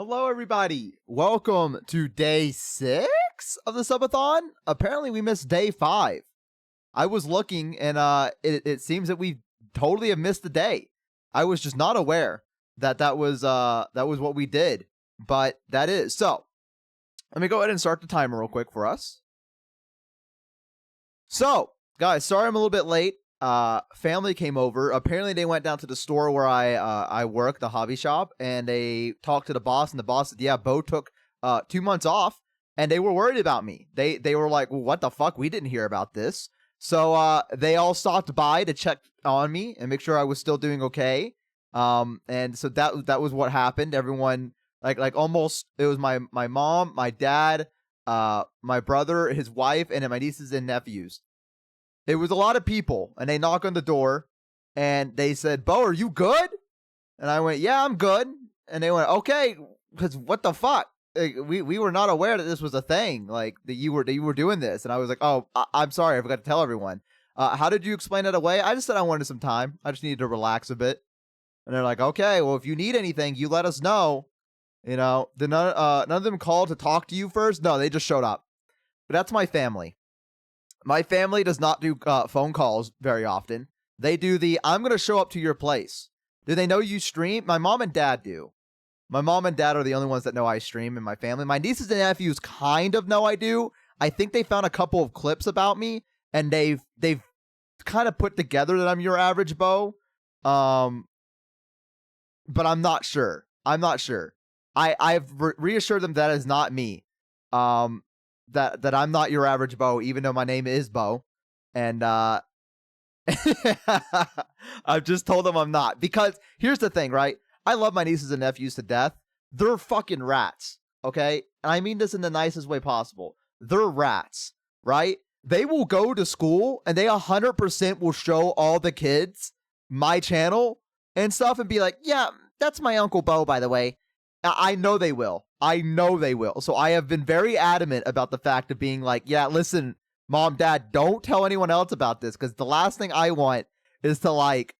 Hello, everybody. Welcome to day 6 of the SUB-BO-THON. Apparently, we missed day 5. I was looking, and it seems that we totally have missed the day. I was just not aware that that was what we did, but that is. So, let me go ahead and start the timer real quick for us. So, guys, sorry I'm a little bit late. Family came over. Apparently they went down to the store where I work, the hobby shop, and they talked to the boss, and the boss said, yeah, Bo took 2 months off, and they were worried about me. They were like, well, what the fuck? We didn't hear about this. So they all stopped by to check on me and make sure I was still doing okay. And so that was what happened. Everyone like almost, it was my mom, my dad, my brother, his wife, and then my nieces and nephews. It was a lot of people, and they knock on the door, and they said, Bo, are you good? And I went, yeah, I'm good. And they went, okay, because what the fuck? Like, we were not aware that this was a thing, like, that you were doing this. And I was like, oh, I'm sorry, I forgot to tell everyone. How did you explain it away? I just said I wanted some time. I just needed to relax a bit. And they're like, okay, well, if you need anything, you let us know. You know, none of them called to talk to you first. No, they just showed up. But that's my family. My family does not do phone calls very often. They do the, I'm going to show up to your place. Do they know you stream? My mom and dad do. My mom and dad are the only ones that know I stream in my family. My nieces and nephews kind of know I do. I think they found a couple of clips about me, and they've kind of put together that I'm your average Bo. But I'm not sure. I've reassured them that is not me. That I'm not your average Bo, even though my name is Bo. And I've just told them I'm not. Because here's the thing, right? I love my nieces and nephews to death. They're fucking rats, okay? And I mean this in the nicest way possible. They're rats, right? They will go to school, and they 100% will show all the kids my channel and stuff and be like, yeah, that's my Uncle Bo, by the way. I know they will. So I have been very adamant about the fact of being like, yeah, listen, mom, dad, don't tell anyone else about this, because the last thing I want is to like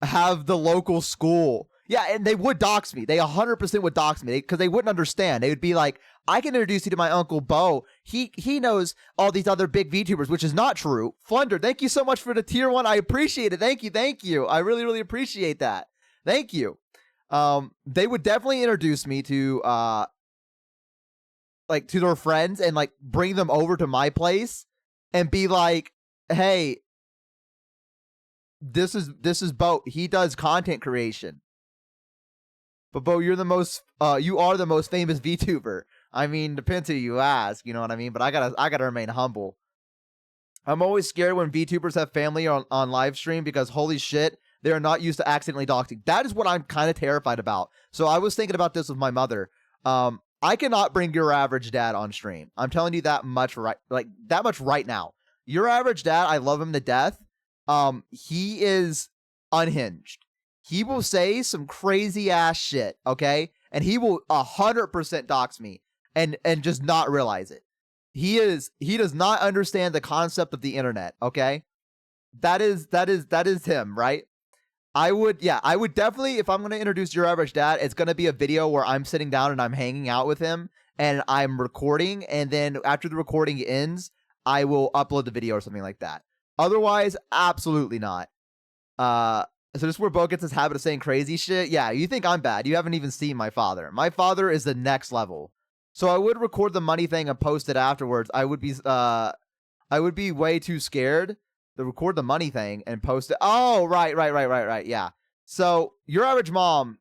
have the local school. Yeah, and they would dox me. They 100% would dox me because they wouldn't understand. They would be like, I can introduce you to my Uncle Bo. He knows all these other big VTubers, which is not true. Flunder, thank you so much for the tier 1. I appreciate it. Thank you. I really, really appreciate that. Thank you. They would definitely introduce me to like to their friends and like bring them over to my place and be like, hey, this is Bo. He does content creation. But Bo, you are the most famous VTuber. I mean, depends who you ask, you know what I mean? But I gotta remain humble. I'm always scared when VTubers have family on live stream, because holy shit, they are not used to accidentally doxing. That is what I'm kind of terrified about. So I was thinking about this with my mother. I cannot bring your average dad on stream. I'm telling you that much right now. Your average dad, I love him to death. He is unhinged. He will say some crazy ass shit, okay? And he will 100% dox me and just not realize it. He does not understand the concept of the internet, okay? That is him, right? I would definitely, if I'm going to introduce your average dad, it's going to be a video where I'm sitting down and I'm hanging out with him and I'm recording. And then after the recording ends, I will upload the video or something like that. Otherwise, absolutely not. So this is where Bo gets his habit of saying crazy shit. Yeah, you think I'm bad. You haven't even seen my father. My father is the next level. So I would record the money thing and post it afterwards. I would be way too scared to record the money thing and post it. Oh, right. Yeah. So your average mom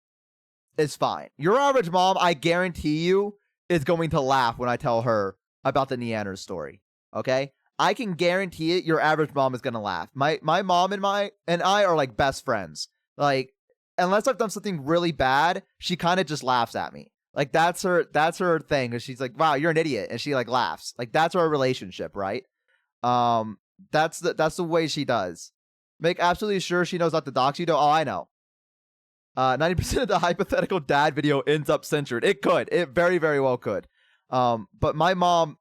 is fine. Your average mom, I guarantee you, is going to laugh when I tell her about the Neanders story. Okay? I can guarantee it. Your average mom is going to laugh. My mom and I are like best friends. Like, unless I've done something really bad, she kind of just laughs at me. Like, that's her thing. She's like, wow, you're an idiot. And she like laughs. Like, that's our relationship, right? That's the way she does. Make absolutely sure she knows not to dox you, though. Oh, I know. 90% of the hypothetical dad video ends up censored. It could. It very, very well could. But my mom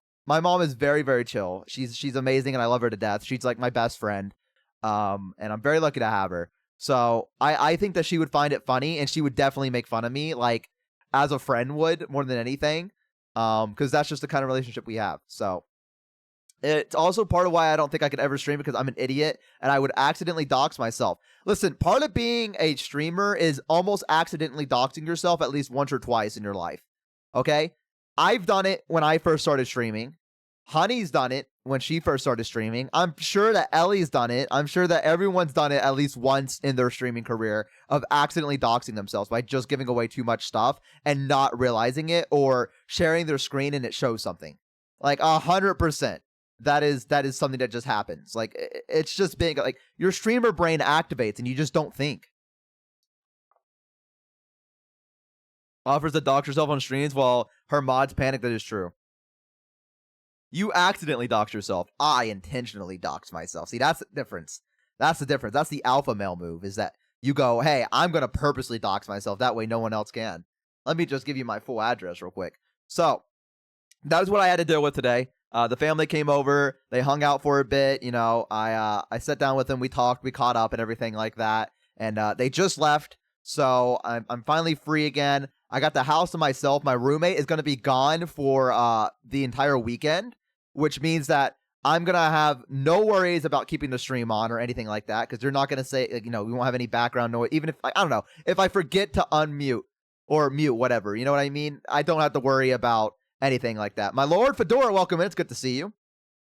is very, very chill. She's amazing, and I love her to death. She's like my best friend. And I'm very lucky to have her. So I think that she would find it funny, and she would definitely make fun of me. Like, as a friend would more than anything, because that's just the kind of relationship we have. So it's also part of why I don't think I could ever stream, because I'm an idiot and I would accidentally dox myself. Listen, part of being a streamer is almost accidentally doxing yourself at least once or twice in your life. Okay? I've done it when I first started streaming. Honey's done it when she first started streaming. I'm sure that Ellie's done it. I'm sure that everyone's done it at least once in their streaming career of accidentally doxing themselves by just giving away too much stuff and not realizing it, or sharing their screen and it shows something. Like 100%. That is something that just happens. Like, it's just being like your streamer brain activates and you just don't think. Offers to dox herself on streams while her mods panic. That is true. You accidentally dox yourself. I intentionally dox myself. See, that's the difference. That's the difference. That's the alpha male move, is that you go, hey, I'm going to purposely dox myself. That way no one else can. Let me just give you my full address real quick. So that was what I had to deal with today. The family came over. They hung out for a bit. You know, I sat down with them. We talked. We caught up and everything like that. And they just left. So I'm finally free again. I got the house to myself. My roommate is going to be gone for the entire weekend, which means that I'm going to have no worries about keeping the stream on or anything like that, because they're not going to say, you know, we won't have any background noise. Even if, I don't know, if I forget to unmute or mute, whatever, you know what I mean? I don't have to worry about anything like that. My lord, Fedora, welcome in. It's good to see you.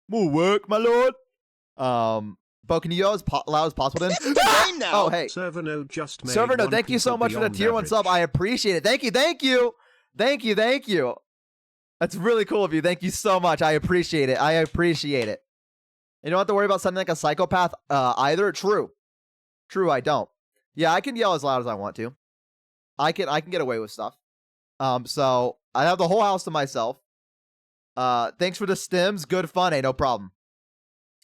More work, my lord. Bo, can you yell as loud as possible then? Oh, hey. Serverno just made Serverno, thank you so much for the tier 1 sub. I appreciate it. Thank you, thank you. Thank you, thank you. That's really cool of you. Thank you so much. I appreciate it. I appreciate it. You don't have to worry about sounding like a psychopath either. True. True, I don't. Yeah, I can yell as loud as I want to. I can get away with stuff. So I have the whole house to myself. Thanks for the stims. Good fun, no problem.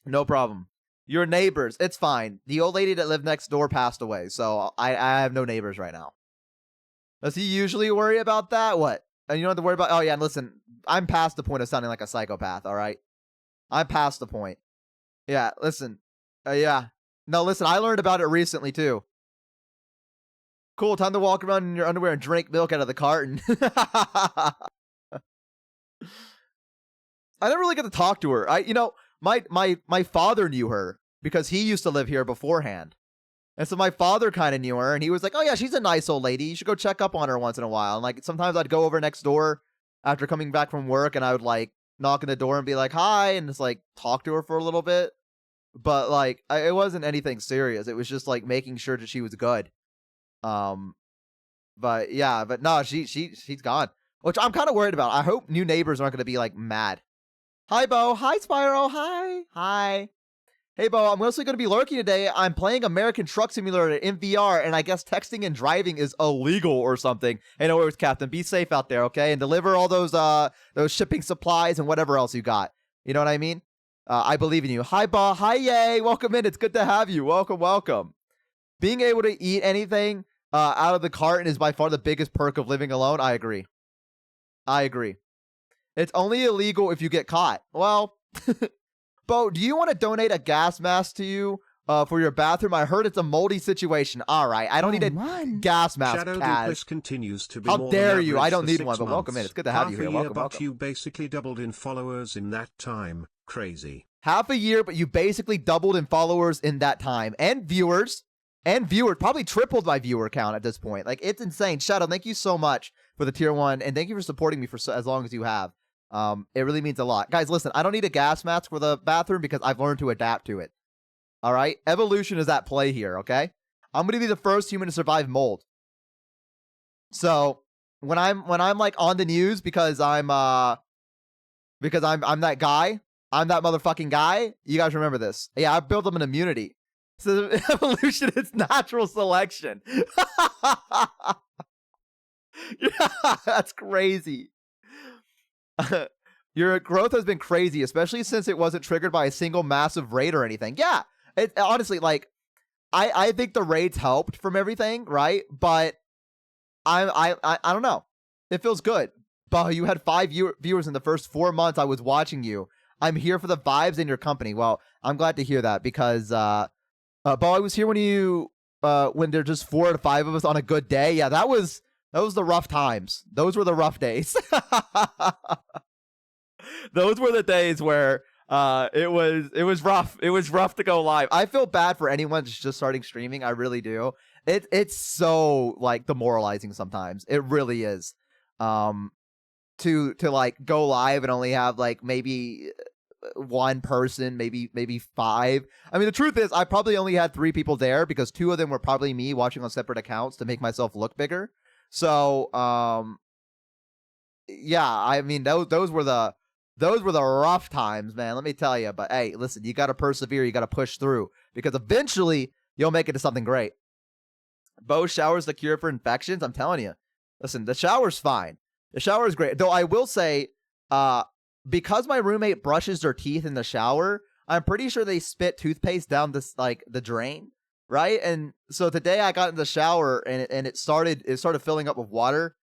No problem. Your neighbors, it's fine. The old lady that lived next door passed away, so I have no neighbors right now. Does he usually worry about that? What? And you don't have to worry about... Oh, yeah, and listen, I'm past the point of sounding like a psychopath, all right? I'm past the point. Yeah, listen. Yeah. No, listen, I learned about it recently, too. Cool, time to walk around in your underwear and drink milk out of the carton. I never really get to talk to her. My father knew her because he used to live here beforehand. And so my father kind of knew her, and he was like, oh yeah, she's a nice old lady. You should go check up on her once in a while. And like, sometimes I'd go over next door after coming back from work, and I would like knock on the door and be like, hi, and just like talk to her for a little bit. But like, it wasn't anything serious. It was just like making sure that she was good. But yeah, but no, she's gone, which I'm kind of worried about. I hope new neighbors aren't going to be like mad. Hi, Bo. Hi, Spyro. Hi. Hi. Hey, Bo, I'm mostly going to be lurking today. I'm playing American Truck Simulator in VR, and I guess texting and driving is illegal or something. Hey, no worries, Captain. Be safe out there, okay? And deliver all those shipping supplies and whatever else you got. You know what I mean? I believe in you. Hi, Bo. Hi, yay. Welcome in. It's good to have you. Welcome, welcome. Being able to eat anything out of the carton is by far the biggest perk of living alone. I agree. I agree. It's only illegal if you get caught. Well... Bo, do you want to donate a gas mask to you for your bathroom? I heard it's a moldy situation. All right, I don't need a gas mask. Shadow Kaz continues to be How more dare than you? I don't need one, but welcome in. months. It's good to have you here. Welcome, but welcome. You basically doubled in followers in that time. Crazy. Half a year, but you basically doubled in followers in that time. And viewers. Probably tripled my viewer count at this point. Like, it's insane. Shadow, thank you so much for the tier 1, and thank you for supporting me for as long as you have. It really means a lot. Guys, listen, I don't need a gas mask for the bathroom because I've learned to adapt to it. All right? Evolution is at play here, okay? I'm going to be the first human to survive mold. So, when I'm like on the news because I'm that guy, I'm that motherfucking guy, you guys remember this. Yeah, I built up an immunity. So, evolution is natural selection. Yeah, that's crazy. Your growth has been crazy, especially since it wasn't triggered by a single massive raid or anything. Yeah, it honestly, like, I think the raids helped from everything, right? But I don't know. It feels good. But you had 5 viewers in the first 4 months I was watching you. I'm here for the vibes in your company. Well, I'm glad to hear that because, Bo, I was here when you when there's just 4 to 5 of us on a good day. Yeah, that was Those were the rough times. Those were the rough days. Those were the days where it was rough. It was rough to go live. I feel bad for anyone just starting streaming. I really do. It's so like demoralizing sometimes. It really is. To like go live and only have like maybe one person, maybe five. I mean, the truth is, I probably only had 3 people there because 2 of them were probably me watching on separate accounts to make myself look bigger. So, yeah, I mean, those were the rough times, man. Let me tell you. But hey, listen, you got to persevere. You got to push through because eventually you'll make it to something great. Bo showers the cure for infections. I'm telling you. Listen, the shower's fine. The shower is great. Though I will say, because my roommate brushes their teeth in the shower, I'm pretty sure they spit toothpaste down this like the drain, right? And so today I got in the shower and it started filling up with water.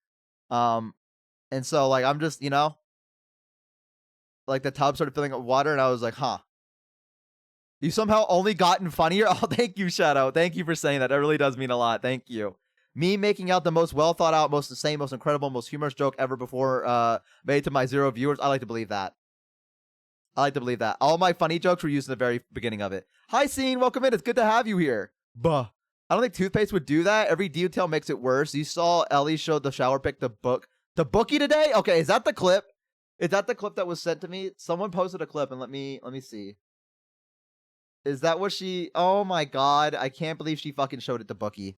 And so like I'm just, like the tub started filling up with water and I was like, huh. You somehow only gotten funnier? Oh, thank you, Shadow. Thank you for saying that. That really does mean a lot. Thank you. Me making out the most well thought out, most insane, most incredible, most humorous joke ever before made to my 0 viewers. I like to believe that. I like to believe that. All my funny jokes were used in the very beginning of it. Hi, Scene. Welcome in. It's good to have you here. Buh. I don't think toothpaste would do that. Every detail makes it worse. You saw Ellie showed the shower pic the bookie today? Okay, is that the clip? Is that the clip that was sent to me? Someone posted a clip and let me see. Is that what she... Oh my god. I can't believe she fucking showed it to Bookie.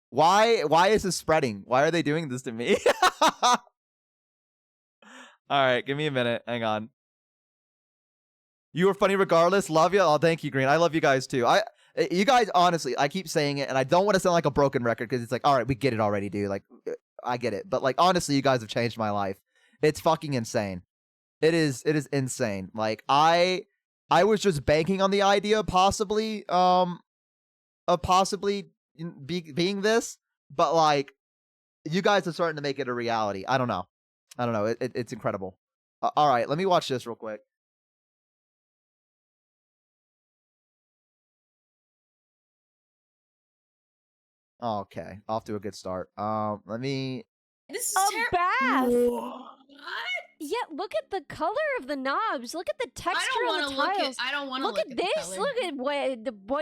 Why is this spreading? Why are they doing this to me? All right, give me a minute. Hang on. You were funny regardless. Love you. Oh, thank you, Green. I love you guys too. You guys, honestly, I keep saying it, and I don't want to sound like a broken record because it's like, all right, we get it already, dude. Like, I get it. But like, honestly, you guys have changed my life. It's fucking insane. It is insane. Like, I was just banking on the idea of possibly being this, but like, you guys are starting to make it a reality. I don't know. It's incredible. All right, let me watch this real quick. Okay, off to a good start. Let me. This is A bath. What? Yeah, look at the color of the knobs. Look at the texture of the tiles. I don't want to look at this. Look at what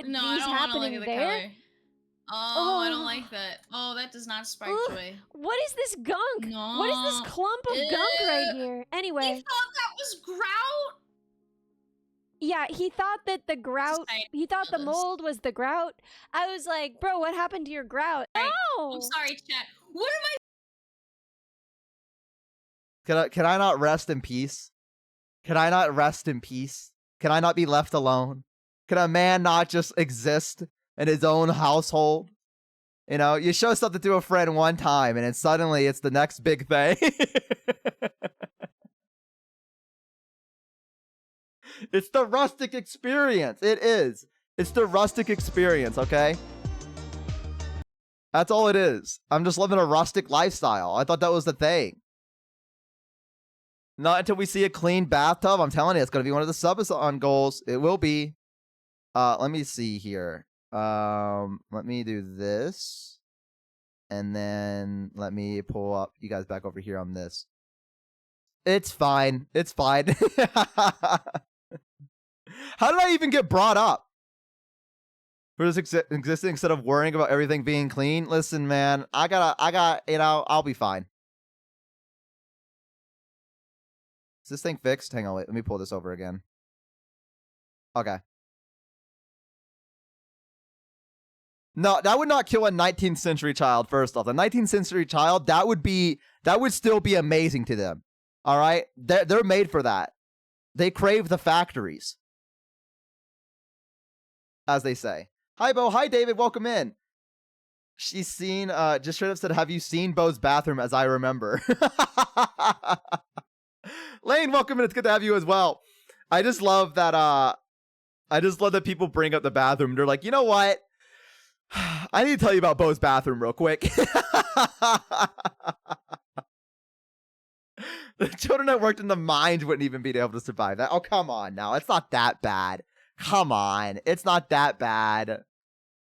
no, is happening there. Color. Oh, I don't like that. Oh, that does not spark joy. What is this gunk? No. What is this clump of gunk right here? Anyway. He thought that was grout? Yeah, he thought that the grout, he thought the mold was the grout. I was like, bro, what happened to your grout? Right. No! I'm sorry, chat. What am I? Can I not rest in peace? Can I not rest in peace? Can I not be left alone? Can a man not just exist in his own household? You know, you show something to a friend one time and then suddenly it's the next big thing. It's the rustic experience. It is. It's the rustic experience, okay? That's all it is. I'm just living a rustic lifestyle. I thought that was the thing. Not until we see a clean bathtub. I'm telling you, it's going to be one of the SUB-BO-THON goals. It will be. Let me see here. Let me do this. And then let me pull up you guys back over here on this. It's fine. It's fine. How did I even get brought up for this existing instead of worrying about everything being clean? Listen, man, I got, I'll be fine. Is this thing fixed? Hang on, wait, let me pull this over again. Okay. No, that would not kill a 19th century child, first off. The 19th century child, that would still be amazing to them. All right? They're made for that. They crave the factories, as they say. Hi, Bo. Hi, David. Welcome in. She's seen, just straight up said, have you seen Bo's bathroom as I remember? Lane, welcome in. It's good to have you as well. I just love that, people bring up the bathroom. They're like, you know what? I need to tell you about Bo's bathroom real quick. The children that worked in the mines wouldn't even be able to survive that. Oh, come on now. It's not that bad. Come on. It's not that bad.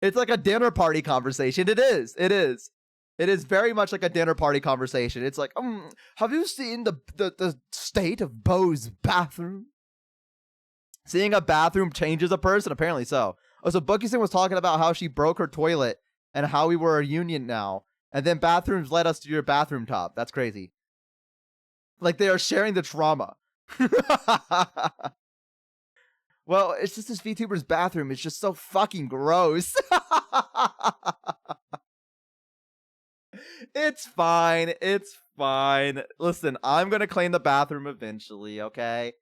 It's like a dinner party conversation. It is. It is. It is very much like a dinner party conversation. It's like, have you seen the state of Bo's bathroom? Seeing a bathroom changes a person? Apparently so. Oh, so Bookieson was talking about how she broke her toilet and how we were a union now. And then bathrooms led us to your bathroom top. That's crazy. Like they are sharing the trauma. Well, it's just this VTuber's bathroom. It's just so fucking gross. It's fine. It's fine. Listen, I'm gonna clean the bathroom eventually, okay?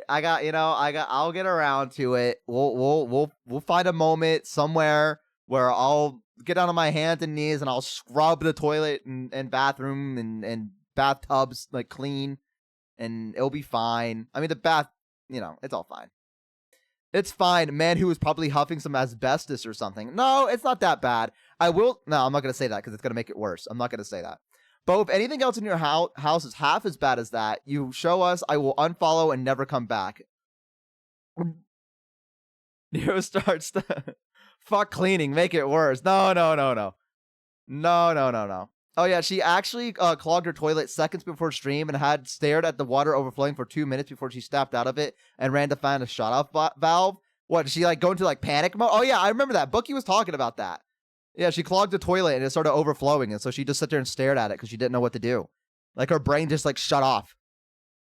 I'll get around to it. We'll find a moment somewhere where I'll get down on my hands and knees and I'll scrub the toilet and bathroom and bathtubs like clean, and it'll be fine. I mean, the bath, it's all fine. It's fine. Man who was probably huffing some asbestos or something. No, it's not that bad. No, I'm not going to say that because it's going to make it worse. I'm not going to say that. But if anything else in your house is half as bad as that, you show us, I will unfollow and never come back. Nero starts to fuck cleaning, make it worse. No. Oh yeah, she actually clogged her toilet seconds before stream and had stared at the water overflowing for 2 minutes before she snapped out of it and ran to find a shut-off valve. What, did she like go into like panic mode? Oh yeah, I remember that. Bookie was talking about that. Yeah, she clogged the toilet and it started overflowing, and so she just sat there and stared at it because she didn't know what to do. Like her brain just like shut off.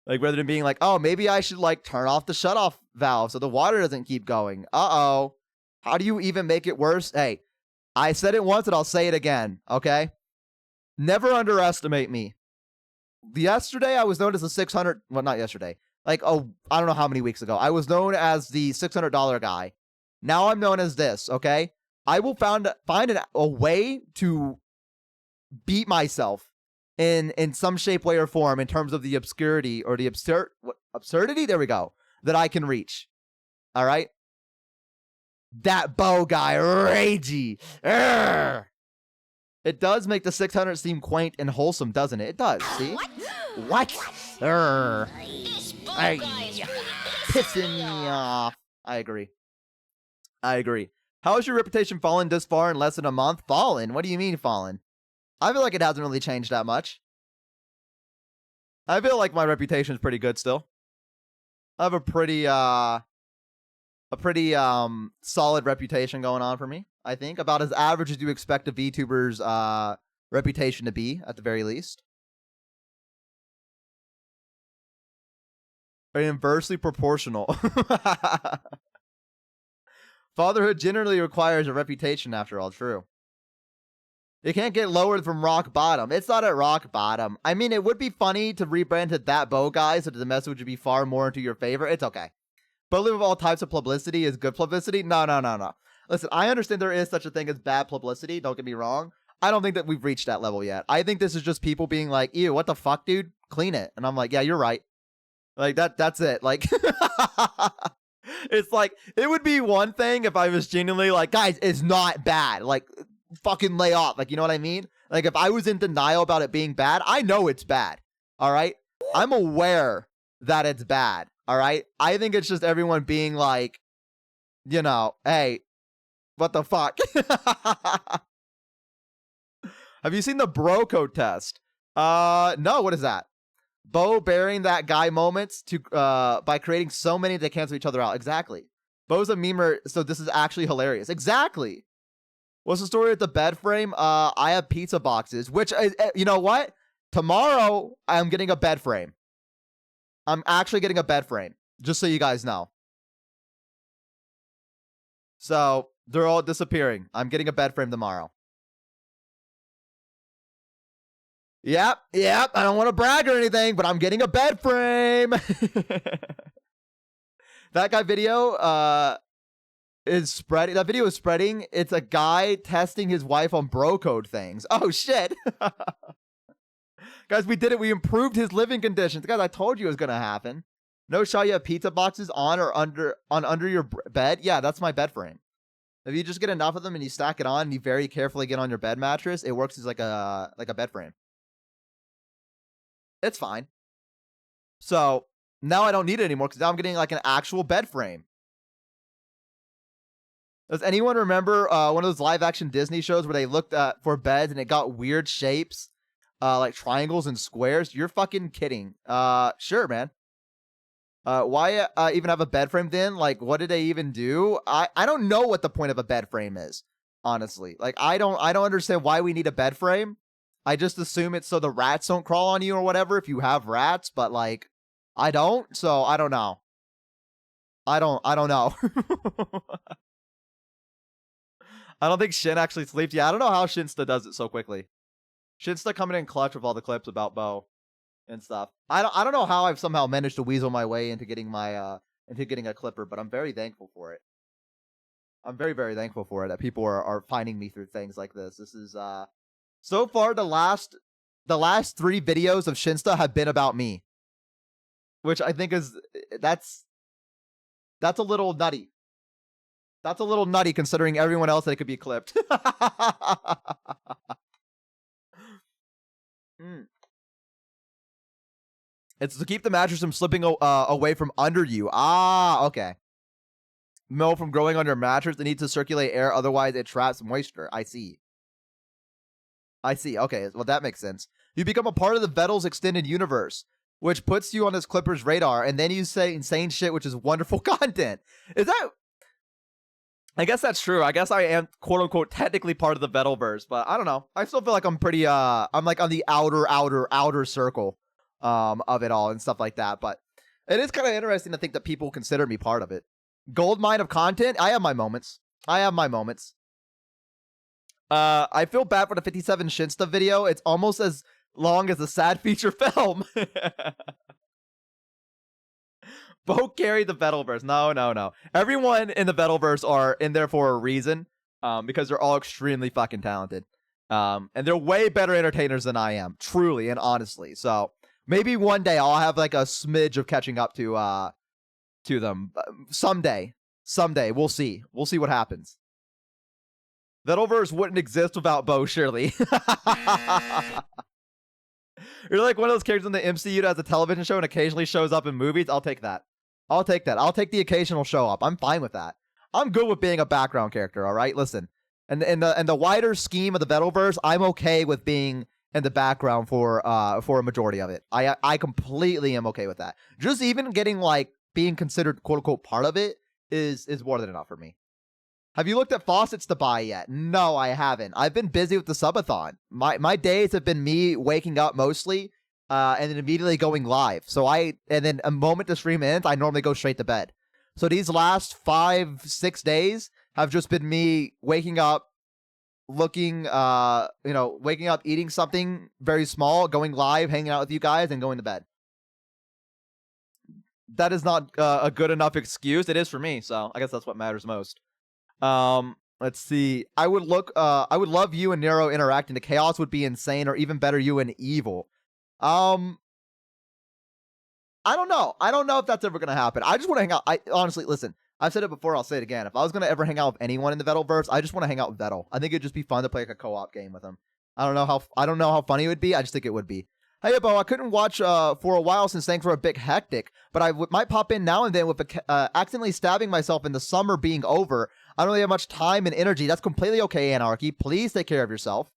Like rather than being like, oh, maybe I should like turn off the shut-off valve so the water doesn't keep going. Uh-oh. How do you even make it worse? Hey, I said it once and I'll say it again, okay? Never underestimate me. Yesterday, I was known as the 600... Well, not yesterday. Like, I don't know how many weeks ago. I was known as the $600 guy. Now I'm known as this, okay? I will find a way to beat myself in some shape, way, or form in terms of the obscurity or the absurdity? There we go. That I can reach. All right? That Bo guy, ragey. Urgh. It does make the 600 seem quaint and wholesome, doesn't it? It does, see? What? Pissing me off. I agree. How has your reputation fallen this far in less than a month? Fallen? What do you mean fallen? I feel like it hasn't really changed that much. I feel like my reputation is pretty good still. I have a pretty solid reputation going on for me, I think. About as average as you expect a VTuber's reputation to be, at the very least. Inversely proportional. Fatherhood generally requires a reputation, after all. True. It can't get lowered from rock bottom. It's not at rock bottom. I mean, it would be funny to rebrand to That Bo guy so that the message would be far more into your favor. It's okay. Bullying of all types of publicity is good publicity? No. Listen, I understand there is such a thing as bad publicity. Don't get me wrong. I don't think that we've reached that level yet. I think this is just people being like, ew, what the fuck, dude? Clean it. And I'm like, yeah, you're right. Like, that's it. Like, it's like, it would be one thing if I was genuinely like, guys, it's not bad. Like, fucking lay off. Like, you know what I mean? Like, if I was in denial about it being bad, I know it's bad. All right? I'm aware that it's bad. All right? I think it's just everyone being like, hey, what the fuck? Have you seen the bro code test? No, what is that? Bo burying that guy moments to by creating so many they cancel each other out. Exactly. Bo's a memer, so this is actually hilarious. Exactly. What's the story with the bed frame? I have pizza boxes, which, you know what? Tomorrow, I'm getting a bed frame. I'm actually getting a bed frame, just so you guys know. So, they're all disappearing. I'm getting a bed frame tomorrow. Yep. I don't want to brag or anything, but I'm getting a bed frame. That guy video is spreading. That video is spreading. It's a guy testing his wife on bro code things. Oh, shit. Guys, we did it. We improved his living conditions. Guys, I told you it was going to happen. No shot you have pizza boxes on or under your bed. Yeah, that's my bed frame. If you just get enough of them and you stack it on and you very carefully get on your bed mattress, it works as like a bed frame. It's fine. So now I don't need it anymore because now I'm getting like an actual bed frame. Does anyone remember one of those live action Disney shows where they looked for beds and it got weird shapes, like triangles and squares? You're fucking kidding. Sure, man. Why even have a bed frame then? Like, what did they even do? I don't know what the point of a bed frame is, honestly. Like, I don't understand why we need a bed frame. I just assume it's so the rats don't crawl on you or whatever if you have rats, but like, I don't, so I don't know. I don't know. I don't think Shin actually sleeps. Yeah, I don't know how Shinsta does it so quickly. Shinsta coming in clutch with all the clips about Bo and stuff. I don't know how I've somehow managed to weasel my way into getting my into getting a clipper, but I'm very thankful for it. I'm very, very thankful for it that people are finding me through things like this. This is so far the last 3 videos of Shinsta have been about me, which I think is that's a little nutty. That's a little nutty considering everyone else that it could be clipped. It's to keep the mattress from slipping away from under you. Ah, okay. Milk from growing under a mattress. They need to circulate air, otherwise it traps moisture. I see. Okay, well that makes sense. You become a part of the Vettles extended universe, which puts you on this Clipper's radar, and then you say insane shit, which is wonderful content. Is that... I guess that's true. I guess I am quote unquote technically part of the Vettleverse, but I don't know. I still feel like I'm pretty I'm like on the outer circle of it all and stuff like that. But it is kind of interesting to think that people consider me part of it. Gold mine of content. I have my moments. I feel bad for the 57 Shinsta video. It's almost as long as a sad feature film. Bo carried the Vettleverse. No. Everyone in the Vettleverse are in there for a reason, because they're all extremely fucking talented. And they're way better entertainers than I am, truly and honestly. So maybe one day I'll have like a smidge of catching up to them. Someday. We'll see. We'll see what happens. Vettleverse wouldn't exist without Bo, surely. You're like one of those characters in the MCU that has a television show and occasionally shows up in movies. I'll take that. I'll take the occasional show up. I'm fine with that. I'm good with being a background character, all right? Listen, and the wider scheme of the Vettleverse, I'm okay with being in the background for a majority of it. I completely am okay with that. Just even getting like being considered quote unquote part of it is more than enough for me. Have you looked at faucets to buy yet? No, I haven't. I've been busy with the subathon. My days have been me waking up mostly, and then immediately going live. And then a moment the stream ends, I normally go straight to bed. So these last 5-6 days have just been me waking up, waking up, eating something very small, going live, hanging out with you guys, and going to bed. That is not a good enough excuse. It is for me, so I guess that's what matters most. Let's see. I would love you and Nero interacting. The chaos would be insane, or even better, you and Evil. I don't know. I don't know if that's ever gonna happen. I just want to hang out. I honestly, listen, I've said it before, I'll say it again. If I was gonna ever hang out with anyone in the Vettleverse, I just want to hang out with Vettel. I think it'd just be fun to play like a co-op game with him. I don't know how funny it would be. I just think it would be. Hey, Bo, I couldn't watch for a while since things were a bit hectic, but I might pop in now and then with accidentally stabbing myself in the summer being over. I don't really have much time and energy. That's completely okay, Anarchy. Please take care of yourself.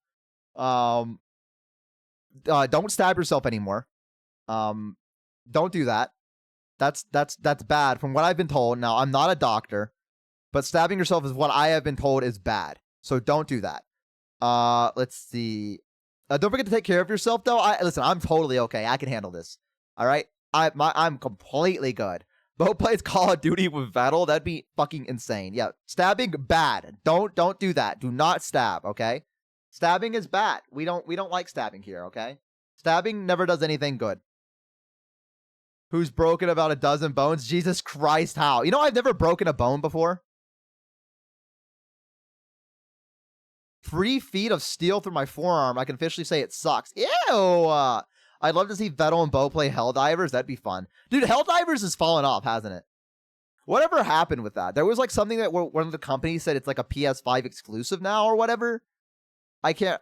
Don't stab yourself anymore. Don't do that. That's bad from what I've been told. Now, I'm not a doctor, but stabbing yourself is what I have been told is bad. So don't do that. Let's see. Don't forget to take care of yourself, though. Listen, I'm totally okay. I can handle this. All right? I'm completely good. Bo plays Call of Duty with Vettel. That'd be fucking insane. Yeah, stabbing, bad. Don't do that. Do not stab, okay? Stabbing is bad. We don't like stabbing here, okay? Stabbing never does anything good. Who's broken about a dozen bones? Jesus Christ, how? You know, I've never broken a bone before. 3 feet of steel through my forearm. I can officially say it sucks. Ew! I'd love to see Vettel and Bo play Helldivers. That'd be fun. Dude, Helldivers has fallen off, hasn't it? Whatever happened with that? There was like something that one of the companies said it's like a PS5 exclusive now or whatever. I can't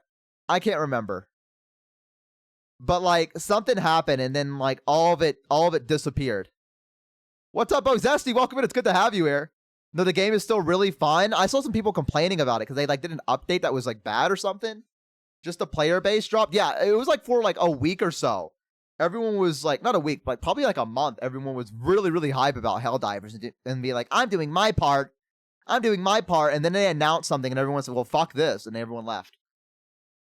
remember. But like something happened and then like all of it disappeared. What's up, Bo Zesty? Welcome in. It's good to have you here. No, the game is still really fun. I saw some people complaining about it because they like did an update that was like bad or something. Just the player base dropped. Yeah, it was like for like a week or so. Everyone was like, not a week, but probably like a month. Everyone was really, really hype about Helldivers and be like, I'm doing my part. I'm doing my part. And then they announced something and everyone said, well, fuck this. And everyone left.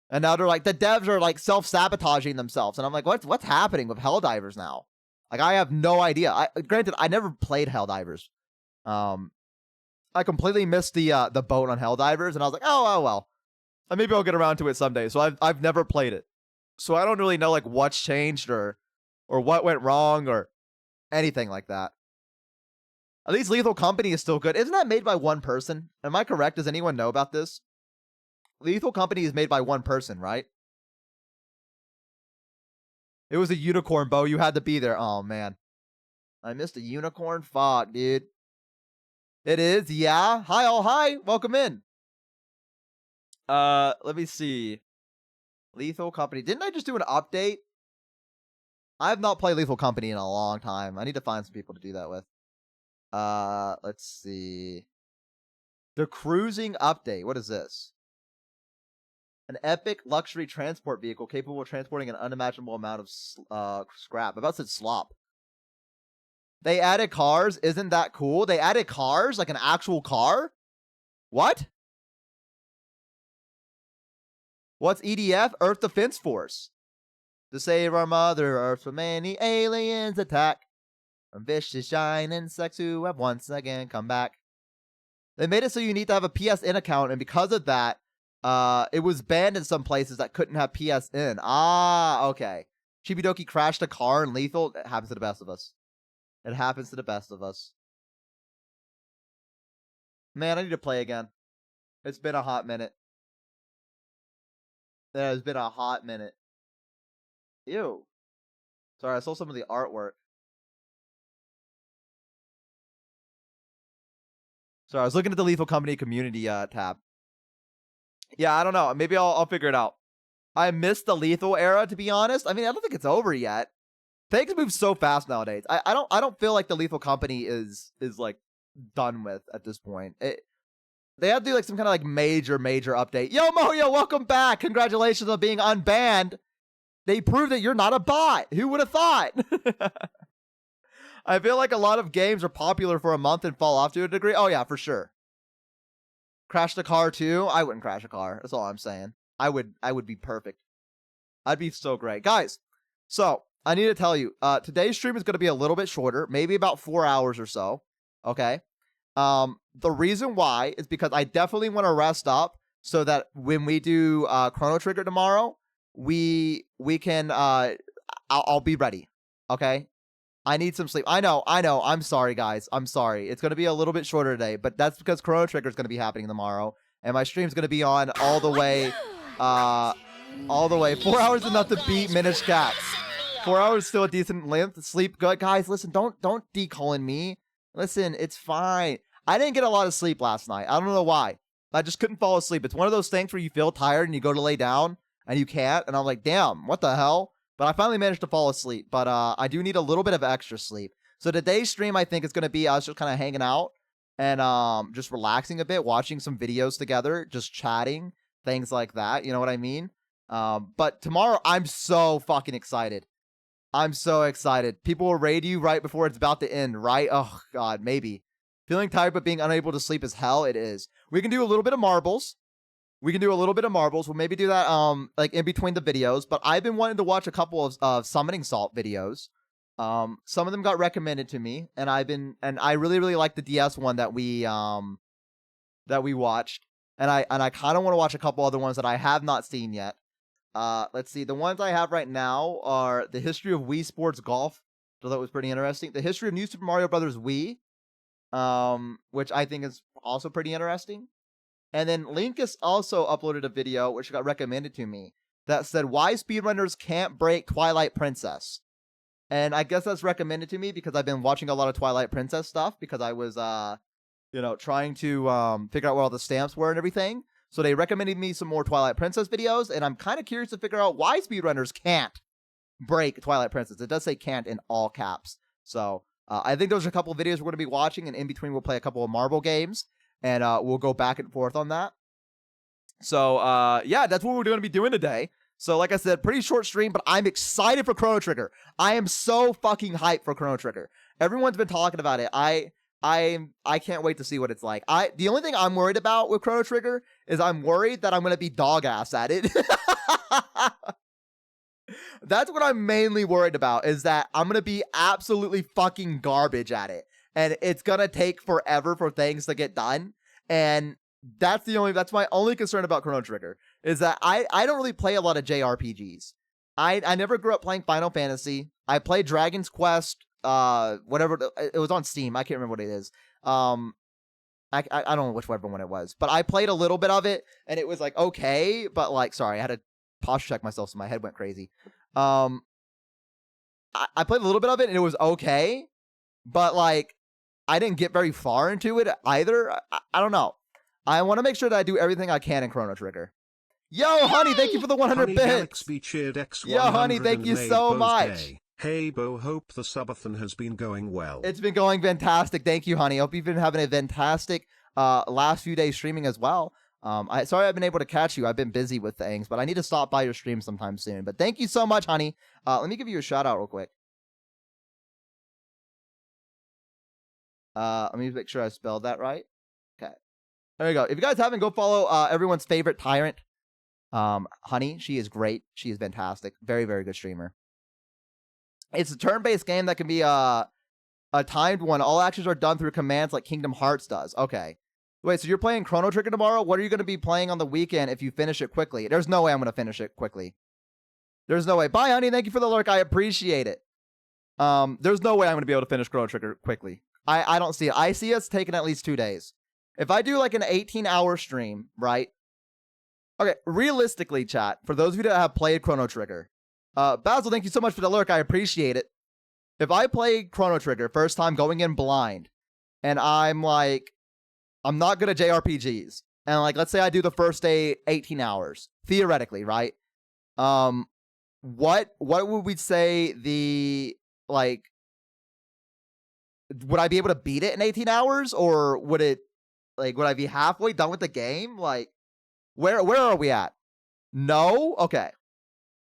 And now they're like, the devs are like self-sabotaging themselves. And I'm like, what's happening with Helldivers now? Like, I have no idea. Granted, I never played Helldivers. I completely missed the boat on Helldivers. And I was like, oh, well. Maybe I'll get around to it someday. So I've never played it. So I don't really know like what's changed or what went wrong or anything like that. At least Lethal Company is still good. Isn't that made by one person? Am I correct? Does anyone know about this? Lethal Company is made by one person, right? It was a unicorn, Bo. You had to be there. Oh, man. I missed a unicorn. Fuck, dude. It is? Yeah. Hi, all. Hi. Welcome in. Let me see. Lethal Company. Didn't I just do an update? I have not played Lethal Company in a long time. I need to find some people to do that with. Let's see. The cruising update. What is this? An epic luxury transport vehicle capable of transporting an unimaginable amount of scrap. I about said slop. They added cars. Isn't that cool? They added cars? Like an actual car? What? What's EDF? Earth Defense Force. To save our mother Earth from any aliens attack. From vicious giant insects who have once again come back. They made it so you need to have a PSN account, and because of that, it was banned in some places that couldn't have PSN. Ah, okay. Chibidoki crashed a car in Lethal. It happens to the best of us. It happens to the best of us. Man, I need to play again. It's been a hot minute. It has been a hot minute. Ew. Sorry, I saw some of the artwork. Sorry, I was looking at the Lethal Company community tab. Yeah, I don't know. Maybe I'll figure it out. I missed the Lethal era, to be honest. I mean, I don't think it's over yet. Things move so fast nowadays. I don't feel like the Lethal Company is like done with at this point. They have to do like some kind of like major update. Yo, Moyo, welcome back. Congratulations on being unbanned. They proved that you're not a bot. Who would have thought? I feel like a lot of games are popular for a month and fall off to a degree. Oh yeah, for sure. Crash the car too? I wouldn't crash a car. That's all I'm saying. I would be perfect. I'd be so great. Guys, so I need to tell you, today's stream is going to be a little bit shorter, maybe about 4 hours or so. Okay. The reason why is because I definitely want to rest up so that when we do Chrono Trigger tomorrow, we can I'll be ready. Okay? I need some sleep. I know. I'm sorry, guys. I'm sorry. It's going to be a little bit shorter today, but that's because Chrono Trigger is going to be happening tomorrow, and my stream's going to be on all the way. 4 hours is enough to beat Minish Cats. 4 hours is still a decent length. Sleep good, guys. Listen, don't decolon me. Listen, it's fine. I didn't get a lot of sleep last night. I don't know why. I just couldn't fall asleep. It's one of those things where you feel tired and you go to lay down and you can't. And I'm like, damn, what the hell? But I finally managed to fall asleep. But I do need a little bit of extra sleep. So today's stream, I think, is going to be us just kind of hanging out and just relaxing a bit, watching some videos together, just chatting, things like that. You know what I mean? But tomorrow, I'm so fucking excited. I'm so excited. People will raid you right before it's about to end, right? Oh, God, maybe. Feeling tired but being unable to sleep is hell. It is. We can do a little bit of marbles. We'll maybe do that like in between the videos. But I've been wanting to watch a couple of Summoning Salt videos. Some of them got recommended to me, and I really, really like the DS one that we watched. And I kind of want to watch a couple other ones that I have not seen yet. Let's see. The ones I have right now are the history of Wii Sports Golf. So that was pretty interesting. The history of New Super Mario Brothers Wii, which I think is also pretty interesting. And then Linkus also uploaded a video, which got recommended to me, that said why speedrunners can't break Twilight Princess. And I guess that's recommended to me because I've been watching a lot of Twilight Princess stuff because I was, trying to figure out where all the stamps were and everything. So they recommended me some more Twilight Princess videos, and I'm kind of curious to figure out why speedrunners can't break Twilight Princess. It does say can't in all caps. So I think those are a couple of videos we're going to be watching, and in between we'll play a couple of marble games, and we'll go back and forth on that. So, yeah, that's what we're going to be doing today. So, like I said, pretty short stream, but I'm excited for Chrono Trigger. I am so fucking hyped for Chrono Trigger. Everyone's been talking about it. I can't wait to see what it's like. The only thing I'm worried about with Chrono Trigger is I'm worried that I'm going to be dog ass at it. That's what I'm mainly worried about, is that I'm going to be absolutely fucking garbage at it. And it's going to take forever for things to get done. And that's my only concern about Chrono Trigger, is that I don't really play a lot of JRPGs. I never grew up playing Final Fantasy. I played Dragon's Quest, whatever, it was on Steam. I can't remember what it is. I don't know whichever one it was, but I played a little bit of it, and it was like, okay, but like, sorry, I had to posture check myself, so my head went crazy. I played a little bit of it, and it was okay, but like, I didn't get very far into it either. I don't know. I want to make sure that I do everything I can in Chrono Trigger. Yo, honey, thank you for the 100 Honey bits. Galaxy cheered X Yo, honey, thank you so much. Hey, Bo, hope the subathon has been going well. It's been going fantastic. Thank you, honey. Hope you've been having a fantastic last few days streaming as well. Sorry I've been able to catch you. I've been busy with things, but I need to stop by your stream sometime soon. But thank you so much, honey. Let me give you a shout out real quick. Let me make sure I spelled that right. Okay. There you go. If you guys haven't, go follow everyone's favorite tyrant, Honey. She is great. She is fantastic. Very, very good streamer. It's a turn-based game that can be a timed one. All actions are done through commands like Kingdom Hearts does. Okay. Wait, so you're playing Chrono Trigger tomorrow? What are you going to be playing on the weekend if you finish it quickly? There's no way I'm going to finish it quickly. There's no way. Bye, honey. Thank you for the lurk. I appreciate it. There's no way I'm going to be able to finish Chrono Trigger quickly. I don't see it. I see us taking at least 2 days. If I do like an 18-hour stream, right? Okay, realistically, chat, for those of you that have played Chrono Trigger, Basil, thank you so much for the lurk. I appreciate it. If I play Chrono Trigger first time going in blind, and I'm like, I'm not good at JRPGs, and like, let's say I do the first day 18 hours, theoretically, right? What would we say the, like, would I be able to beat it in 18 hours, or would it, like, would I be halfway done with the game? Like, where are we at? No? Okay.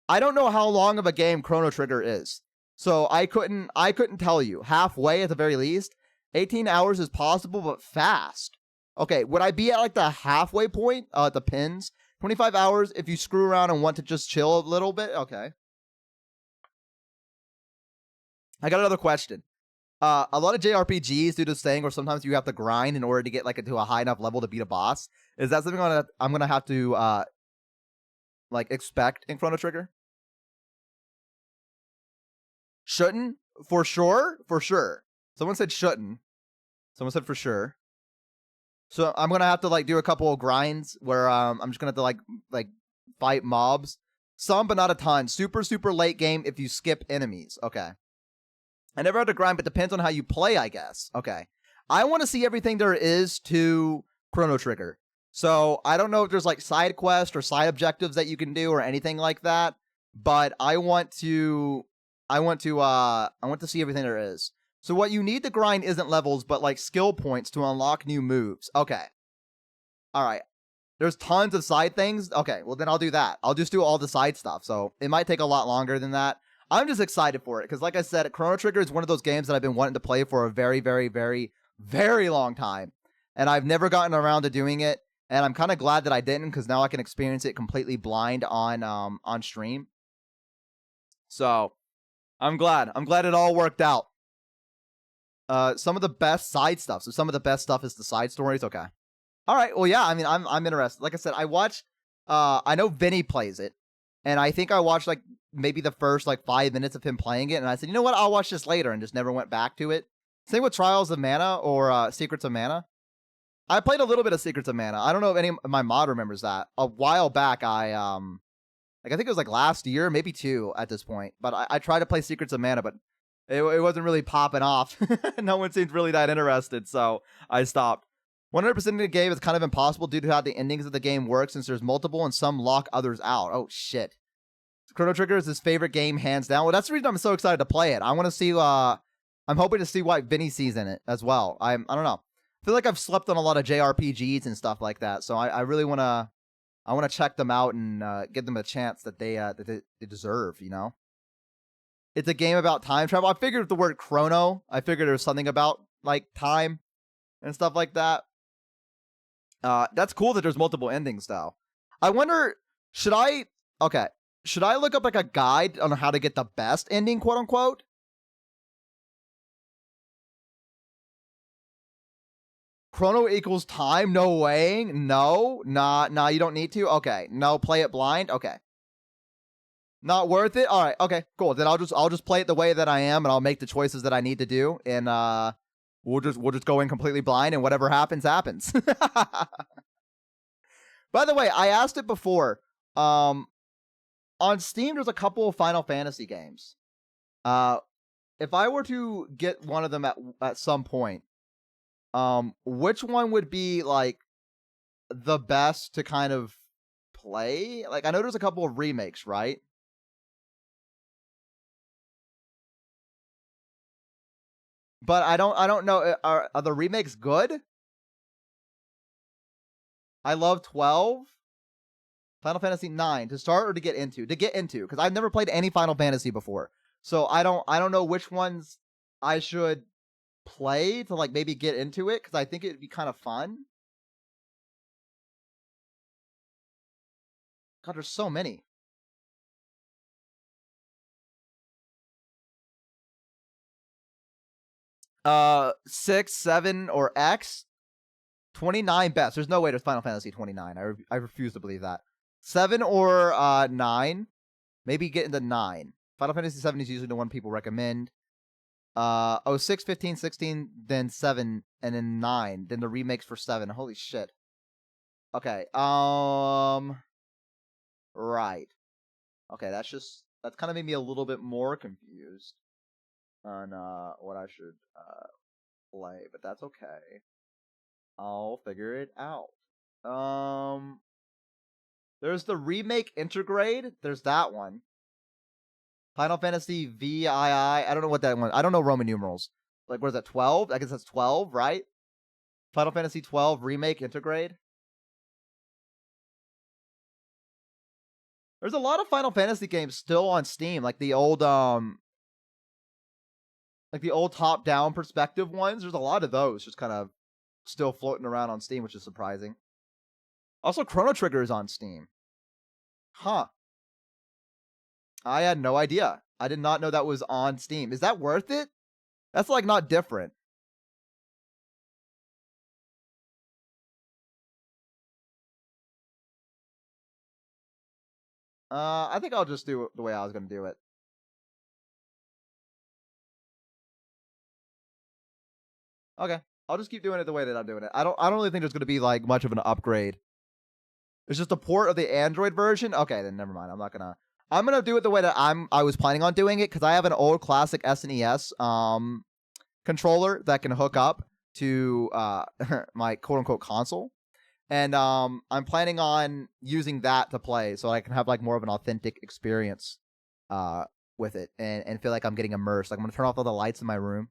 I don't know how long of a game Chrono Trigger is. So I couldn't tell you. Halfway at the very least. 18 hours is possible, but fast. Okay, would I be at like the halfway point? The pins? 25 hours if you screw around and want to just chill a little bit? Okay. I got another question. A lot of JRPGs do this thing where sometimes you have to grind in order to get like to a high enough level to beat a boss. Is that something I'm gonna have to like expect in Chrono Trigger? Shouldn't? For sure? For sure. Someone said shouldn't. Someone said for sure. So I'm gonna have to like do a couple of grinds where I'm just gonna have to like fight mobs. Some, but not a ton. Super late game if you skip enemies. Okay. I never had to grind, but depends on how you play, I guess. Okay. I want to see everything there is to Chrono Trigger. So I don't know if there's like side quests or side objectives that you can do or anything like that, but I want to see everything there is. So what you need to grind isn't levels, but like skill points to unlock new moves. Okay. All right. There's tons of side things. Okay, well then I'll do that. I'll just do all the side stuff. So it might take a lot longer than that. I'm just excited for it because, like I said, Chrono Trigger is one of those games that I've been wanting to play for a very, very, very, very long time. And I've never gotten around to doing it. And I'm kind of glad that I didn't because now I can experience it completely blind on stream. So I'm glad. I'm glad it all worked out. Some of the best side stuff. So some of the best stuff is the side stories. Okay. All right. Well, yeah. I mean, I'm interested. Like I said, I know Vinny plays it. And I think I watched like maybe the first like 5 minutes of him playing it. And I said, you know what? I'll watch this later and just never went back to it. Same with Trials of Mana or Secrets of Mana. I played a little bit of Secrets of Mana. I don't know if any of my mod remembers that. A while back, I think it was like last year, maybe 2 at this point. But I tried to play Secrets of Mana, but it wasn't really popping off. No one seemed really that interested, so I stopped. 100% of the game is kind of impossible due to how the endings of the game work since there's multiple and some lock others out. Oh, shit. Chrono Trigger is his favorite game, hands down. Well, that's the reason I'm so excited to play it. I want to see I'm hoping to see what Vinny sees in it as well. I don't know. I feel like I've slept on a lot of JRPGs and stuff like that, so I really wanna check them out and give them a chance that they deserve. You know, it's a game about time travel. I figured with the word chrono, I figured there was something about like time and stuff like that. That's cool that there's multiple endings though. I wonder, should I look up like a guide on how to get the best ending, quote unquote? Chrono equals time? No weighing? No? Nah, you don't need to? Okay. No, play it blind? Okay. Not worth it? Alright, okay, cool. Then I'll just play it the way that I am, and I'll make the choices that I need to do, and we'll just go in completely blind, and whatever happens, happens. By the way, I asked it before. On Steam, there's a couple of Final Fantasy games. If I were to get one of them at some point, which one would be like the best to kind of play? Like, I know there's a couple of remakes, right? But I don't know. Are the remakes good? I love 12. Final Fantasy 9 to start or to get into? To get into, because I've never played any Final Fantasy before. So I don't know which ones I should play to like maybe get into it, because I think it'd be kind of fun. God, there's so many. Six, 7, or X. 29 best. There's no way there's Final Fantasy 29. I refuse to believe that. 7 or 9. Maybe get into 9. Final Fantasy 7 is usually the one people recommend. 6, 15, 16, then 7, and then 9. Then the remakes for 7. Holy shit. Okay. Right. Okay, that's kind of made me a little bit more confused on what I should play, but that's okay. I'll figure it out. There's the remake Intergrade. There's that one. Final Fantasy VII. I don't know what that one. I don't know Roman numerals. Like, what is that? 12? I guess that's 12, right? Final Fantasy 12 remake Intergrade. There's a lot of Final Fantasy games still on Steam, like the old top-down perspective ones. There's a lot of those just kind of still floating around on Steam, which is surprising. Also, Chrono Trigger is on Steam. Huh. I had no idea. I did not know that was on Steam. Is that worth it? That's like not different. I think I'll just do it the way I was gonna do it. Okay. I'll just keep doing it the way that I'm doing it. I don't really think there's gonna be like much of an upgrade. It's just a port of the Android version. Okay, then never mind. I'm gonna do it the way that I was planning on doing it, because I have an old classic SNES controller that can hook up to my quote unquote console. And I'm planning on using that to play, so I can have like more of an authentic experience with it, and feel like I'm getting immersed. Like, I'm gonna turn off all the lights in my room,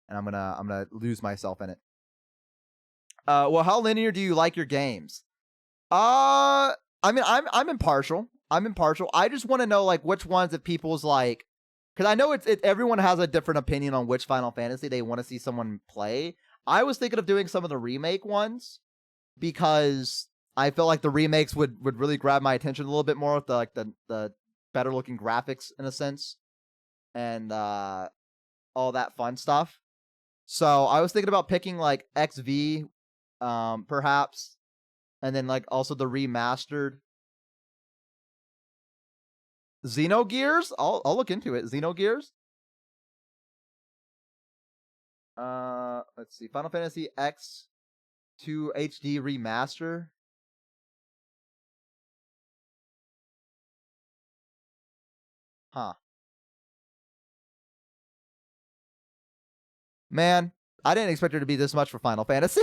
and I'm gonna lose myself in it. Well, how linear do you like your games? I mean, I'm impartial. I just want to know like which ones that people's like, because I know everyone has a different opinion on which Final Fantasy they want to see someone play. I was thinking of doing some of the remake ones, because I feel like the remakes would really grab my attention a little bit more with the better looking graphics in a sense, and all that fun stuff. So I was thinking about picking like XV, perhaps, and then like also the remastered Xenogears. I'll look into it. Xenogears. Let's see. Final Fantasy X2 HD remaster. Huh. Man, I didn't expect there to be this much for Final Fantasy.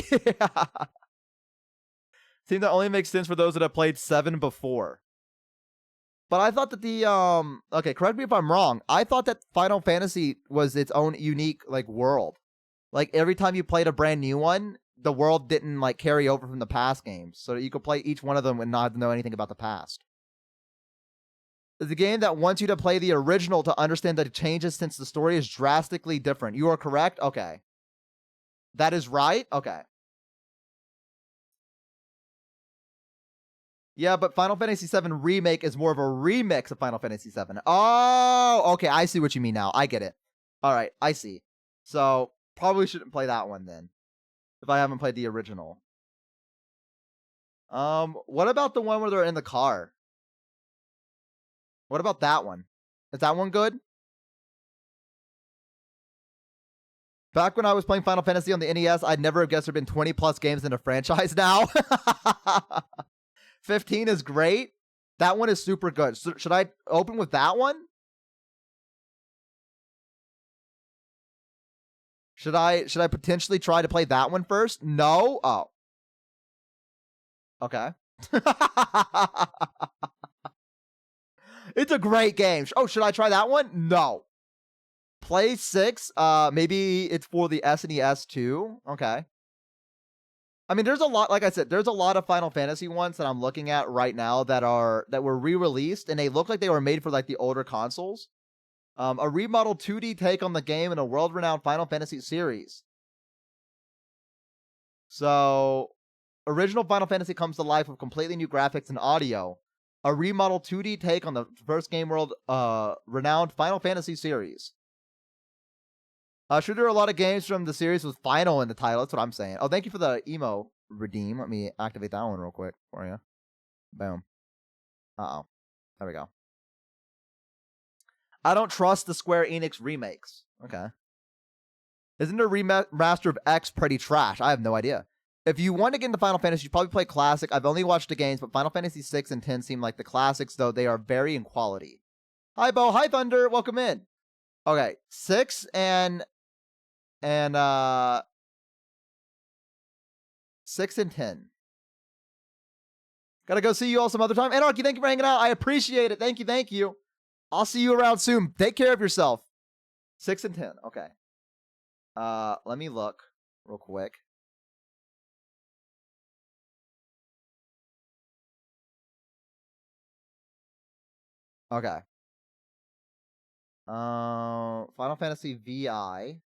Seems that only makes sense for those that have played 7 before. But I thought that the okay, correct me if I'm wrong. I thought that Final Fantasy was its own unique like world. Like every time you played a brand new one, the world didn't like carry over from the past games, so that you could play each one of them and not know anything about the past. It's a game that wants you to play the original to understand the changes since the story is drastically different. You are correct? Okay. That is right? Okay. Yeah, but Final Fantasy VII Remake is more of a remix of Final Fantasy VII. Oh, okay. I see what you mean now. I get it. All right. I see. So probably shouldn't play that one then if I haven't played the original. What about the one where they're in the car? What about that one? Is that one good? Back when I was playing Final Fantasy on the NES, I'd never have guessed there'd been 20 plus games in a franchise now. 15 is great. That one is super good. So should I open with that one? Should I potentially try to play that one first? No? Oh. Okay. It's a great game. Oh, should I try that one? No. Play 6. Maybe it's for the SNES too. Okay. I mean, there's a lot, like I said, there's a lot of Final Fantasy ones that I'm looking at right now that were re-released and they look like they were made for like the older consoles. A remodeled 2D take on the game in a world-renowned Final Fantasy series. So, original Final Fantasy comes to life with completely new graphics and audio. A remodeled 2D take on the first game world renowned Final Fantasy series. Sure, there are a lot of games from the series with Final in the title. That's what I'm saying. Oh, thank you for the emo redeem. Let me activate that one real quick for you. Boom. Uh-oh. There we go. I don't trust the Square Enix remakes. Okay. Isn't a remaster of X pretty trash? I have no idea. If you want to get into Final Fantasy, you probably play Classic. I've only watched the games, but Final Fantasy 6 and 10 seem like the classics, though they are very in quality. Hi, Bo. Hi, Thunder. Welcome in. Okay. 6 and 6 and 10. Gotta go see you all some other time. Anarchy, thank you for hanging out. I appreciate it. Thank you, thank you. I'll see you around soon. Take care of yourself. 6 and 10. Okay. Let me look real quick. Okay. Final Fantasy VI.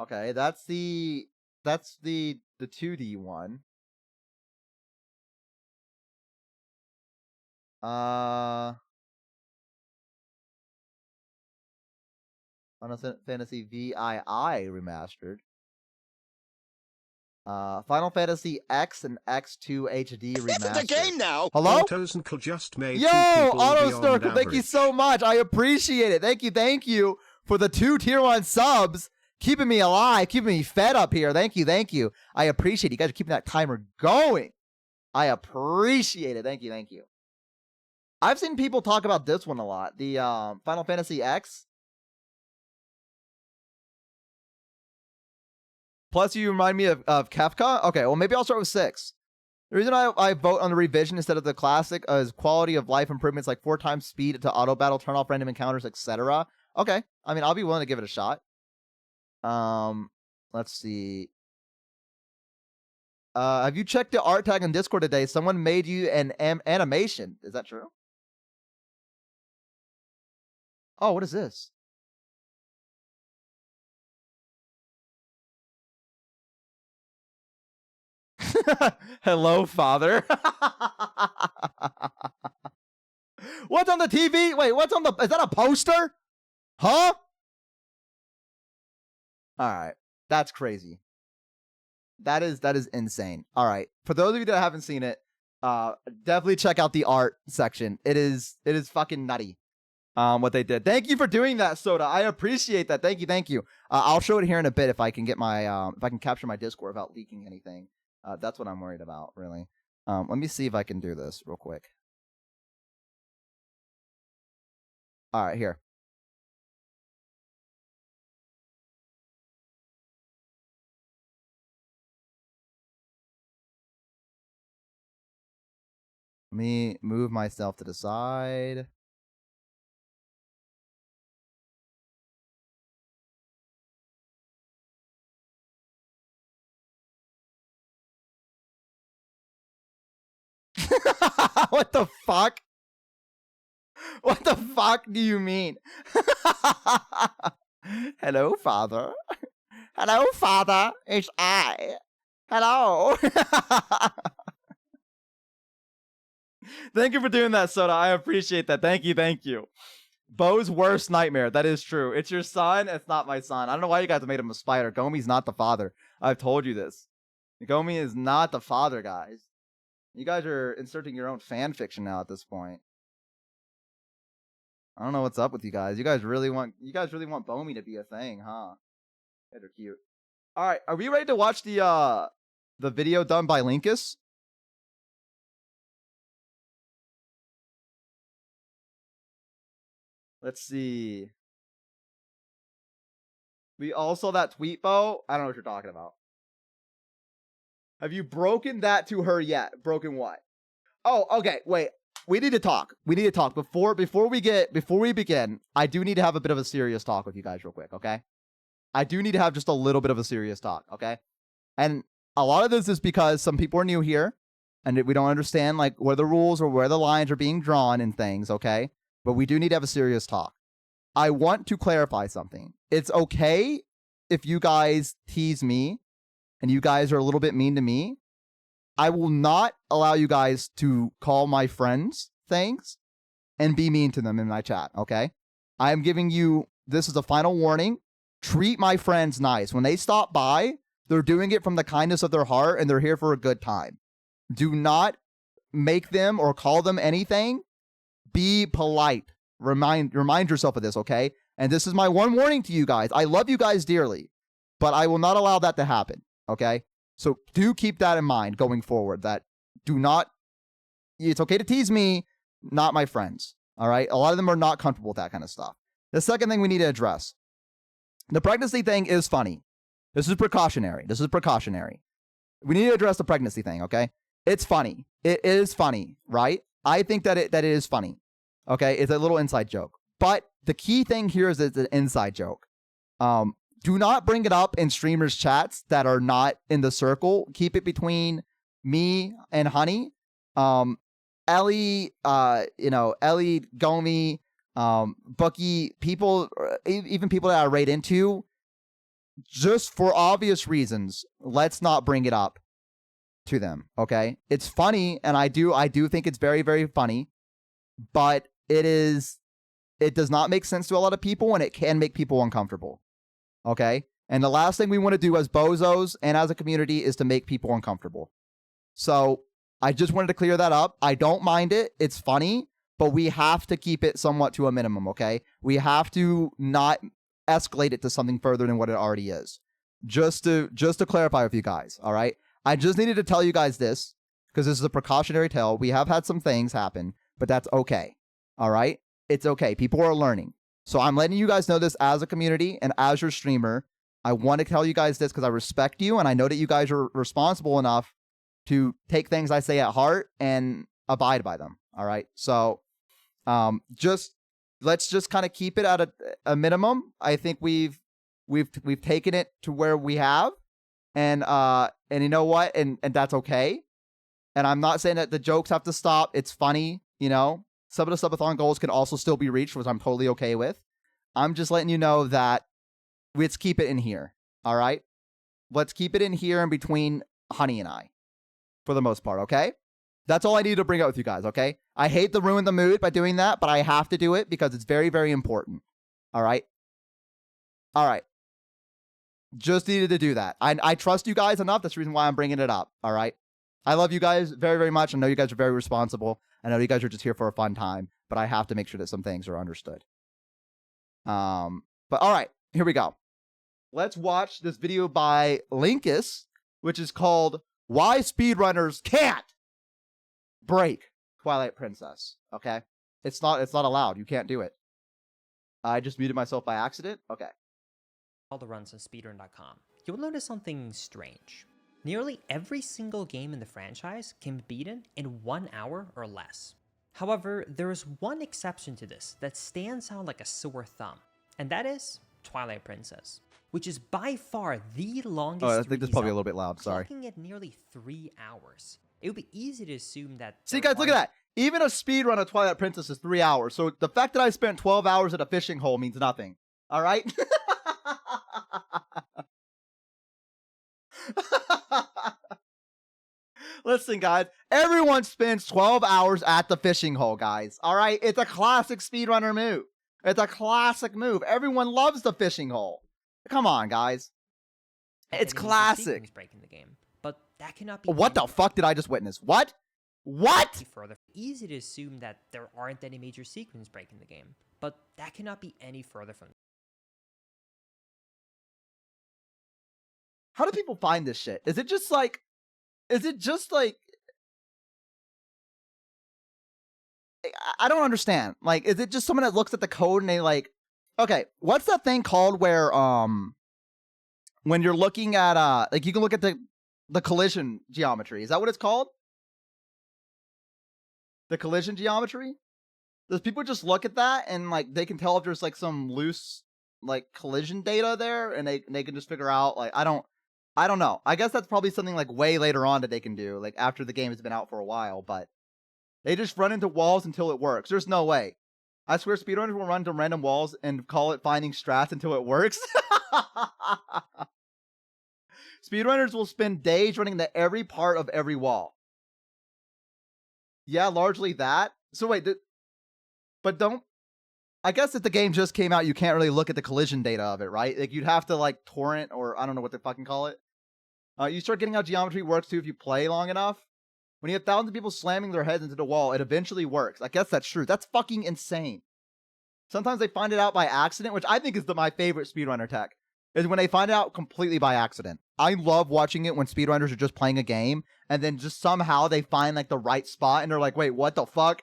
Okay, that's the 2D one. Final Fantasy VII remastered. Final Fantasy X and X2 HD remastered. It's the game now. Hello? AutoSnarkle just made Yo, two people AutoSnarkle, beyond thank you average. so much. I appreciate it. Thank you for the 2 tier 1 subs. Keeping me alive, keeping me fed up here. Thank you. I appreciate it. You guys are keeping that timer going. I appreciate it. Thank you. I've seen people talk about this one a lot. The Final Fantasy X. Plus, you remind me of Kefka. Okay, well, maybe I'll start with 6. The reason I vote on the revision instead of the classic is quality of life improvements like 4 times speed to auto battle, turn off random encounters, etc. Okay, I mean, I'll be willing to give it a shot. Let's see. Have you checked the art tag on Discord today? Someone made you an animation. Is that true? Oh, what is this? Hello, father. What's on the TV? Wait, what's on the... Is that a poster? Huh? All right. That's crazy. That is insane. All right. For those of you that haven't seen it, definitely check out the art section. It is fucking nutty. What they did. Thank you for doing that, Soda. I appreciate that. Thank you. I'll show it here in a bit if I can get my if I can capture my Discord without leaking anything. That's what I'm worried about, really. Let me see if I can do this real quick. All right, here. me move myself to the side. What the fuck? What the fuck do you mean? Hello, father. Hello, father. It's I. Hello. Thank you for doing that, Soda. I appreciate that. Thank you. Thank you. Bo's worst nightmare. That is true. It's your son. It's not my son. I don't know why you guys made him a spider. Gomi's not the father. I've told you this. Gomi is not the father, guys. You guys are inserting your own fan fiction now at this point. I don't know what's up with you guys. You guys really want Bomi to be a thing, huh? You guys are cute. All right, are we ready to watch the video done by Linkus? Let's see. We all saw that tweet, Bo. I don't know what you're talking about. Have you broken that to her yet? Broken what? Oh, okay. Wait. We need to talk. We need to talk before we begin. I do need to have a bit of a serious talk with you guys real quick, okay? I do need to have just a little bit of a serious talk, okay? And a lot of this is because some people are new here and we don't understand like where the rules or where the lines are being drawn and things, okay? But we do need to have a serious talk. I want to clarify something. It's okay if you guys tease me and you guys are a little bit mean to me. I will not allow you guys to call my friends things and be mean to them in my chat, okay? I am giving you, this is a final warning. Treat my friends nice. When they stop by, they're doing it from the kindness of their heart and they're here for a good time. Do not make them or call them anything. Be polite. Remind yourself of this, okay? And this is my one warning to you guys. I love you guys dearly, but I will not allow that to happen, okay? So do keep that in mind going forward, that do not, it's okay to tease me, not my friends, all right? A lot of them are not comfortable with that kind of stuff. The second thing we need to address, the pregnancy thing is funny. This is precautionary. We need to address the pregnancy thing, okay? It's funny. It is funny, right? I think that it is funny, okay? It's a little inside joke. But the key thing here is it's an inside joke. Do not bring it up in streamers' chats that are not in the circle. Keep it between me and Honey. Ellie, Ellie, Gomi, Bucky, people, even people that I rate into, just for obvious reasons, let's not bring it up to them, okay? It's funny, and I do think it's very, very funny, but it does not make sense to a lot of people, and it can make people uncomfortable. Okay? And the last thing we want to do as bozos and as a community is to make people uncomfortable. So I just wanted to clear that up. I don't mind it. It's funny, but we have to keep it somewhat to a minimum, okay? We have to not escalate it to something further than what it already is. Just to clarify with you guys, all right? I just needed to tell you guys this because this is a precautionary tale. We have had some things happen, but that's okay. All right? It's okay. People are learning. So I'm letting you guys know this as a community and as your streamer. I want to tell you guys this because I respect you and I know that you guys are responsible enough to take things I say at heart and abide by them. All right. So let's just kind of keep it at a minimum. I think we've taken it to where we have, and you know what, and that's okay. And I'm not saying that the jokes have to stop. It's funny, you know. Some of the sub-a-thon goals can also still be reached, which I'm totally okay with. I'm just letting you know that let's keep it in here. All right? Let's keep it in here in between Honey and I, for the most part, okay? That's all I need to bring up with you guys, okay? I hate to ruin the mood by doing that, but I have to do it because it's very, very important. All right? All right. Just needed to do that. I trust you guys enough. That's the reason why I'm bringing it up, all right? I love you guys very, very much. I know you guys are very responsible. I know you guys are just here for a fun time, but I have to make sure that some things are understood. But all right, here we go. Let's watch this video by Linkus, which is called Why Speedrunners Can't Break Twilight Princess. Okay? It's not allowed. You can't do it. I just muted myself by accident. Okay. All the runs on speedrun.com, you will notice something strange. Nearly every single game in the franchise can be beaten in 1 hour or less. However, there is one exception to this that stands out like a sore thumb, and that is Twilight Princess, which is by far the longest. Oh, I think this is probably a Zelda, little bit loud. Sorry. clocking at nearly 3 hours. It would be easy to assume that. See, guys, look at that. Even a speed run of Twilight Princess is 3 hours. So the fact that I spent 12 hours at a fishing hole means nothing. All right? Listen, guys, everyone spends 12 hours at the fishing hole, guys. All right? It's a classic speedrunner move. It's a classic move. Everyone loves the fishing hole. Come on, guys. It's classic. Breaking the game, but that cannot be. What the fuck did I just witness? What? What? Further, easy to assume that there aren't any major sequence break in the game, but that cannot be any further from. How do people find this shit? Is it just like I don't understand. Like, is it just someone that looks at the code and they like, okay, what's that thing called where when you're looking at like you can look at the collision geometry. Is that what it's called? The collision geometry? Does people just look at that and like they can tell if there's like some loose like collision data there and they can just figure out like I don't know. I guess that's probably something like way later on that they can do, like after the game has been out for a while, but they just run into walls until it works. There's no way. I swear speedrunners will run into random walls and call it finding strats until it works. Speedrunners will spend days running into every part of every wall. Yeah, largely that. So wait, but don't... I guess if the game just came out, you can't really look at the collision data of it, right? Like, you'd have to, like, torrent, or I don't know what they fucking call it. You start getting how geometry works, too, if you play long enough. When you have thousands of people slamming their heads into the wall, it eventually works. I guess that's true. That's fucking insane. Sometimes they find it out by accident, which I think is my favorite speedrunner tech, is when they find it out completely by accident. I love watching it when speedrunners are just playing a game, and then just somehow they find, like, the right spot, and they're like, wait, what the fuck?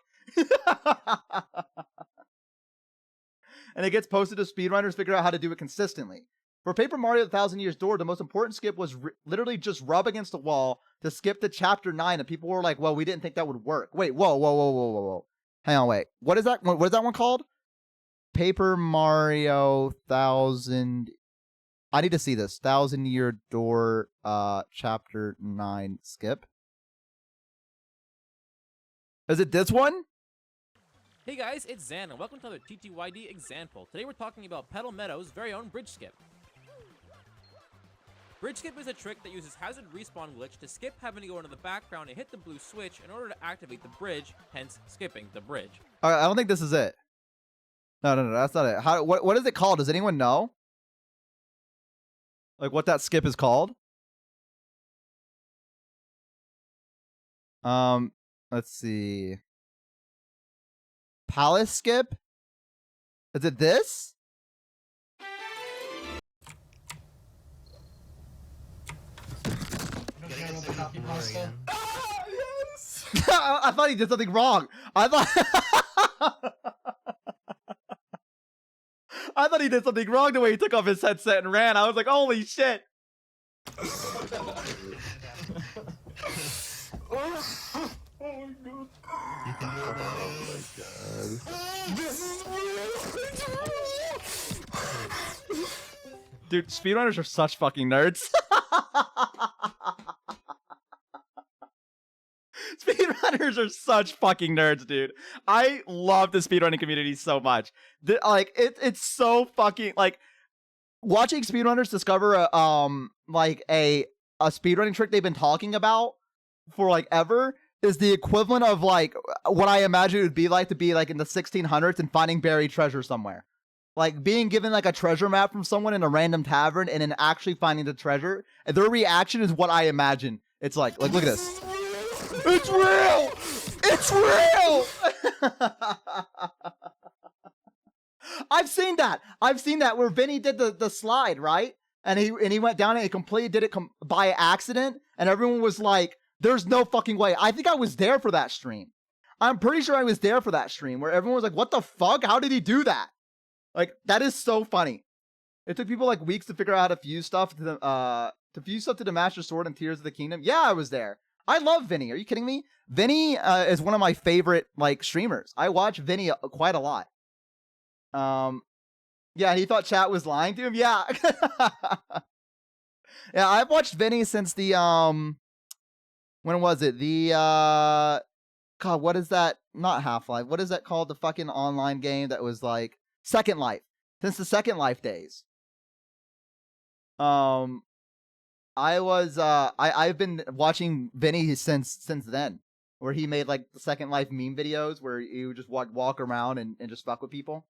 And it gets posted to speedrunners figure out how to do it consistently. For Paper Mario: The Thousand Years Door, the most important skip was literally just rub against the wall to skip to Chapter 9, and people were like, well, we didn't think that would work. Wait, whoa. Hang on, wait. What is that? What is that one called? Paper Mario 1000... I need to see this. 1000 Year Door, Chapter 9 skip. Is it this one? Hey guys, it's Zan, and welcome to another TTYD example. Today we're talking about Petal Meadow's very own Bridge Skip. Bridge Skip is a trick that uses hazard respawn glitch to skip having to go into the background and hit the blue switch in order to activate the bridge, hence skipping the bridge. I don't think this is it. No, that's not it. What is it called? Does anyone know? Like what that skip is called? Let's see. Palace skip? Is it this? Yes. I thought he did something wrong. I thought he did something wrong the way he took off his headset and ran. I was like, holy shit. Dude, speedrunners are such fucking nerds. Speedrunners are such fucking nerds, dude. I love the speedrunning community so much. It's so fucking like watching speedrunners discover a speedrunning trick they've been talking about for like ever is the equivalent of like what I imagine it would be like to be like in the 1600s and finding buried treasure somewhere. Like being given like a treasure map from someone in a random tavern and then actually finding the treasure. And their reaction is what I imagine. It's like look at this. It's real! It's real! I've seen that where Vinny did the slide, right? And he went down and he completely did it by accident. And everyone was like, there's no fucking way. I think I was there for that stream. I'm pretty sure I was there for that stream where everyone was like, what the fuck? How did he do that? Like, that is so funny. It took people like weeks to figure out how to fuse stuff to the Master Sword and Tears of the Kingdom. Yeah, I was there. I love Vinny. Are you kidding me? Vinny is one of my favorite like streamers. I watch Vinny quite a lot. Yeah, he thought chat was lying to him. Yeah. Yeah, I've watched Vinny since the when was it? The God, what is that? Not Half-Life. What is that called? The fucking online game that was like Second Life. Since the Second Life days. I've been watching Vinny since then, where he made like the Second Life meme videos where he would just walk around and just fuck with people.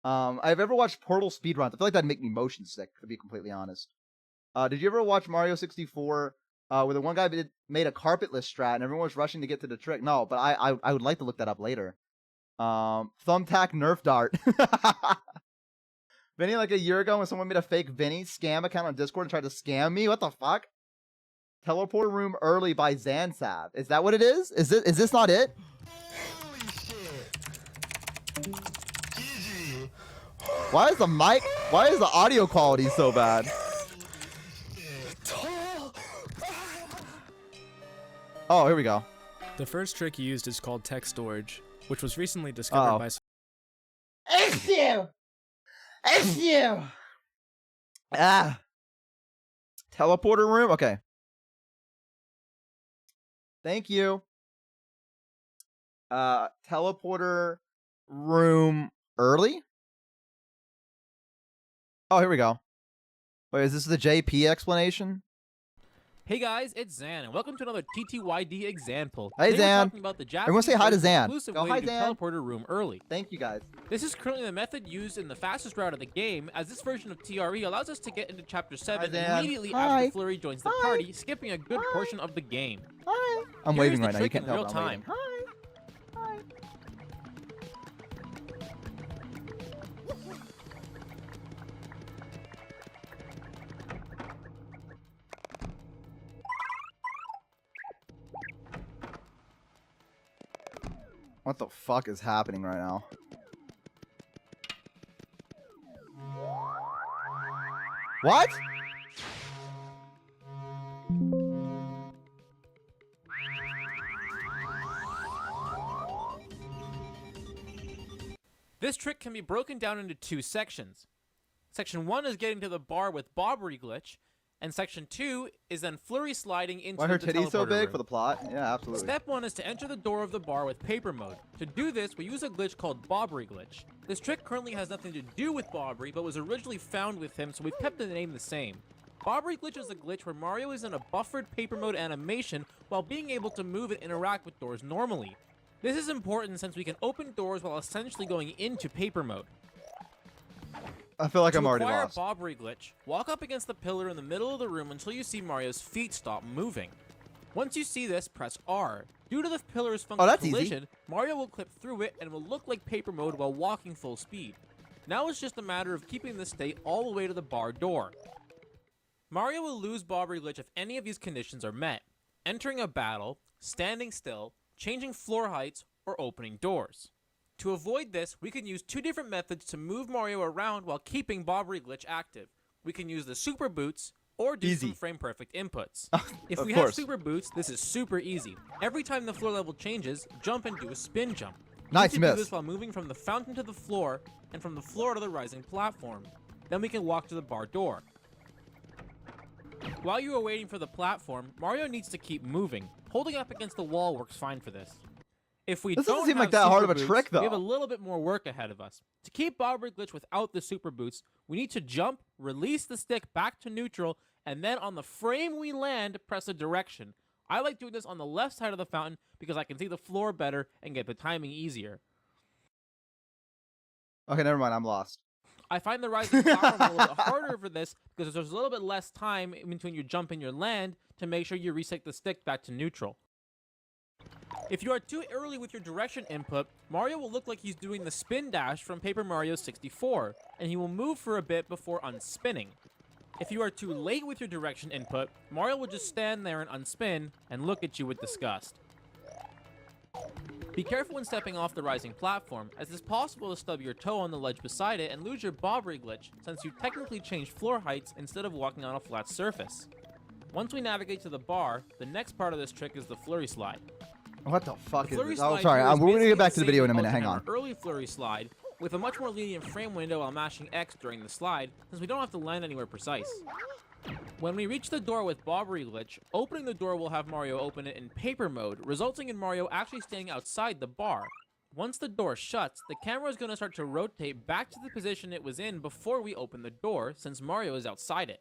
I've ever watched Portal speedruns. I feel like that'd make me motion sick, to be completely honest. Did you ever watch Mario 64, where the one guy made a carpetless strat and everyone was rushing to get to the trick? No, but I would like to look that up later. Thumbtack Nerf Dart. Vinny, like a year ago when someone made a fake Vinny scam account on Discord and tried to scam me? What the fuck? Teleport room early by Zansab. Is that what it is? Is this not it? Why is the audio quality so bad? Oh, here we go. The first trick used is called text storage, which was recently discovered by... It's you! Ah. Teleporter room? Okay. Thank you. Teleporter room early? Oh, here we go. Wait, is this the JP explanation? Hey guys, it's Zan, and welcome to another TTYD example. Hey, Today Zan. we're talking about the Everyone say hi to Zan. exclusive Go way hi, to do Zan. teleporter room early. Thank you, guys. This is currently the method used in the fastest route of the game, as this version of TRE allows us to get into Chapter 7 Zan. immediately Hi. after Flurry joins the party, skipping a good portion of the game. Hi. I'm Here's waving the right now. You trick can't in tell, real but I'm waving. time. Hi. Hi. What the fuck is happening right now? What? This trick can be broken down into two sections. Section 1 is getting to the bar with Bobbery Glitch, and Section 2 is then Flurry sliding into Why her the titties so teleporter big room. for the plot? Yeah, absolutely. Step 1 is to enter the door of the bar with Paper Mode. To do this, we use a glitch called Bobbery Glitch. This trick currently has nothing to do with Bobbery, but was originally found with him, so we've kept the name the same. Bobbery Glitch is a glitch where Mario is in a buffered Paper Mode animation while being able to move and interact with doors normally. This is important since we can open doors while essentially going into Paper Mode. I feel like To I'm already acquire lost. Bobbery Glitch, walk up against the pillar in the middle of the room until you see Mario's feet stop moving. Once you see this, press R. Due to the pillar's funky that's easy. collision, Mario will clip through it and will look like Paper Mode while walking full speed. Now it's just a matter of keeping this state all the way to the bar door. Mario will lose Bobbery Glitch if any of these conditions are met: entering a battle, standing still, changing floor heights, or opening doors. To avoid this, we can use two different methods to move Mario around while keeping Bobbery Glitch active. We can use the Super Boots, or do Easy. some frame-perfect inputs. If Of we have course. Super Boots, this is super easy. Every time the floor level changes, jump and do a spin jump. Nice We can do miss. this while moving from the fountain to the floor, and from the floor to the rising platform. Then we can walk to the bar door. While you are waiting for the platform, Mario needs to keep moving. Holding up against the wall works fine for this. If we This doesn't don't seem have like that hard Super of a Boots, trick, though. we have a little bit more work ahead of us. To keep Bobbery Glitch without the Super Boots, we need to jump, release the stick back to neutral, and then on the frame we land, press a direction. I like doing this on the left side of the fountain because I can see the floor better and get the timing easier. Okay, never mind. I'm lost. I find the rising platform a little bit harder for this because there's a little bit less time in between your jump and your land to make sure you reset the stick back to neutral. If you are too early with your direction input, Mario will look like he's doing the spin dash from Paper Mario 64, and he will move for a bit before unspinning. If you are too late with your direction input, Mario will just stand there and unspin and look at you with disgust. Be careful when stepping off the rising platform, as it's possible to stub your toe on the ledge beside it and lose your bobbery glitch, since you technically changed floor heights instead of walking on a flat surface. Once we navigate to the bar, the next part of this trick is the flurry slide. What the fuck is Flurry this? Oh, slide sorry. here is We're gonna basically get back to the same video in a as minute. Hang Ultra on. Hammer early flurry slide, with a much more lenient frame window while mashing X during the slide, since we don't have to land anywhere precise. When we reach the door with bobbery glitch, opening the door will have Mario open it in paper mode, resulting in Mario actually standing outside the bar. Once the door shuts, the camera is going to start to rotate back to the position it was in before we open the door, since Mario is outside it.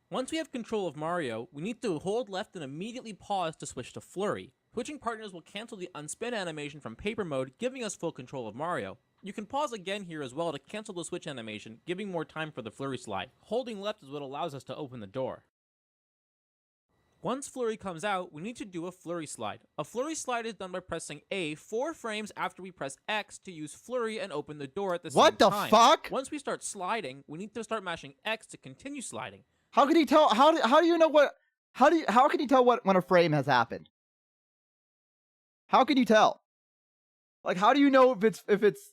Once we have control of Mario, we need to hold left and immediately pause to switch to flurry. Switching partners will cancel the unspin animation from paper mode, giving us full control of Mario. You can pause again here as well to cancel the switch animation, giving more time for the flurry slide. Holding left is what allows us to open the door. Once flurry comes out, we need to do a flurry slide. A flurry slide is done by pressing A 4 frames after we press X to use flurry and open the door at the same time. What the fuck? Once we start sliding, we need to start mashing X to continue sliding. How can you tell? How do you know what? How can you tell what when a frame has happened? How can you tell? Like, how do you know if it's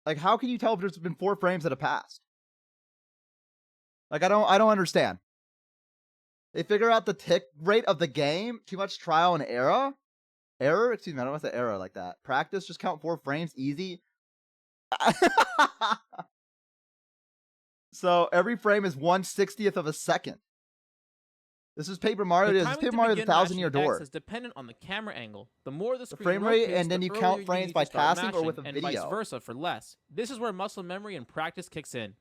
like, how can you tell if there's been 4 frames that have passed? Like, I don't understand. They figure out the tick rate of the game. Too much trial and error. Excuse me, I don't want to say error like that. Practice, just count 4 frames, easy. So every frame is 1/60th of a second. This is Paper Mario. This is Paper Mario the 1,000-year door. X is dependent on the camera angle. The more the screen frame rate, rotates, and then the you earlier count frames need by to start passing or with a mashing, video. and vice versa for less. This is where muscle memory and practice kicks in.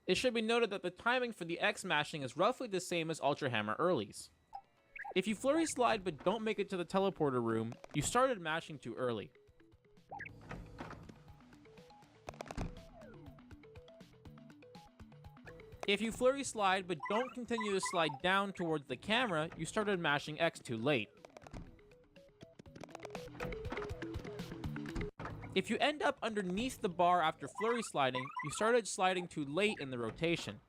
It should be noted that the timing for the X mashing is roughly the same as Ultra Hammer earlies. If you flurry slide but don't make it to the teleporter room, you started mashing too early. If you flurry slide but don't continue to slide down towards the camera, you started mashing X too late. If you end up underneath the bar after flurry sliding, you started sliding too late in the rotation.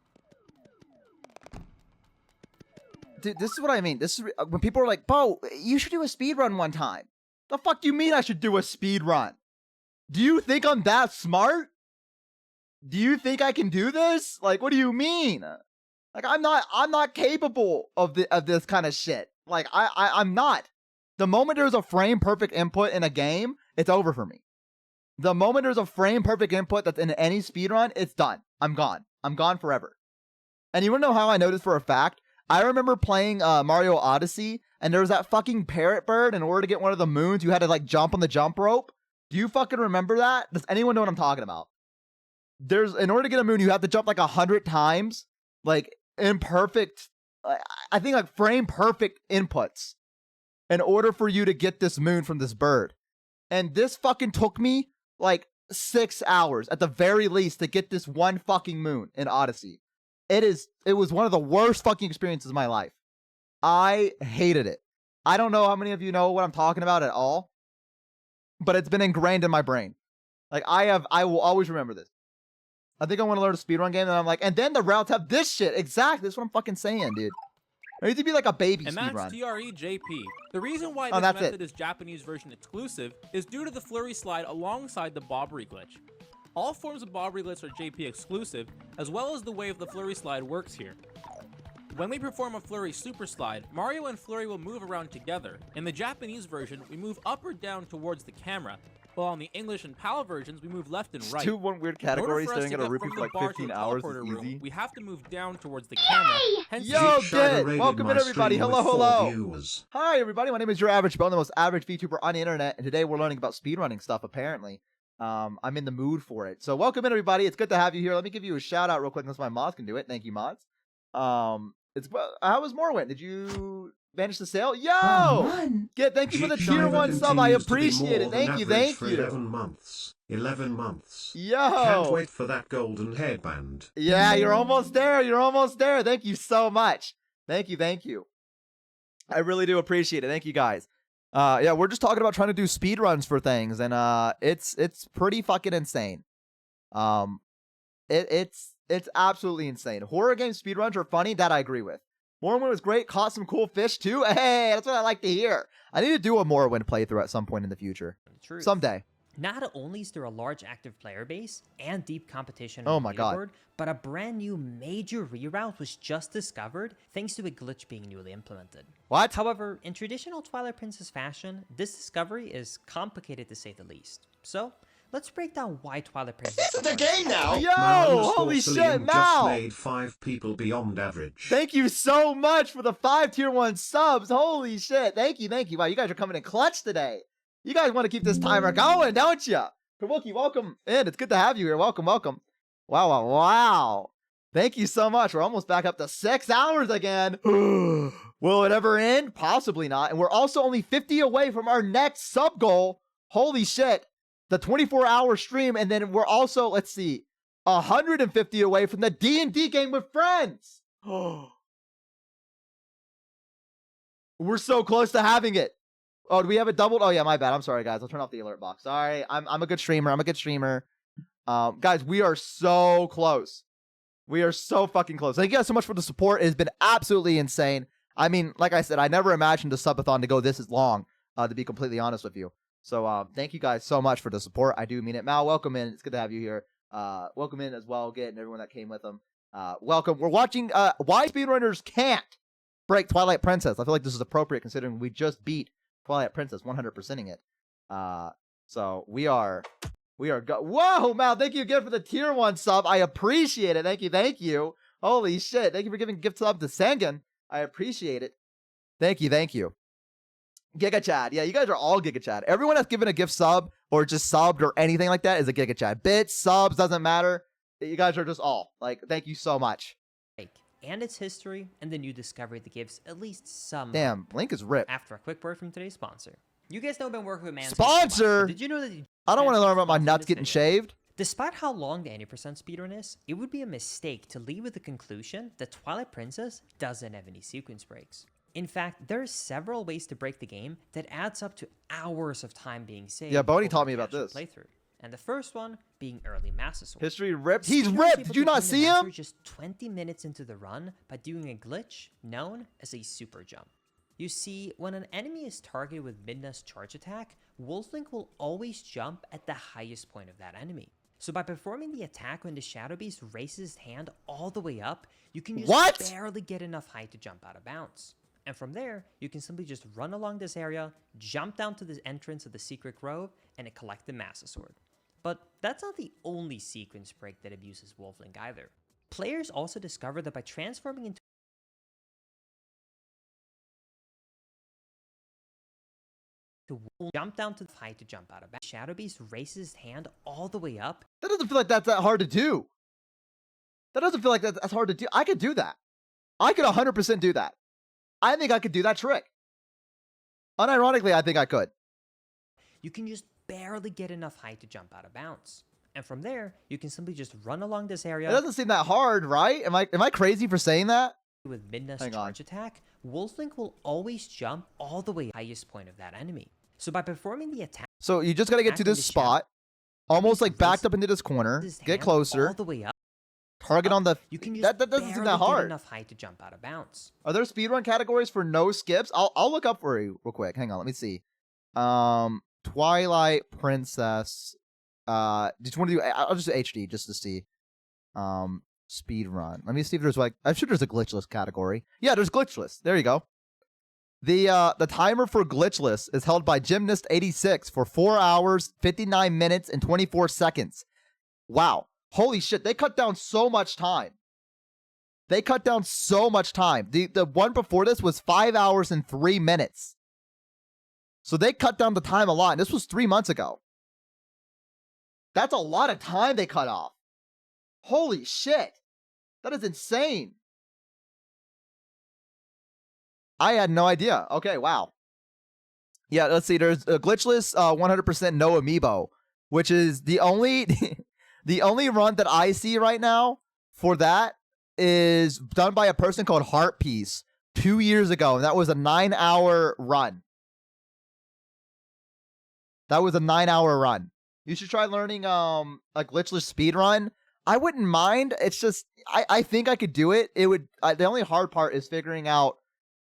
Dude, this is what I mean. This is when people are like, "Bo, you should do a speed run one time." The fuck do you mean I should do a speed run? Do you think I'm that smart? Do you think I can do this? Like, what do you mean? Like, I'm not capable of this kind of shit. Like, I'm not. The moment there's a frame perfect input in a game, it's over for me. The moment there's a frame perfect input that's in any speedrun, it's done. I'm gone. I'm gone forever. And you wanna know how I know this for a fact? I remember playing Mario Odyssey, and there was that fucking parrot bird. In order to get one of the moons, you had to like jump on the jump rope. Do you fucking remember that? Does anyone know what I'm talking about? In order to get a moon, you have to jump like 100 times, like imperfect, I think like frame perfect inputs in order for you to get this moon from this bird. And this fucking took me like 6 hours at the very least to get this one fucking moon in Odyssey. It was one of the worst fucking experiences of my life. I hated it. I don't know how many of you know what I'm talking about at all, but it's been ingrained in my brain. Like, I will always remember this. I think I want to learn a speedrun game, and I'm like, and then the routes have this shit. Exactly. That's what I'm fucking saying, dude. I need to be like a baby and speedrun. that's TREJP. The reason why this method is Japanese version exclusive is due to the flurry slide alongside the bobbery glitch. All forms of bobbery glitch are JP exclusive, as well as the way the flurry slide works here. When we perform a flurry super slide, Mario and Flurry will move around together. In the Japanese version, we move up or down towards the camera, while on the English and PAL versions, we move left and right. Two one weird category staring at a rupee for like 15 hours is easy. We have to move down towards the camera. Hence Yo, Dit! Welcome in, everybody. Hello. Hi, everybody. My name is YourAverageBo, the most average VTuber on the internet, and today we're learning about speedrunning stuff, apparently. I'm in the mood for it. So welcome in, everybody. It's good to have you here. Let me give you a shout out real quick, unless my mods can do it. Thank you, mods. How was Morwin? Did you manage to sail? Yo! Thank you for the tier 1 sub. I appreciate it. Thank you. 11 months. 11 months. Yo! Can't wait for that golden headband. Yeah, you're almost there. You're almost there. Thank you so much. Thank you. I really do appreciate it. Thank you, guys. Yeah, we're just talking about trying to do speed runs for things, and it's pretty fucking insane. It's absolutely insane. Horror game speedruns are funny, that I agree with. Morrowind was great. Caught some cool fish too. Hey, that's what I like to hear. I need to do a Morrowind playthrough at some point in the future. Truth. Someday. Not only is there a large active player base and deep competition Oh on the my God. leaderboard, but a brand new major reroute was just discovered thanks to a glitch being newly implemented. What? However, in traditional Twilight Princess fashion, this discovery is complicated to say the least. So, let's break down why Twilight Princess This is the game now! Yo, Marinus holy Force shit, Liam just Mal! made 5 people beyond average. Thank you so much for the 5 tier 1 subs. Holy shit. Thank you. Wow, you guys are coming in clutch today. You guys want to keep this timer going, don't you? Kawuki, welcome in. It's good to have you here. Welcome. Wow. Thank you so much. We're almost back up to 6 hours again. Will it ever end? Possibly not. And we're also only 50 away from our next sub goal. Holy shit. The 24-hour stream. And then we're also, let's see, 150 away from the D&D game with friends. We're so close to having it. Oh, do we have it doubled? Oh, yeah, my bad. I'm sorry, guys. I'll turn off the alert box. Sorry. I'm a good streamer. Guys, we are so close. We are so fucking close. Thank you guys so much for the support. It has been absolutely insane. I mean, like I said, I never imagined a subathon to go this long, to be completely honest with you. So, thank you guys so much for the support. I do mean it. Mal, welcome in. It's good to have you here. Welcome in as well, Git, and everyone that came with them. Welcome. We're watching why speedrunners can't break Twilight Princess. I feel like this is appropriate considering we just beat Twilight Princess 100%ing it. So we are whoa, Mal, thank you again for the tier 1 sub. I appreciate it. Thank you. Holy shit. Thank you for giving gift sub to Sangan. I appreciate it. Thank you. Giga Chad. Yeah, you guys are all Giga Chad. Everyone that's given a gift sub or just subbed or anything like that is a Giga Chad. Bits, subs, doesn't matter. You guys are just all like, thank you so much. And its history, and the new discovery that gives at least some. Damn, Link is ripped. After a quick word from today's sponsor. You guys know I've been working with Manscaped. Sponsor? Did you know that? I don't want to learn about my nuts getting shaved. Despite how long the 90% speedrun is, it would be a mistake to leave with the conclusion that Twilight Princess doesn't have any sequence breaks. In fact, there are several ways to break the game that adds up to hours of time being saved. Yeah, Bodhi over taught me the about actual this. Playthrough. And the first one being early Master Sword. History ripped. He's Speedrunners ripped. able Did you to not obtain the see master him? just 20 minutes into the run by doing a glitch known as a super jump. You see, when an enemy is targeted with Midna's charge attack, Wolflink will always jump at the highest point of that enemy. So by performing the attack when the Shadow Beast raises his hand all the way up, you can just barely get enough height to jump out of bounds. And from there, you can simply just run along this area, jump down to the entrance of the secret grove, and collect the Master Sword. But that's not the only sequence break that abuses Wolflink either. Players also discover that by transforming into jump down to the height to jump out of bounds, Shadow Beast raises his hand all the way up. That doesn't feel like that's that hard to do. That doesn't feel like that's hard to do. I could do that. I could 100% do that. I think I could do that trick. Unironically, I think I could. You can just barely get enough height to jump out of bounds. And from there, you can simply just run along this area. It doesn't seem that hard, right? Am I crazy for saying that? With Midna's charge attack, Wolflink will always jump all the way to the highest point of that enemy. So by performing the attack, so you just gotta get to this spot, almost like backed up into this corner, get closer, all the way up, target on the. You can that doesn't seem that hard. Get enough height to jump out of bounds. Are there speedrun categories for no skips? I'll look up for you real quick. Hang on, let me see. Twilight Princess. Just want to do. I'll just do HD just to see. Speed run. Let me see if there's like. I'm sure there's a glitchless category. Yeah, there's glitchless. There you go. The timer for glitchless is held by Gymnast86 for 4 hours, 59 minutes, and 24 seconds. Wow. Holy shit, they cut down so much time. The one before this was 5 hours and 3 minutes. So they cut down the time a lot. And this was 3 months ago. That's a lot of time they cut off. Holy shit. That is insane. I had no idea. Okay, wow. Yeah, let's see. There's a glitchless 100% no amiibo, which is the only the only run that I see right now for that is done by a person called Heart Piece 2 years ago, and that was a 9-hour run. You should try learning a glitchless speed run. I wouldn't mind. It's just I think I could do it. It would. The only hard part is figuring out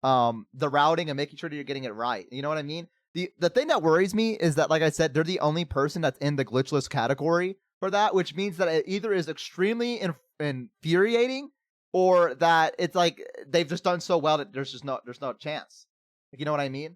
the routing and making sure that you're getting it right. You know what I mean? The thing that worries me is that, like I said, they're the only person that's in the glitchless category for that, which means that it either is extremely infuriating or that it's like they've just done so well that there's no chance. Like, you know what I mean?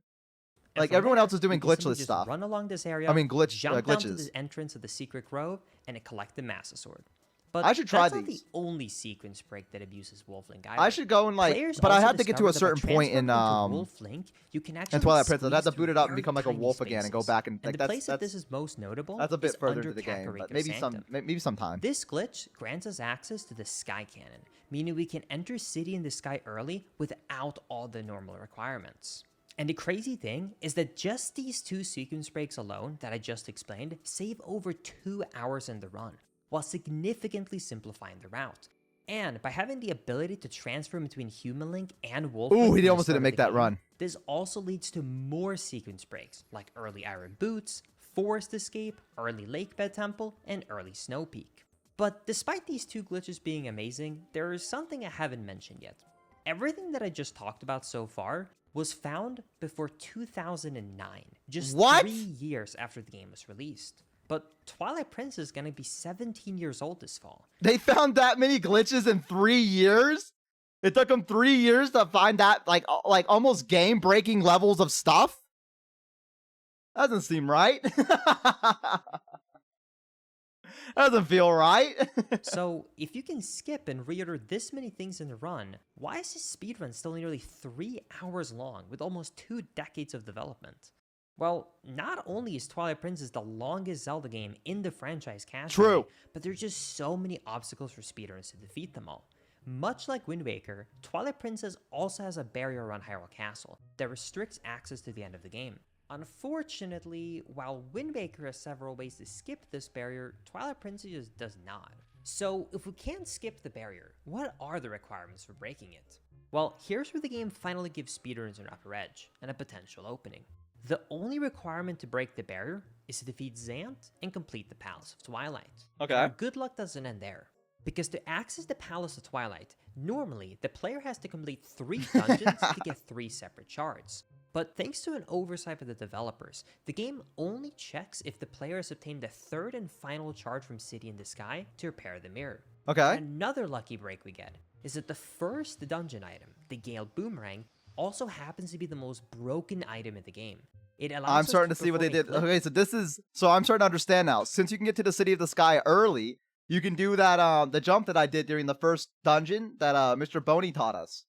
And Like from everyone there, else is doing you can simply glitchless just stuff. Run along this area. I mean, jump down to glitches. the entrance of the secret grove and collect the Master Sword. But I should try that's not these. the only sequence break that abuses Wolf Link either. I should go and like, Players but I also had to get to a discovered that by certain point in transferring into Wolf Link, you can actually Twilight Princess. I had to squeeze boot it through up and very become like a tiny wolf again and go spaces. back and And like the place that this that's is most notable a bit is further under into the game, but Kakariko maybe sometime. This glitch grants us access to the Sky Cannon, meaning we can enter City in the Sky early without all the normal requirements. And the crazy thing is that just these two sequence breaks alone that I just explained save over 2 hours in the run, while significantly simplifying the route. And by having the ability to transfer between Human Link and Wolf Link, Ooh, he from the almost start didn't of make the that game, run. this also leads to more sequence breaks, like early Iron Boots, Forest Escape, early Lake Bed Temple, and early Snow Peak. But despite these two glitches being amazing, there is something I haven't mentioned yet. Everything that I just talked about so far was found before 2009, just What? 3 years after the game was released. But Twilight Princess is gonna be 17 years old this fall. They found that many glitches in 3 years? It took them 3 years to find that like almost game-breaking levels of stuff? That doesn't seem right. That doesn't feel right. So, if you can skip and reorder this many things in a run, why is this speedrun still nearly 3 hours long with almost 2 decades of development? Well, not only is Twilight Princess the longest Zelda game in the franchise category, True. but there's just so many obstacles for speedrunners to defeat them all. Much like Wind Waker, Twilight Princess also has a barrier around Hyrule Castle that restricts access to the end of the game. Unfortunately, while Wind Waker has several ways to skip this barrier, Twilight Princess just does not. So, if we can't skip the barrier, what are the requirements for breaking it? Well, here's where the game finally gives speedrunners an upper edge and a potential opening. The only requirement to break the barrier is to defeat Zant and complete the Palace of Twilight. Okay. Now, good luck doesn't end there, because to access the Palace of Twilight, normally the player has to complete 3 dungeons to get 3 separate shards. But thanks to an oversight by the developers, the game only checks if the player has obtained the 3rd and final shard from City in the Sky to repair the mirror. Okay. And another lucky break we get is that the first dungeon item, the Gale Boomerang, also happens to be the most broken item in the game. It allows I'm us starting to see what they perform a did. glitch- Okay, so I'm starting to understand now. Since you can get to the City of the Sky early, you can do that the jump that I did during the first dungeon that Mr. Boney taught us,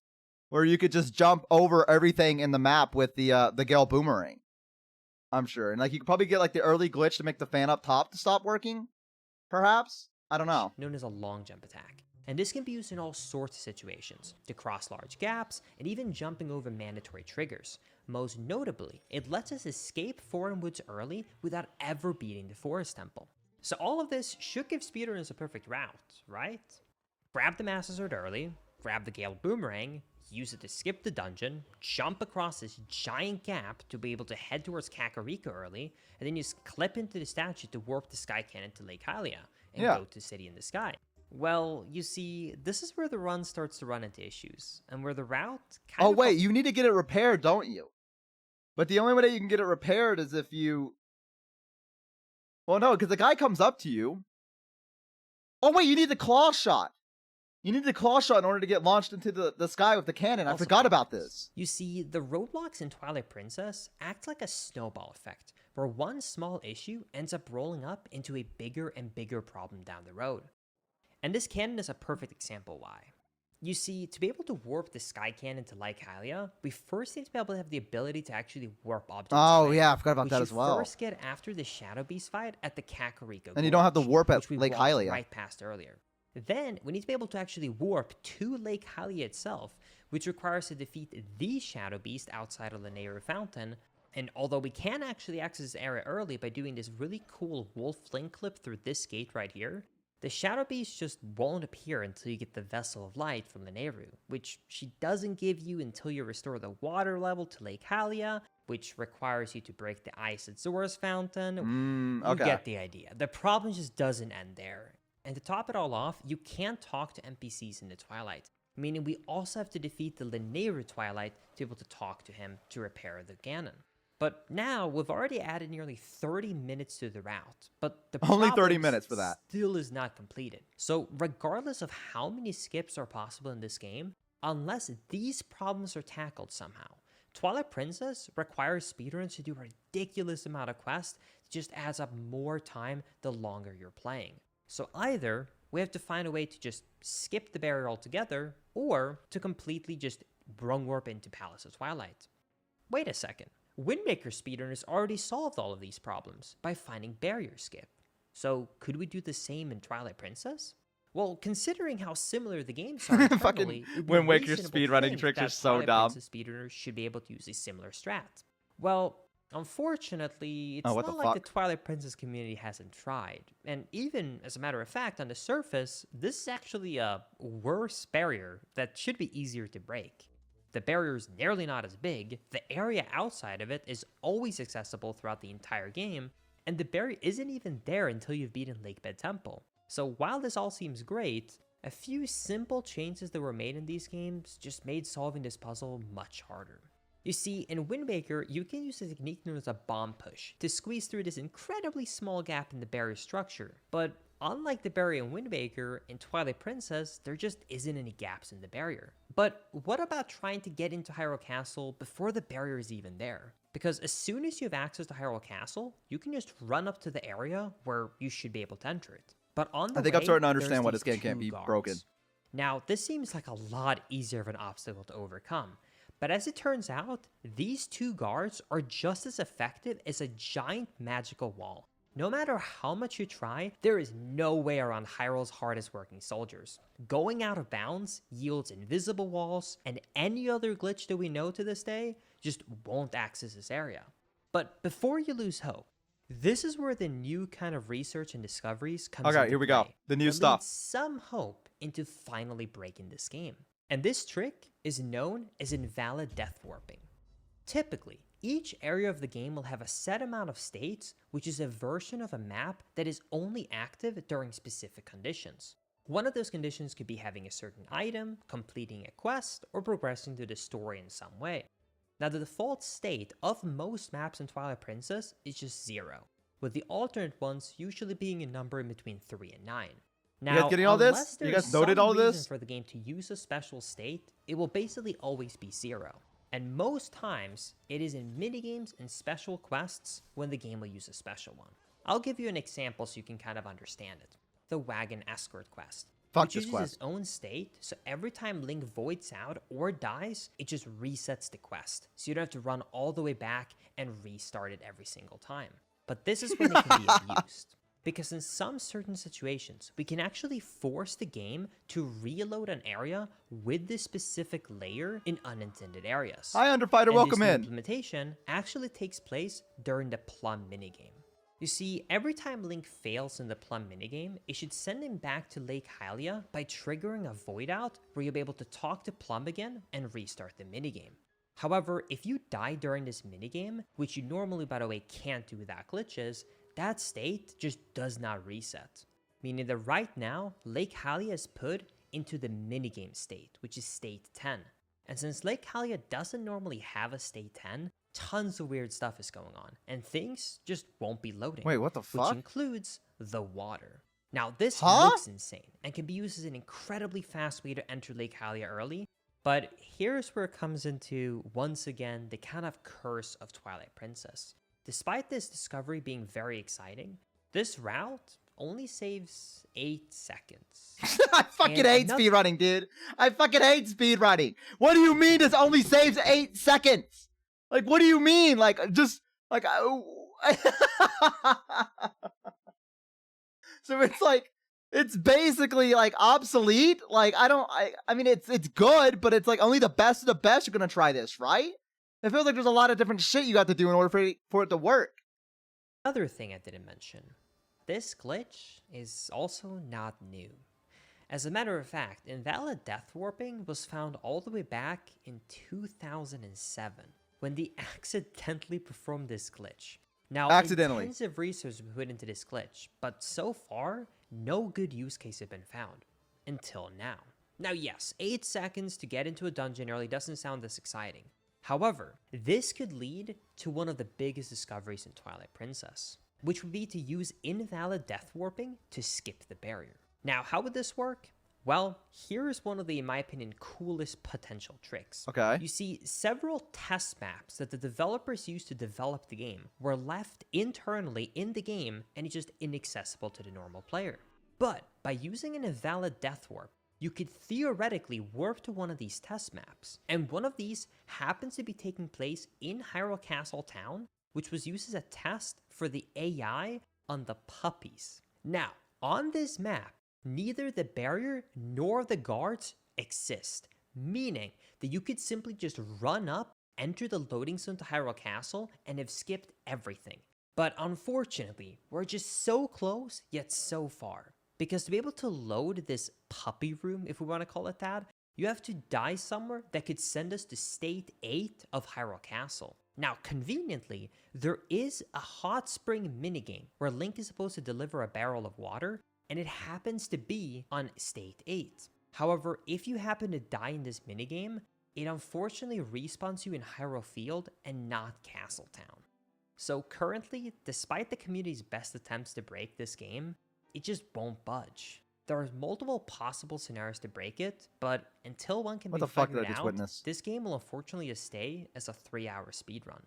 where you could just jump over everything in the map with the Gale Boomerang. I'm sure, and like you could probably get like the early glitch to make the fan up top to stop working, perhaps. I don't know. known as a long jump attack. And this can be used in all sorts of situations, to cross large gaps, and even jumping over mandatory triggers. Most notably, it lets us escape Foreign Woods early without ever beating the Forest Temple. So all of this should give speedrunners a perfect route, right? Grab the Master Sword early, grab the Gale Boomerang, use it to skip the dungeon, jump across this giant gap to be able to head towards Kakariko early, and then just clip into the statue to warp the Sky Cannon to Lake Hylia, and go to City in the Sky. Well, you see, this is where the run starts to run into issues, and where the route kind Oh of... wait, you need to get it repaired, don't you? But the only way that you can get it repaired is if you... Well, no, because the guy comes up to you. Oh wait, you need the claw shot. You need the claw shot in order to get launched into the sky with the cannon. I Also forgot about happens. this. You see, the roadblocks in Twilight Princess act like a snowball effect, where one small issue ends up rolling up into a bigger and bigger problem down the road. And this cannon is a perfect example why. You see, to be able to warp the Sky Cannon to Lake Hylia, we first need to be able to have the ability to actually warp objects. Oh away. yeah, I forgot about We that should as well. first get after the Shadow Beast fight at the Kakariko And you don't have to Gorge, warp at which we Lake walked Hylia. right past earlier. Then, we need to be able to actually warp to Lake Hylia itself, which requires to defeat the Shadow Beast outside of the Nehru Fountain. And although we can actually access this area early by doing this really cool Wolf Link clip through this gate right here, the Shadow Beast just won't appear until you get the Vessel of Light from the Nehru, which she doesn't give you until you restore the water level to Lake Hylia, which requires you to break the ice at Zora's Fountain. You Okay. get the idea. The problem just doesn't end there. And to top it all off, you can't talk to NPCs in the Twilight, meaning we also have to defeat the linear Twilight to be able to talk to him to repair the Ganon. But now, we've already added nearly 30 minutes to the route, but the Only 30 problem minutes for that. still is not completed. So regardless of how many skips are possible in this game, unless these problems are tackled somehow, Twilight Princess requires speedrunners to do a ridiculous amount of quests. It just adds up more time the longer you're playing. So either we have to find a way to just skip the barrier altogether, or to completely just brung warp into Palace of Twilight. Wait a second. Wind Waker speedrunners already solved all of these problems by finding barrier skip. So could we do the same in Twilight Princess? Well, considering how similar the games are internally, Fucking it would be Wind Waker reasonable to speedrunning think tricks are that so Twilight dumb. Princess speedrunners should be able to use a similar strat. Well, unfortunately, it's Oh, what not the like fuck? the Twilight Princess community hasn't tried. And even, as a matter of fact, on the surface, this is actually a worse barrier that should be easier to break. The barrier is nearly not as big, the area outside of it is always accessible throughout the entire game, and the barrier isn't even there until you've beaten Lakebed Temple. So while this all seems great, a few simple changes that were made in these games just made solving this puzzle much harder. You see, in Wind Waker, you can use a technique known as a bomb push to squeeze through this incredibly small gap in the barrier structure, but unlike the barrier in Wind Waker, in Twilight Princess, there just isn't any gaps in the barrier. But what about trying to get into Hyrule Castle before the barrier is even there? Because as soon as you have access to Hyrule Castle, you can just run up to the area where you should be able to enter it. But on the I think way, I'm starting to there's understand why these this game can't two be guards. broken. Now, this seems like a lot easier of an obstacle to overcome. But as it turns out, these two guards are just as effective as a giant magical wall. No matter how much you try, there is no way around Hyrule's hardest working soldiers. Going out of bounds yields invisible walls, and any other glitch that we know to this day just won't access this area. But before you lose hope, this is where the new kind of research and discoveries comes Okay, into here we go. play The new that stuff. leads some hope into finally breaking this game. And this trick is known as invalid death warping. Typically, each area of the game will have a set amount of states, which is a version of a map that is only active during specific conditions. One of those conditions could be having a certain item, completing a quest, or progressing through the story in some way. Now, the default state of most maps in Twilight Princess is just 0, with the alternate ones usually being a number in between 3 and 9. Now, guys getting all this? unless You there's guys noted some all reason this? for the game to use a special state, it will basically always be 0. And most times, it is in minigames and special quests when the game will use a special one. I'll give you an example so you can kind of understand it. The Wagon Escort quest. Fuck which this uses quest. its own state, so every time Link voids out or dies, it just resets the quest. So you don't have to run all the way back and restart it every single time. But this is when it can be abused. Because in some certain situations, we can actually force the game to reload an area with this specific layer in unintended areas. Hi, Underfighter, And welcome this new in. implementation actually takes place during the Plum minigame. You see, every time Link fails in the Plum minigame, it should send him back to Lake Hylia by triggering a void out where you'll be able to talk to Plum again and restart the minigame. However, if you die during this minigame, which you normally, by the way, can't do without glitches, that state just does not reset. Meaning that right now, Lake Hylia is put into the minigame state, which is state 10. And since Lake Hylia doesn't normally have a state 10, tons of weird stuff is going on, and things just won't be loading. Wait, what the Which fuck? includes the water. Now, this Huh? looks insane, and can be used as an incredibly fast way to enter Lake Hylia early, but here's where it comes into, once again, the kind of curse of Twilight Princess. Despite this discovery being very exciting, this route only saves 8 seconds. I fucking And hate another- speedrunning, dude. I fucking hate speedrunning. What do you mean this only saves 8 seconds? Like, what do you mean? Like, just, like, so it's like, it's basically like obsolete. Like, I mean, it's good, but it's like only the best of the best are gonna try this, right? It feels like there's a lot of different shit you got to do in order for it to work. Another thing I didn't mention. This glitch is also not new. As a matter of fact, invalid death warping was found all the way back in 2007, when they accidentally performed this glitch. Now, Accidentally. intensive research has been put into this glitch, but so far, no good use case has been found. Until now. Now yes, 8 seconds to get into a dungeon early doesn't sound this exciting. However, this could lead to one of the biggest discoveries in Twilight Princess, which would be to use invalid death warping to skip the barrier. Now, how would this work? Well, here's one of the, in my opinion, coolest potential tricks. Okay. You see, several test maps that the developers used to develop the game were left internally in the game and it's just inaccessible to the normal player. But by using an invalid death warp, you could theoretically warp to one of these test maps, and one of these happens to be taking place in Hyrule Castle Town, which was used as a test for the AI on the puppies. Now, on this map, neither the barrier nor the guards exist, meaning that you could simply just run up, enter the loading zone to Hyrule Castle, and have skipped everything. But unfortunately, we're just so close, yet so far. Because to be able to load this puppy room, if we want to call it that, you have to die somewhere that could send us to State 8 of Hyrule Castle. Now, conveniently, there is a hot spring minigame where Link is supposed to deliver a barrel of water, and it happens to be on State 8. However, if you happen to die in this minigame, it unfortunately respawns you in Hyrule Field and not Castle Town. So currently, despite the community's best attempts to break this game, it just won't budge. There are multiple possible scenarios to break it, but until one can be figured out, this game will unfortunately just stay as a 3-hour speedrun.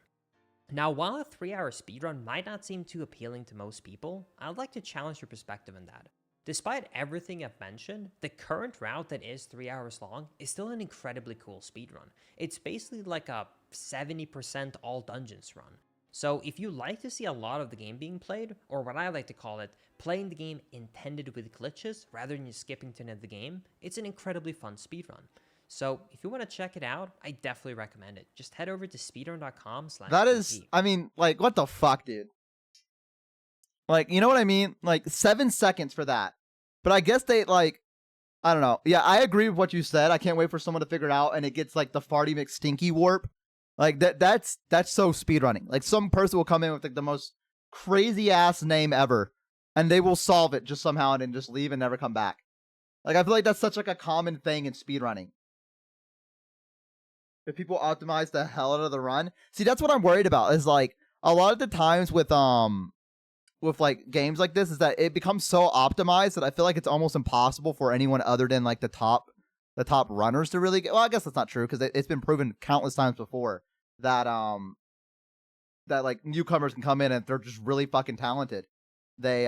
Now, while a 3-hour speedrun might not seem too appealing to most people, I'd like to challenge your perspective on that. Despite everything I've mentioned, the current route that is 3 hours long is still an incredibly cool speedrun. It's basically like a 70% all dungeons run. So if you like to see a lot of the game being played, or what I like to call it, playing the game intended with glitches rather than just skipping to the end of the game, it's an incredibly fun speedrun. So if you want to check it out, I definitely recommend it. Just head over to speedrun.com/. That is, I mean, like, what the fuck, dude? Like, you know what I mean? Like, 7 seconds for that. But I guess they, like, I don't know. Yeah, I agree with what you said. I can't wait for someone to figure it out, and it gets, like, the Farty McStinky warp. Like, that's so speedrunning. Like, some person will come in with, like, the most crazy-ass name ever, and they will solve it just somehow and then just leave and never come back. Like, I feel like that's such, like, a common thing in speedrunning. If people optimize the hell out of the run. See, that's what I'm worried about, is, like, a lot of the times with like games like this is that it becomes so optimized that I feel like it's almost impossible for anyone other than like the top runners to really get. Well, I guess that's not true because it's been proven countless times before that that like newcomers can come in and they're just really fucking talented. They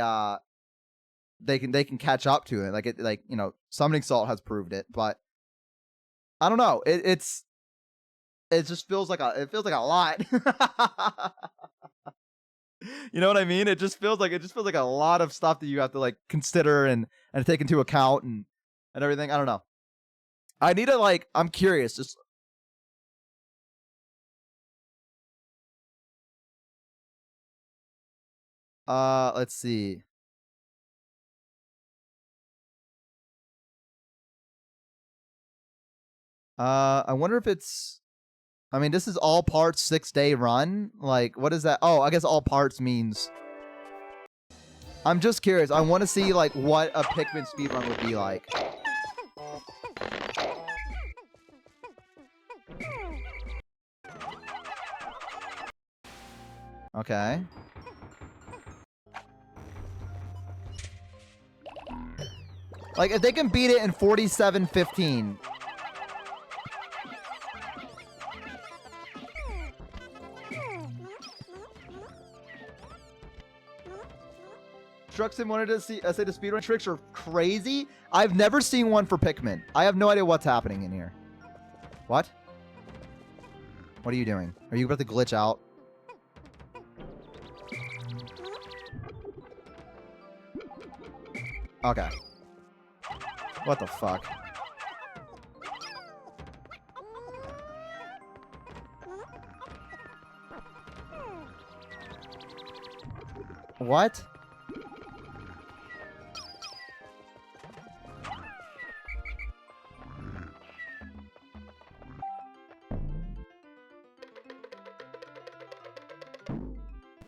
can catch up to it. Like you know, Summoning Salt has proved it, but I don't know. It just feels like a lot. You know what I mean? It just feels like a lot of stuff that you have to like consider and take into account and everything. I don't know. I need to like. I'm curious. Just let's see. I wonder if it's. I mean, this is all parts 6-day run. Like, what is that? Oh, I guess all parts means. I'm just curious. I want to see like what a Pikmin speedrun would be like. Okay. Like, if they can beat it in 47:15. Truxton wanted to say the speedrun tricks are crazy. I've never seen one for Pikmin. I have no idea what's happening in here. What? What are you doing? Are you about to glitch out? Okay. What the fuck? What?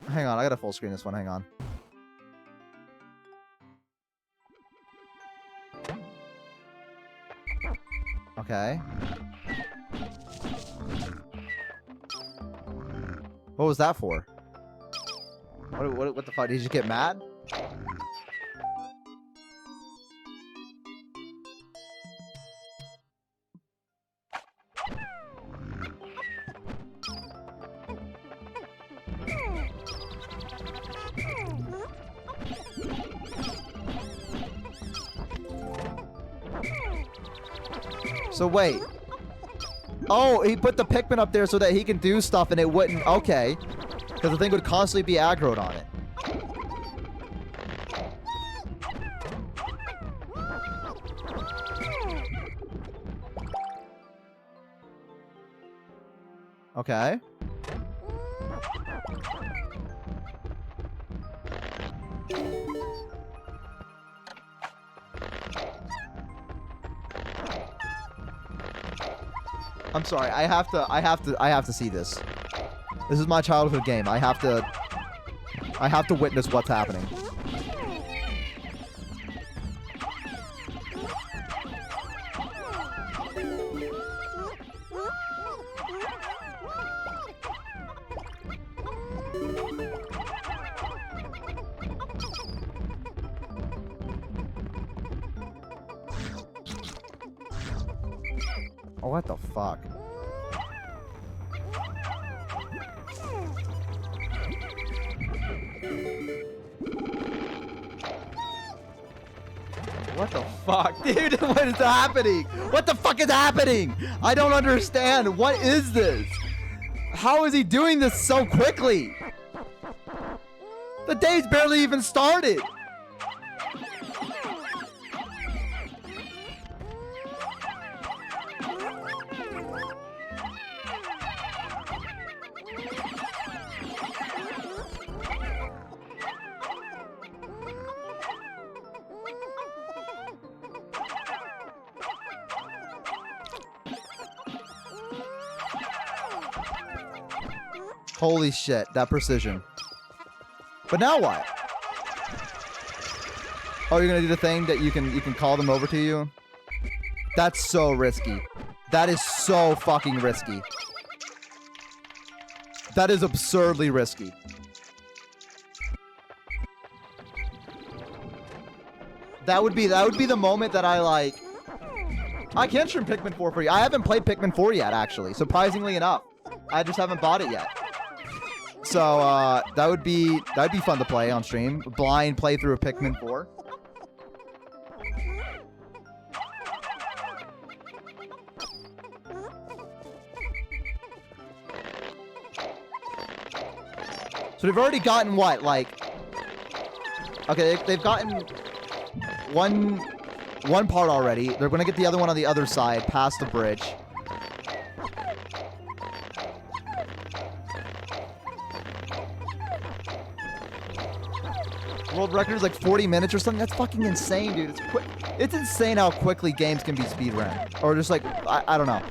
Hang on, I gotta full screen this one. Hang on. Okay. What was that for? What the fuck? Did you get mad? So wait. Oh, he put the Pikmin up there so that he can do stuff and it wouldn't... Okay. Because the thing would constantly be aggroed on it. Okay. I'm sorry. I have to see this. This is my childhood game. I have to witness what's happening. Oh, what the fuck? What the fuck, dude? What is happening? What the fuck is happening? I don't understand. What is this? How is he doing this so quickly? The day's barely even started. Holy shit, that precision. But now what? Oh, you're gonna do the thing that you can call them over to you? That's so risky. That is so fucking risky. That is absurdly risky. That would be the moment that I like. I can stream Pikmin 4 for you. I haven't played Pikmin 4 yet, actually. Surprisingly enough, I just haven't bought it yet. So that'd be fun to play on stream. Blind playthrough of Pikmin 4. So they've already gotten what, like? Okay, they've gotten one part already. They're gonna get the other one on the other side, past the bridge. World record is like 40 minutes or something. That's fucking insane, dude. It's quick. It's insane how quickly games can be speedrun. Or just like, I don't know.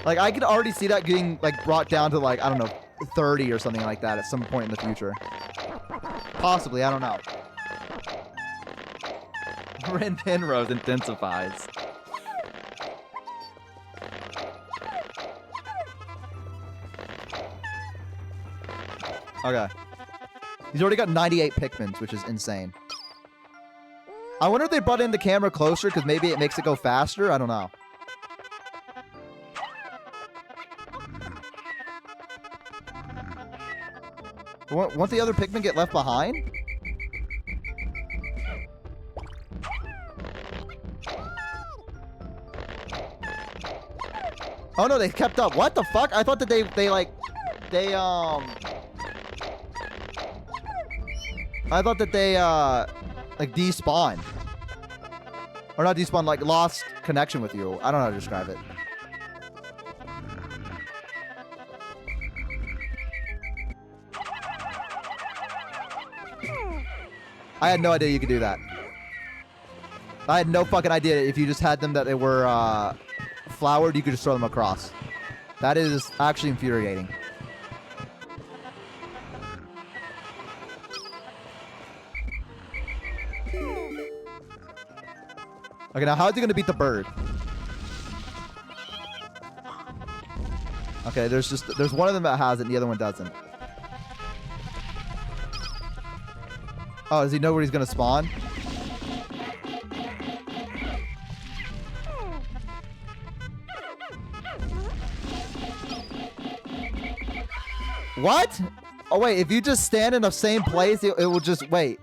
Like, I could already see that getting like brought down to like, I don't know, 30 or something like that at some point in the future. Possibly, I don't know. Ren Penrose intensifies. Okay. He's already got 98 Pikmins, which is insane. I wonder if they brought in the camera closer because maybe it makes it go faster. I don't know. Won't the other Pikmin get left behind? Oh no, they kept up. What the fuck? I thought that they I thought that they, like, despawned. Or not despawned, like, lost connection with you. I don't know how to describe it. I had no idea you could do that. I had no fucking idea if you just had them that they were, flowered, you could just throw them across. That is actually infuriating. Okay, now how is he gonna beat the bird? Okay, there's one of them that has it and the other one doesn't. Oh, does he know where he's gonna spawn? What? Oh wait, if you just stand in the same place, it will just wait.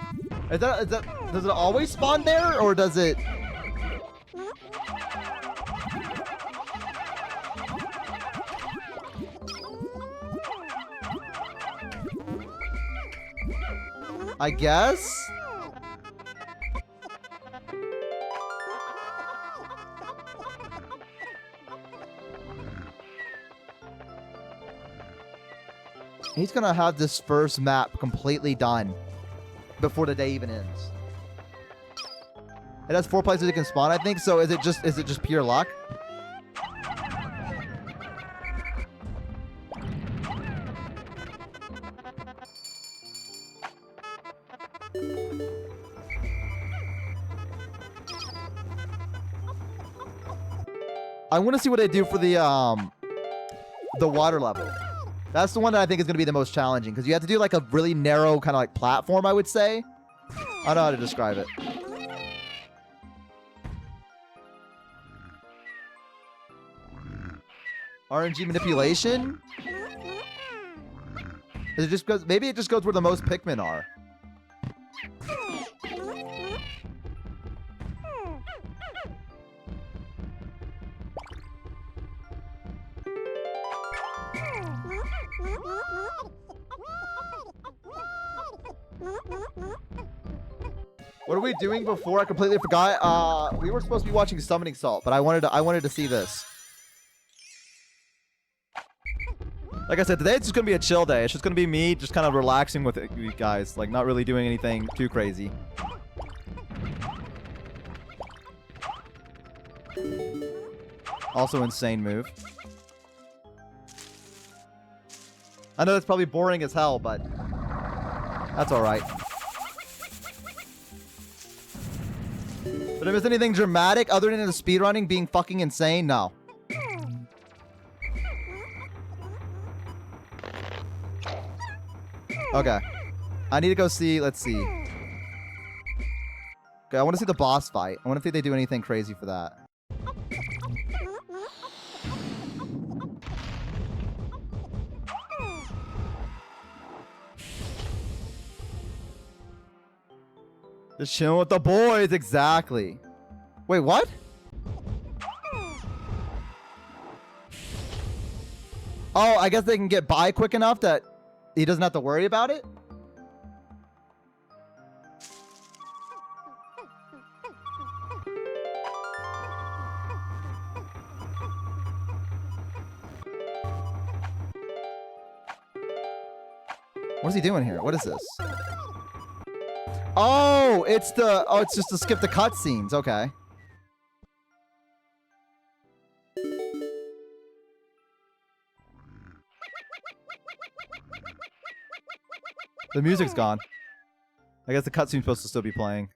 Does it always spawn there, or does it? I guess. He's gonna have this first map completely done before the day even ends. It has 4 places it can spawn, I think. So is it just pure luck? I want to see what they do for the water level. That's the one that I think is going to be the most challenging, because you have to do like a really narrow kind of like platform, I would say. I don't know how to describe it. RNG manipulation? Is it just because maybe it just goes where the most Pikmin are? What are we doing before? I completely forgot. We were supposed to be watching Summoning Salt, but I wanted to see this. Like I said, today it's just gonna be a chill day. It's just gonna be me just kind of relaxing with you guys, like not really doing anything too crazy. Also insane move. I know it's probably boring as hell, but that's alright. But if it's anything dramatic other than the speedrunning being fucking insane, no. Okay. I need to go see, let's see. Okay, I want to see the boss fight. I want to see if they do anything crazy for that. Just chilling with the boys, exactly. Wait, what? Oh, I guess they can get by quick enough that he doesn't have to worry about it? What is he doing here? What is this? Oh, it's just to skip the cutscenes. Okay. The music's gone. I guess the cutscene's supposed to still be playing.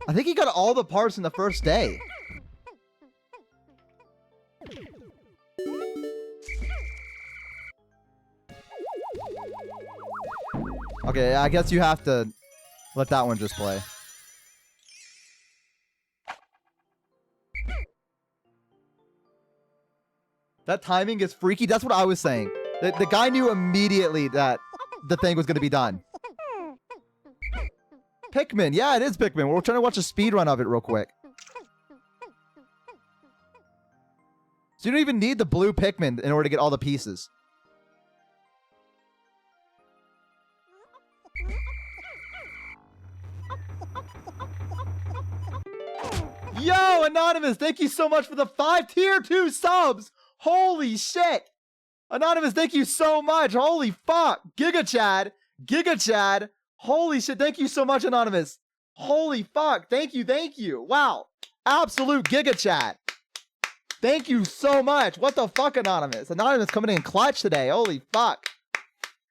I think he got all the parts in the first day. Okay, I guess you have to let that one just play. That timing is freaky. That's what I was saying. The guy knew immediately that the thing was going to be done. Pikmin. Yeah, it is Pikmin. We're trying to watch a speedrun of it real quick. So you don't even need the blue Pikmin in order to get all the pieces. Yo, Anonymous, thank you so much for the 5 tier 2 subs. Holy shit. Anonymous, thank you so much. Holy fuck. Giga Chad. Holy shit, thank you so much, Anonymous. Holy fuck, thank you. Wow, absolute giga chat. Thank you so much. What the fuck, Anonymous? Anonymous coming in clutch today. Holy fuck.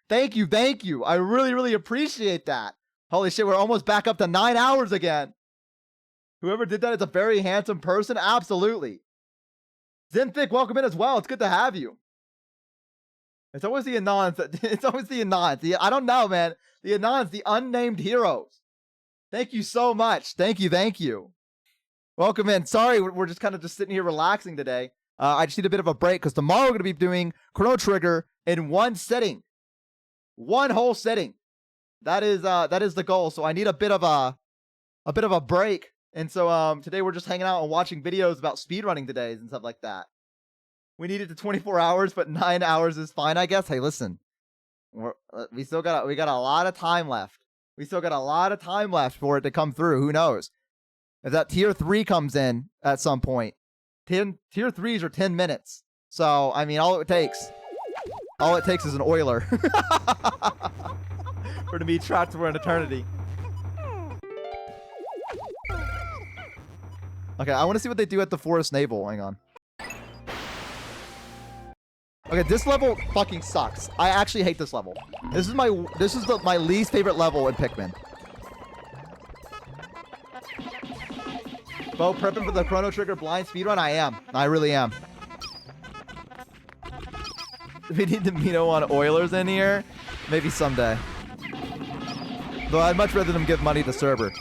Thank you. I really appreciate that. Holy shit, we're almost back up to 9 hours again. Whoever did that is a very handsome person. Absolutely. Zenthik, welcome in as well. It's good to have you. It's always the Anons. It's always the Anons. I don't know, man. The Anons, the unnamed heroes. Thank you so much. Thank you. Welcome in. Sorry, we're just kind of just sitting here relaxing today. I just need a bit of a break because tomorrow we're going to be doing Chrono Trigger in one sitting. One whole sitting. That is the goal. So I need a bit of a break. And so today we're just hanging out and watching videos about speedrunning todays and stuff like that. We needed to 24 hours, but 9 hours is fine, I guess. Hey, listen. We got a lot of time left. We still got a lot of time left for it to come through. Who knows? If that tier 3 comes in at some point, tier 3s are 10 minutes. So, I mean, all it takes is an Euler for to be trapped for an eternity. Okay, I want to see what they do at the Forest Navel. Hang on. Okay, this level fucking sucks. I actually hate this level. This is my least favorite level in Pikmin. Bo, prepping for the Chrono Trigger blind speedrun? I am. I really am. We need the Mino on Oilers in here. Maybe someday. Though I'd much rather them give money to Cerber.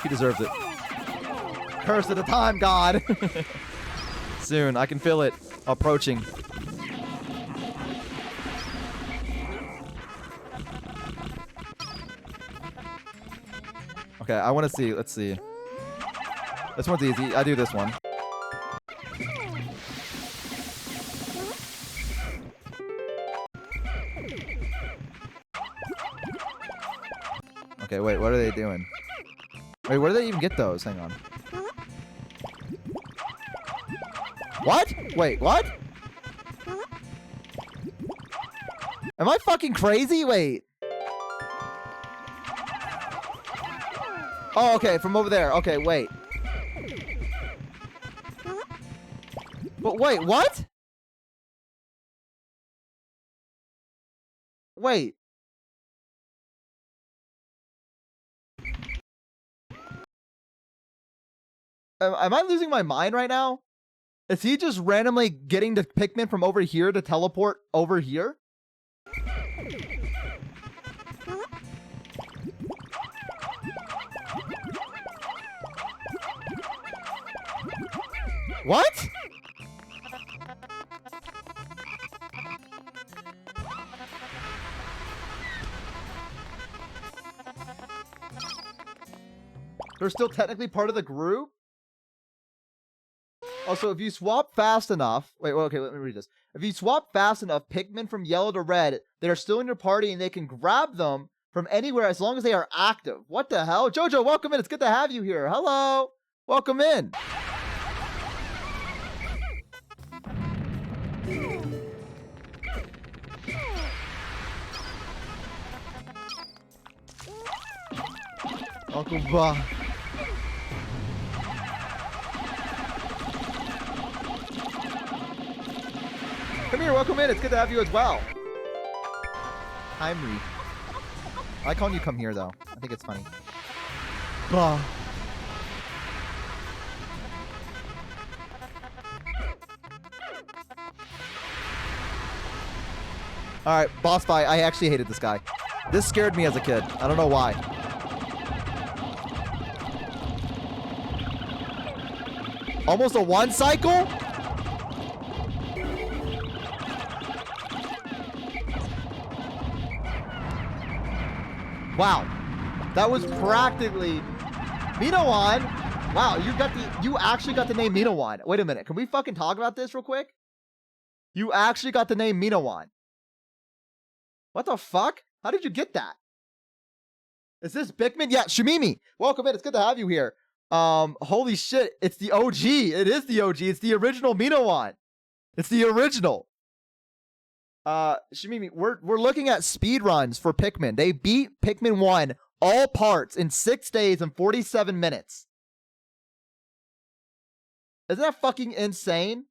He deserves it. Curse at a time, God. Soon. I can feel it approaching. Okay, I want to see. Let's see. This one's easy. I do this one. Okay, wait. What are they doing? Wait, where do they even get those? Hang on. What? Wait, what? Am I fucking crazy? Wait. Oh, okay, from over there. Okay, wait. But wait, what? Wait. Am I losing my mind right now? Is he just randomly getting the Pikmin from over here to teleport over here? What? They're still technically part of the group? Also, if you swap fast enough... Wait, well, okay, let me read this. If you swap fast enough Pikmin from yellow to red, they are still in your party and they can grab them from anywhere as long as they are active. What the hell? Jojo, welcome in. It's good to have you here. Hello. Welcome in. Uncle Ba. Come here, welcome in. It's good to have you as well. Heinrich. I like calling you come here, though. I think it's funny. Bah. Alright, boss fight. I actually hated this guy. This scared me as a kid. I don't know why. Almost a one cycle? Wow, that was practically Minowan. Wow, you actually got the name Minowan. Wait a minute, can we fucking talk about this real quick? You actually got the name Minowan. What the fuck? How did you get that? Is this Pikmin? Yeah, Shumimi. Welcome in. It's good to have you here. Holy shit, it's the OG. It is the OG. It's the original Minowan. It's the original. Shimimi, we're looking at speed runs for Pikmin. They beat Pikmin 1 all parts in 6 days and 47 minutes. Isn't that fucking insane?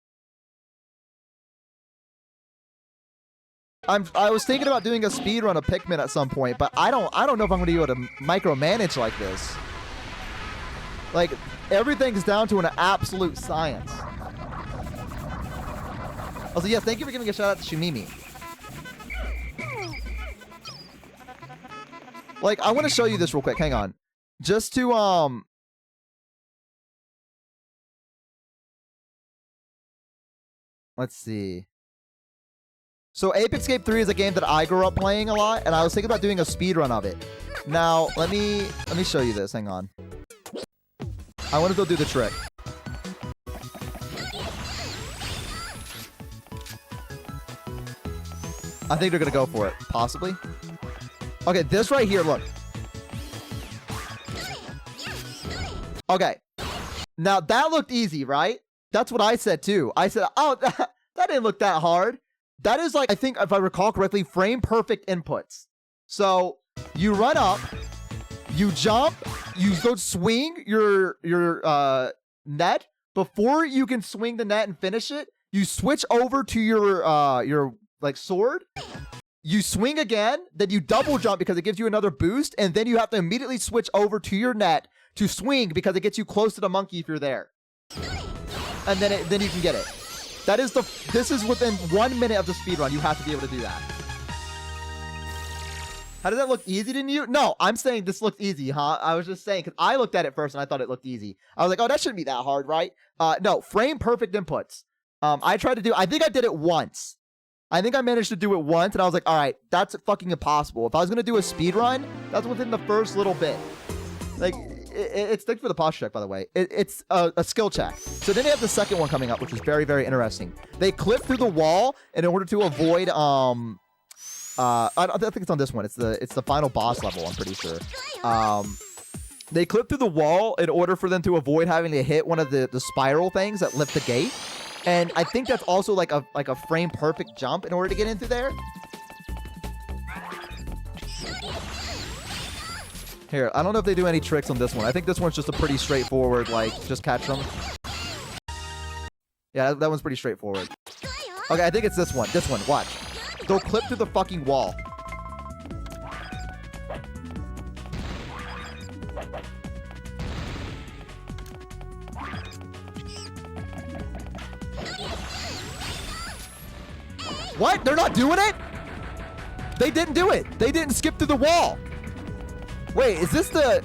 I was thinking about doing a speed run of Pikmin at some point, but I don't know if I'm gonna be able to micromanage like this. Like, everything's down to an absolute science. Also, yeah, thank you for giving a shout out to Shimimi. Like, I want to show you this real quick. Hang on. Just to, let's see. So, Apex Escape 3 is a game that I grew up playing a lot, and I was thinking about doing a speedrun of it. Now, let me show you this. Hang on. I want to go do the trick. I think they're going to go for it. Possibly. Okay, this right here, look. Okay. Now, that looked easy, right? That's what I said, too. I said, oh, that didn't look that hard. That is like, I think, if I recall correctly, frame-perfect inputs. So, you run up, you jump, you go swing your net. Before you can swing the net and finish it, you switch over to your like sword. You swing again, then you double jump because it gives you another boost, and then you have to immediately switch over to your net to swing because it gets you close to the monkey if you're there. And then you can get it. This is within 1 minute of the speedrun. You have to be able to do that. How does that look easy to you? No, I'm saying this looks easy, huh? I was just saying, because I looked at it first and I thought it looked easy. I was like, oh, that shouldn't be that hard, right? No, frame perfect inputs. I think I did it once. I think I managed to do it once, and I was like, all right, that's fucking impossible. If I was going to do a speed run, that's within the first little bit. Like, it's thanks for the posture check, by the way. It's a skill check. So then they have the second one coming up, which is very, very interesting. They clip through the wall in order to avoid, I think it's on this one. It's the final boss level, I'm pretty sure. They clip through the wall in order for them to avoid having to hit one of the spiral things that lift the gate. And I think that's also like a frame perfect jump in order to get into there. Here, I don't know if they do any tricks on this one. I think this one's just a pretty straightforward, like, just catch them. Yeah, that one's pretty straightforward. Okay, I think it's this one. This one, watch. They'll clip through the fucking wall. What? They're not doing it? They didn't do it. They didn't skip through the wall. Wait, is this the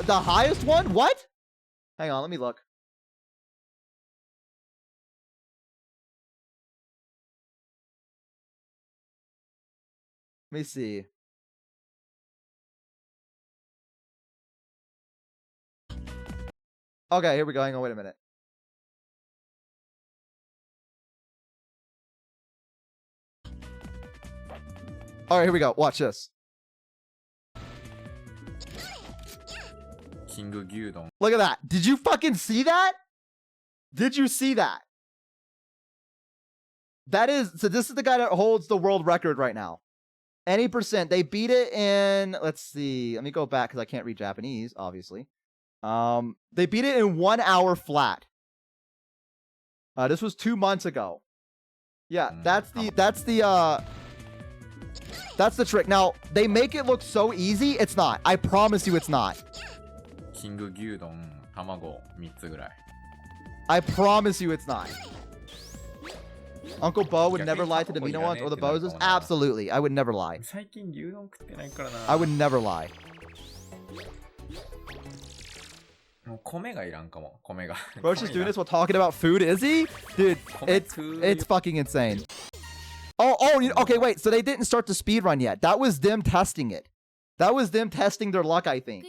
highest one? What? Hang on, let me look. Let me see. Okay, here we go. Hang on, wait a minute. All right, here we go. Watch this. Look at that. Did you fucking see that? Did you see that? So this is the guy that holds the world record right now. Any percent. They beat it in, let's see. Let me go back because I can't read Japanese, obviously. They beat it in 1 hour flat. This was 2 months ago. Yeah, that's the trick. Now, they make it look so easy. It's not. I promise you it's not. I promise you it's not. Uncle Bo would never lie to the Mino ones or the Bozos? Absolutely. I would never lie. I would never lie. Bro's just doing this while talking about food, is he? Dude, it's fucking insane. Okay, wait. So they didn't start the speed run yet. That was them testing it. That was them testing their luck, I think.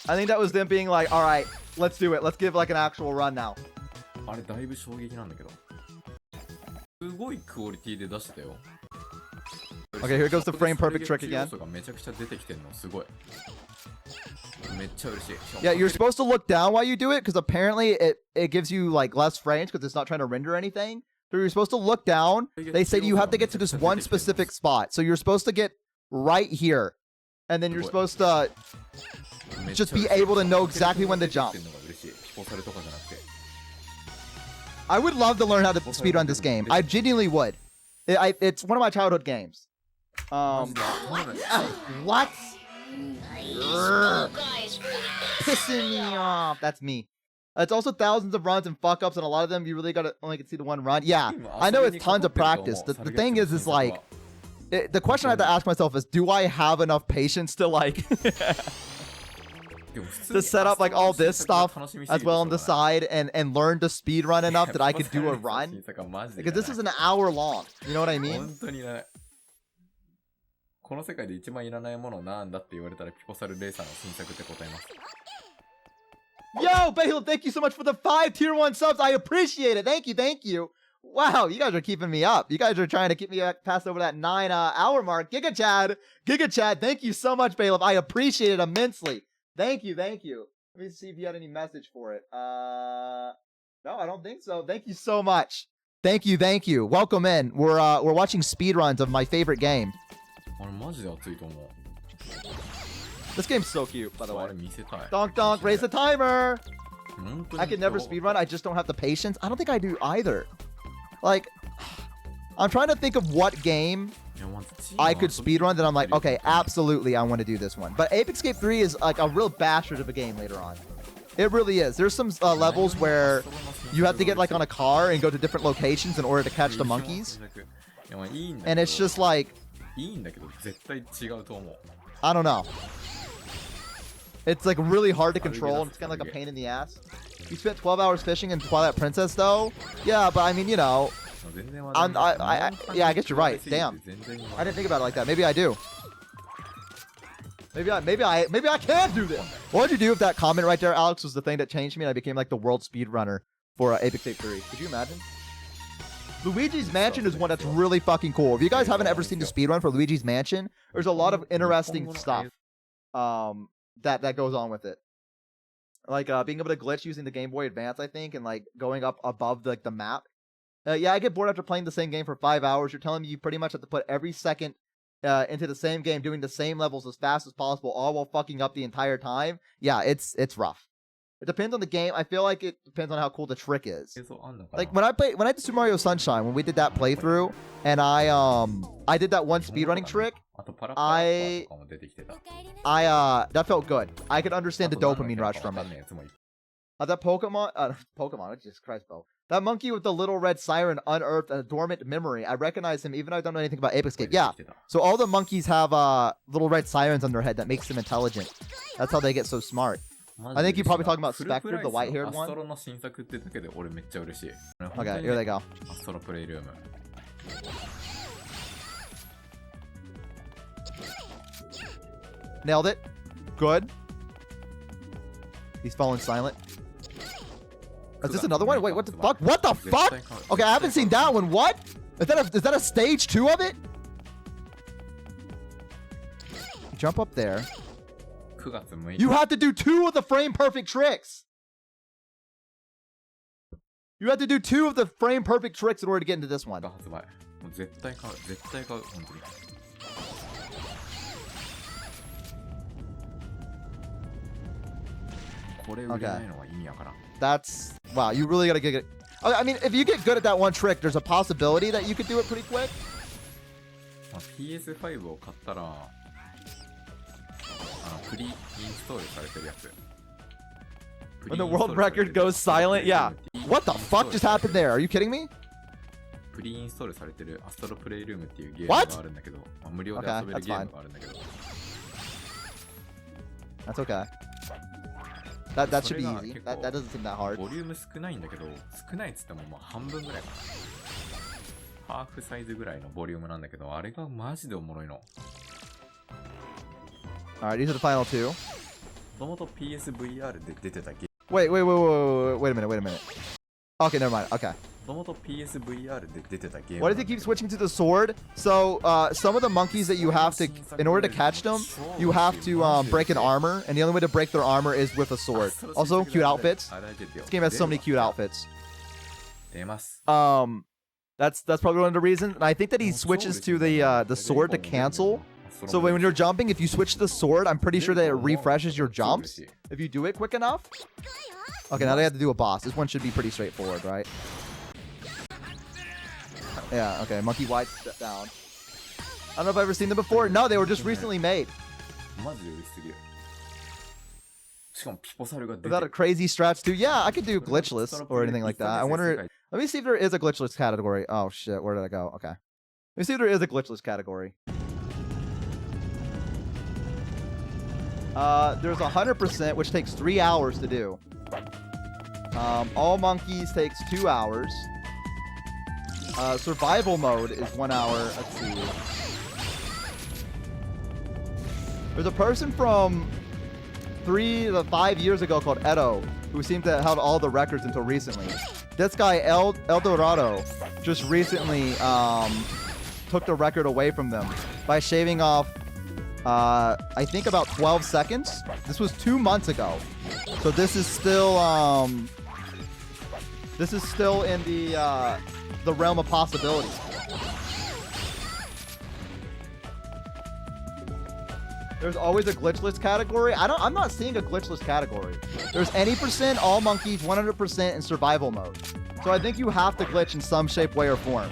I think that was them being like, all right, let's do it. Let's give like an actual run now. Okay, here goes the frame perfect trick again. Yeah, you're supposed to look down while you do it because apparently it gives you like less frames because it's not trying to render anything. So you're supposed to look down. They say you have to get to this one specific spot. So you're supposed to get right here. And then you're supposed to just be able to know exactly when to jump. I would love to learn how to speedrun this game. I genuinely would. It's one of my childhood games. What? Pissing me off. That's me. It's also thousands of runs and fuck ups, and a lot of them you really gotta only can see the one run. Yeah, I know it's tons of practice. The thing is like, the question I have to ask myself is, do I have enough patience to like to set up like all this stuff as well on the side and learn to speed run enough that I could do a run? Because this is an hour long. You know what I mean? Yo, Bailey, thank you so much for the 5 tier 1 subs. I appreciate it. Thank you. Wow, you guys are keeping me up. You guys are trying to keep me past over that 9 hour mark. Giga Chad, thank you so much, Bailiff. I appreciate it immensely. Thank you. Let me see if you had any message for it. No, I don't think so. Thank you so much. Thank you. Welcome in. We're watching speedruns of my favorite game. This game's so cute, by the way. Donk, raise the timer. I could never speedrun. I just don't have the patience. I don't think I do either. Like, I'm trying to think of what game I could speedrun that I'm like, okay, absolutely, I want to do this one. But Ape Escape 3 is like a real bastard of a game later on. It really is. There's some levels where you have to get like on a car and go to different locations in order to catch the monkeys. And it's just like, I don't know. It's like really hard to control, and it's kind of like a pain in the ass. You spent 12 hours fishing in Twilight Princess, though. Yeah, but I mean, you know, yeah, I guess you're right. Damn, I didn't think about it like that. Maybe I do. Maybe I can do this. What would you do if that comment right there, Alex, was the thing that changed me and I became like the world speedrunner for Ape Escape 3? Could you imagine? Luigi's Mansion is one that's really fucking cool. If you guys haven't ever seen the speedrun for Luigi's Mansion, there's a lot of interesting stuff that goes on with it. Like being able to glitch using the Game Boy Advance, I think, and like going up above the map. Yeah, I get bored after playing the same game for 5 hours. You're telling me you pretty much have to put every second into the same game, doing the same levels as fast as possible, all while fucking up the entire time. Yeah, it's rough. It depends on the game. I feel like it depends on how cool the trick is. Like when I did Super Mario Sunshine, when we did that playthrough, and I did that one speedrunning trick, that felt good. I could understand the dopamine rush from it. That Pokemon, Jesus Christ, Bo. That monkey with the little red siren unearthed a dormant memory. I recognize him even though I don't know anything about Ape Escape. Yeah, so all the monkeys have little red sirens on their head that makes them intelligent. That's how they get so smart. I think you're probably talking about Spectre, the white-haired one. Okay, here they go. Nailed it. Good. He's fallen silent. Is this another one? Wait, what the fuck? What the fuck? Okay, I haven't seen that one. What? Is that a stage 2 of it? Jump up there. You have to do 2 of the frame perfect tricks. You have to do 2 of the frame perfect tricks in order to get into this one. Okay. That's, wow, you really gotta get it. I mean, if you get good at that one trick, there's a possibility that you could do it pretty quick. When the world record goes silent, yeah. What the fuck just happened there? Are you kidding me? What? Okay, that's fine. That's okay. That should be easy. That doesn't seem that hard. Alright, these are the final 2. Wait a minute. Okay, never mind. Okay. Why does it keep switching to the sword? So, some of the monkeys that you have to, in order to catch them, you have to break an armor, and the only way to break their armor is with a sword. Also, cute outfits. This game has so many cute outfits. That's probably one of the reasons. And I think that he switches to the sword to cancel. So when you're jumping, if you switch to the sword, I'm pretty sure that it refreshes your jumps if you do it quick enough. Okay, now they have to do a boss. This one should be pretty straightforward, right? Yeah, okay. Monkey White step down. I don't know if I've ever seen them before. No, they were just recently made. Without a crazy stretch too. Yeah, I could do glitchless or anything like that. I wonder. Let me see if there is a glitchless category. Oh shit, where did I go? Okay. Let me see if there is a glitchless category. There's 100%, which takes 3 hours to do. All monkeys takes 2 hours. Survival mode is 1 hour. Let's see. There's a person from 3 to 5 years ago called Edo, who seemed to have held all the records until recently. This guy, El Dorado, just recently took the record away from them by shaving off, I think about 12 seconds. This was 2 months ago. So this is still in the realm of possibility. There's always a glitchless category. I'm not seeing a glitchless category. There's any percent, all monkeys, 100% in survival mode. So I think you have to glitch in some shape, way, or form.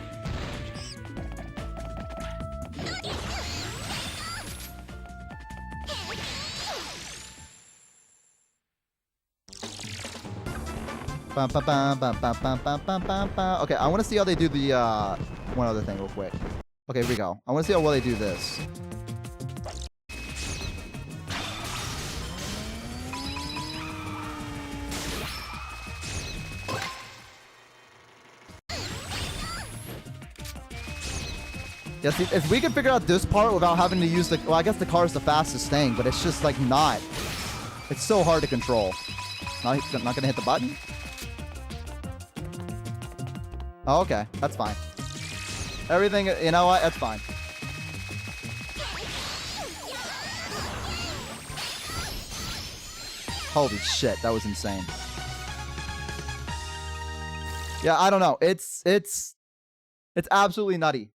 Okay, I want to see how they do the one other thing real quick. Okay, here we go. I want to see how well they do this. Yeah, see, if we can figure out this part without having to use the... Well, I guess the car is the fastest thing, but it's just, like, not... It's so hard to control. Not gonna hit the button? Oh, okay. That's fine. Everything... You know what? That's fine. Holy shit, that was insane. Yeah, I don't know. It's absolutely nutty.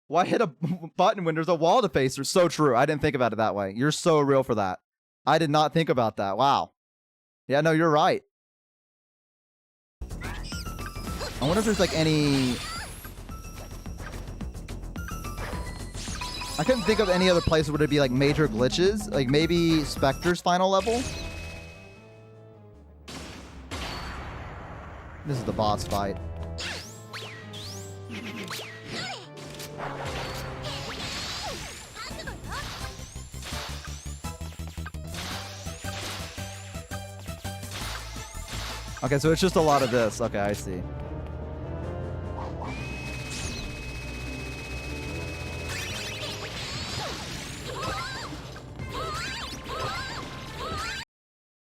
Why hit a button when there's a wall to face? They're so true. I didn't think about it that way. You're so real for that. I did not think about that. Wow. Yeah, no, you're right. I wonder if there's like any... I couldn't think of any other place where there'd be like major glitches. Like maybe Spectre's final level? This is the boss fight. Okay, so it's just a lot of this. Okay, I see.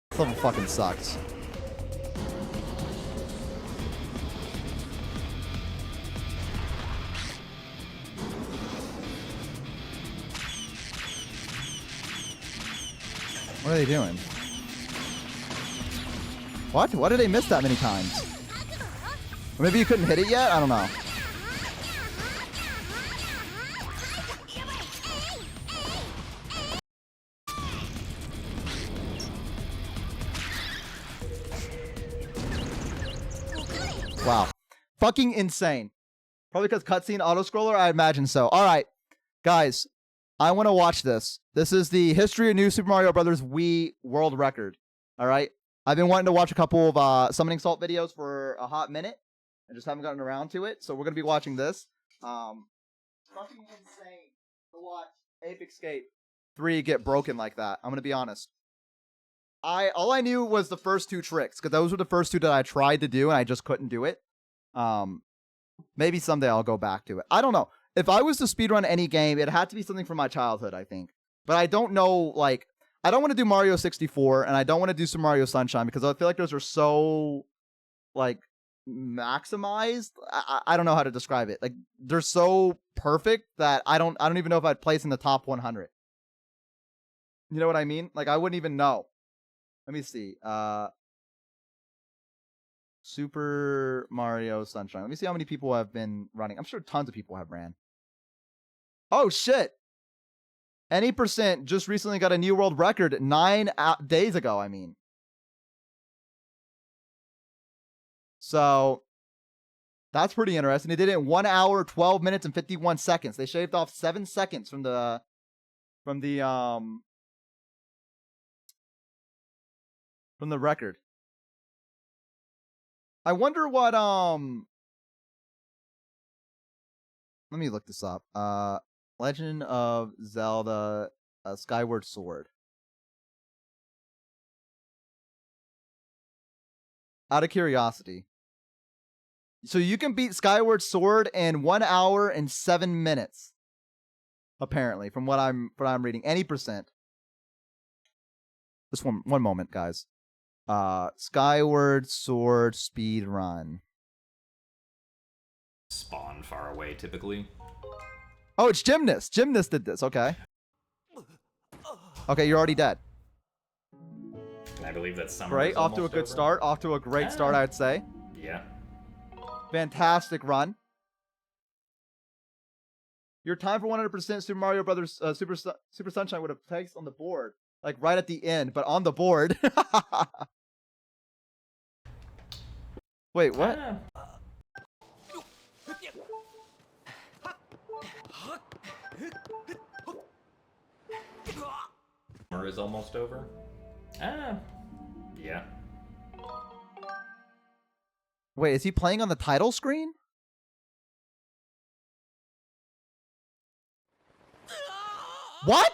This level fucking sucks. What are they doing? What? Why did they miss that many times? Or maybe you couldn't hit it yet? I don't know. Wow. Fucking insane. Probably because cutscene auto-scroller? I imagine so. Alright. Guys, I want to watch this. This is the History of New Super Mario Bros. Wii World Record. Alright? I've been wanting to watch a couple of Summoning Salt videos for a hot minute. I just haven't gotten around to it. So we're going to be watching this. Fucking insane to watch Ape Escape 3 get broken like that. I'm going to be honest. All I knew was the first 2 tricks. Because those were the first 2 that I tried to do and I just couldn't do it. Maybe someday I'll go back to it. I don't know. If I was to speedrun any game, it had to be something from my childhood, I think. But I don't know, like... I don't want to do Mario 64, and I don't want to do Super Mario Sunshine, because I feel like those are so, like, maximized. I don't know how to describe it. Like, they're so perfect that I don't even know if I'd place in the top 100. You know what I mean? Like, I wouldn't even know. Let me see. Super Mario Sunshine. Let me see how many people have been running. I'm sure tons of people have ran. Oh, shit. Any percent just recently got a new world record 9 days ago, I mean. So, that's pretty interesting. They did it in 1 hour, 12 minutes, and 51 seconds. They shaved off 7 seconds from the record. I wonder what let me look this up. Legend of Zelda Skyward Sword. Out of curiosity. So you can beat Skyward Sword in 1 hour and 7 minutes. Apparently, from what I'm reading. Any percent. Just one moment, guys. Skyward Sword speed run. Spawn far away, typically. Oh, it's Gymnast. Gymnast did this. Okay. Okay, you're already dead. And I believe that summer. Great. Off to a good start. Off to a great start, I'd say. Yeah. Fantastic run. Your time for 100% Super Mario Brothers Super Sunshine would have placed on the board, like right at the end, but on the board. Wait, what? Summer is almost over. Yeah. Wait, is he playing on the title screen? What?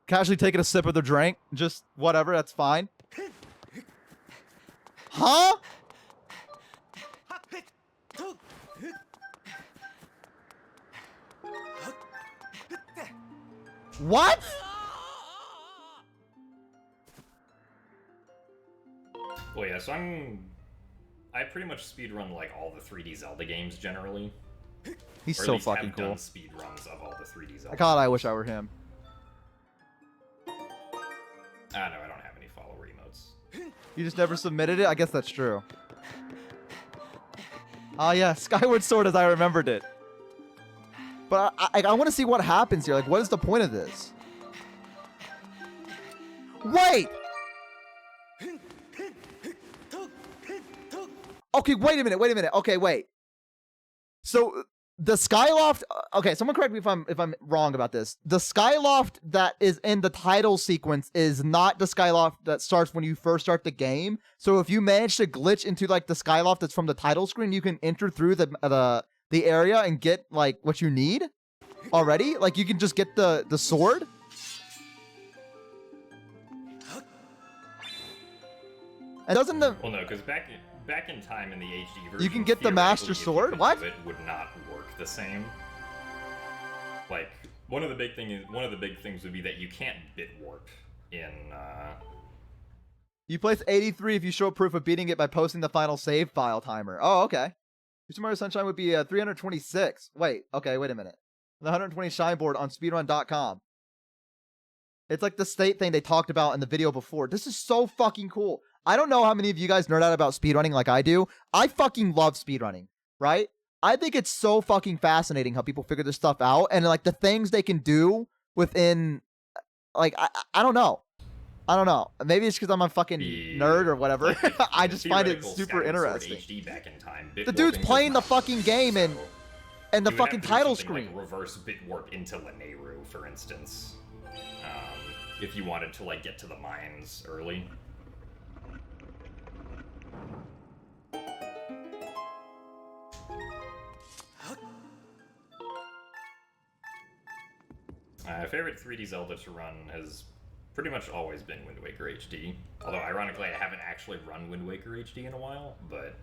Casually taking a sip of the drink. Just whatever, that's fine. Huh? What? Well, yeah, so I pretty much speedrun like all the 3D Zelda games generally. He's or at so least fucking have cool. done speedruns of all the 3D Zelda. God, I wish I were him. No, I don't have any follower emotes. You just never submitted it? I guess that's true. Oh yeah, Skyward Sword as I remembered it. But I want to see what happens here. Like, what is the point of this? Wait! Okay, wait a minute. Okay, wait. So the Skyloft. Okay, someone correct me if I'm wrong about this. The Skyloft that is in the title sequence is not the Skyloft that starts when you first start the game. So if you manage to glitch into like the Skyloft that's from the title screen, you can enter through the area and get like what you need already. Like you can just get the sword. And doesn't the Well, no, because back in time in the HD version, you can get the Master theoretically, if Sword? you could What? do It would not work the same. Like one of the big things would be that you can't bit warp in. You place 83 if you show proof of beating it by posting the final save file timer. Oh, okay. Super Mario Sunshine would be 326. Wait, okay, wait a minute. The 120 shine board on speedrun.com. It's like the state thing they talked about in the video before. This is so fucking cool. I don't know how many of you guys nerd out about speedrunning like I do. I fucking love speedrunning, right? I think it's so fucking fascinating how people figure this stuff out and like the things they can do within, like, I don't know. I don't know. Maybe it's because I'm a fucking nerd or whatever. I just find it super interesting. HD back in time, The dude's playing the fucking game and the fucking title screen. Like reverse bit warp into Lanayru, for instance, if you wanted to like get to the mines early. Favorite 3D Zelda to run has pretty much always been Wind Waker HD. Although, ironically, I haven't actually run Wind Waker HD in a while, but...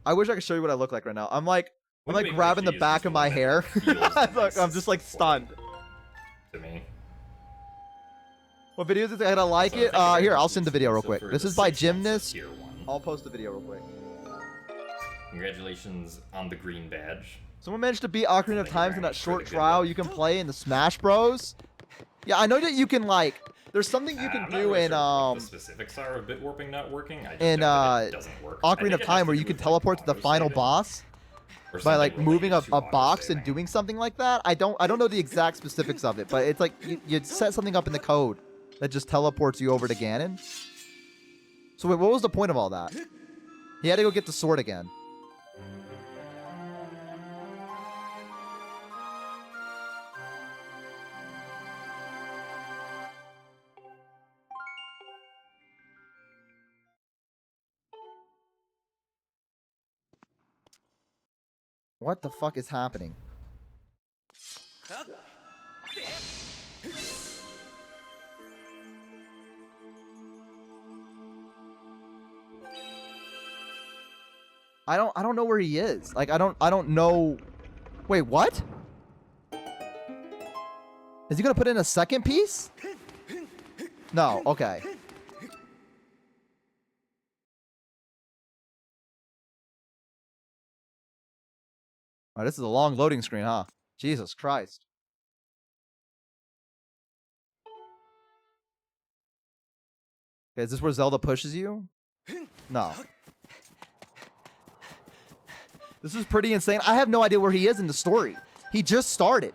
I wish I could show you what I look like right now. I'm like Wind Waker grabbing the HD is back just of the my one hair. that feels the Look, I'm just like nicest stunned. to me. What videos is it? I like So it. thank you Here, very I'll much, send the video real so quick. for This the is by 6 months of Gymnast. Tier 1. I'll post the video real quick. Congratulations on the green badge. Someone managed to beat Ocarina of Thank you Time very in that much for short the good trial luck. you can play in the Smash Bros. Yeah, I know that you can like There's something you can I'm not do really in sure what the specifics are of bit warping not working. I just in know that it doesn't work. I Ocarina think of it has Time, where to you do can with, teleport like, to the final auto-saving boss or by like something moving related a to box and auto-saving. doing something like that. I don't know the exact specifics of it, but it's like you set something up in the code that just teleports you over to Ganon. So wait, what was the point of all that? He had to go get the sword again. What the fuck is happening? I don't know where he is. Like I don't know. Wait, what? Is he gonna put in a second piece? No, okay. Oh, this is a long loading screen, huh? Jesus Christ. Okay, is this where Zelda pushes you? No. This is pretty insane. I have no idea where he is in the story. He just started.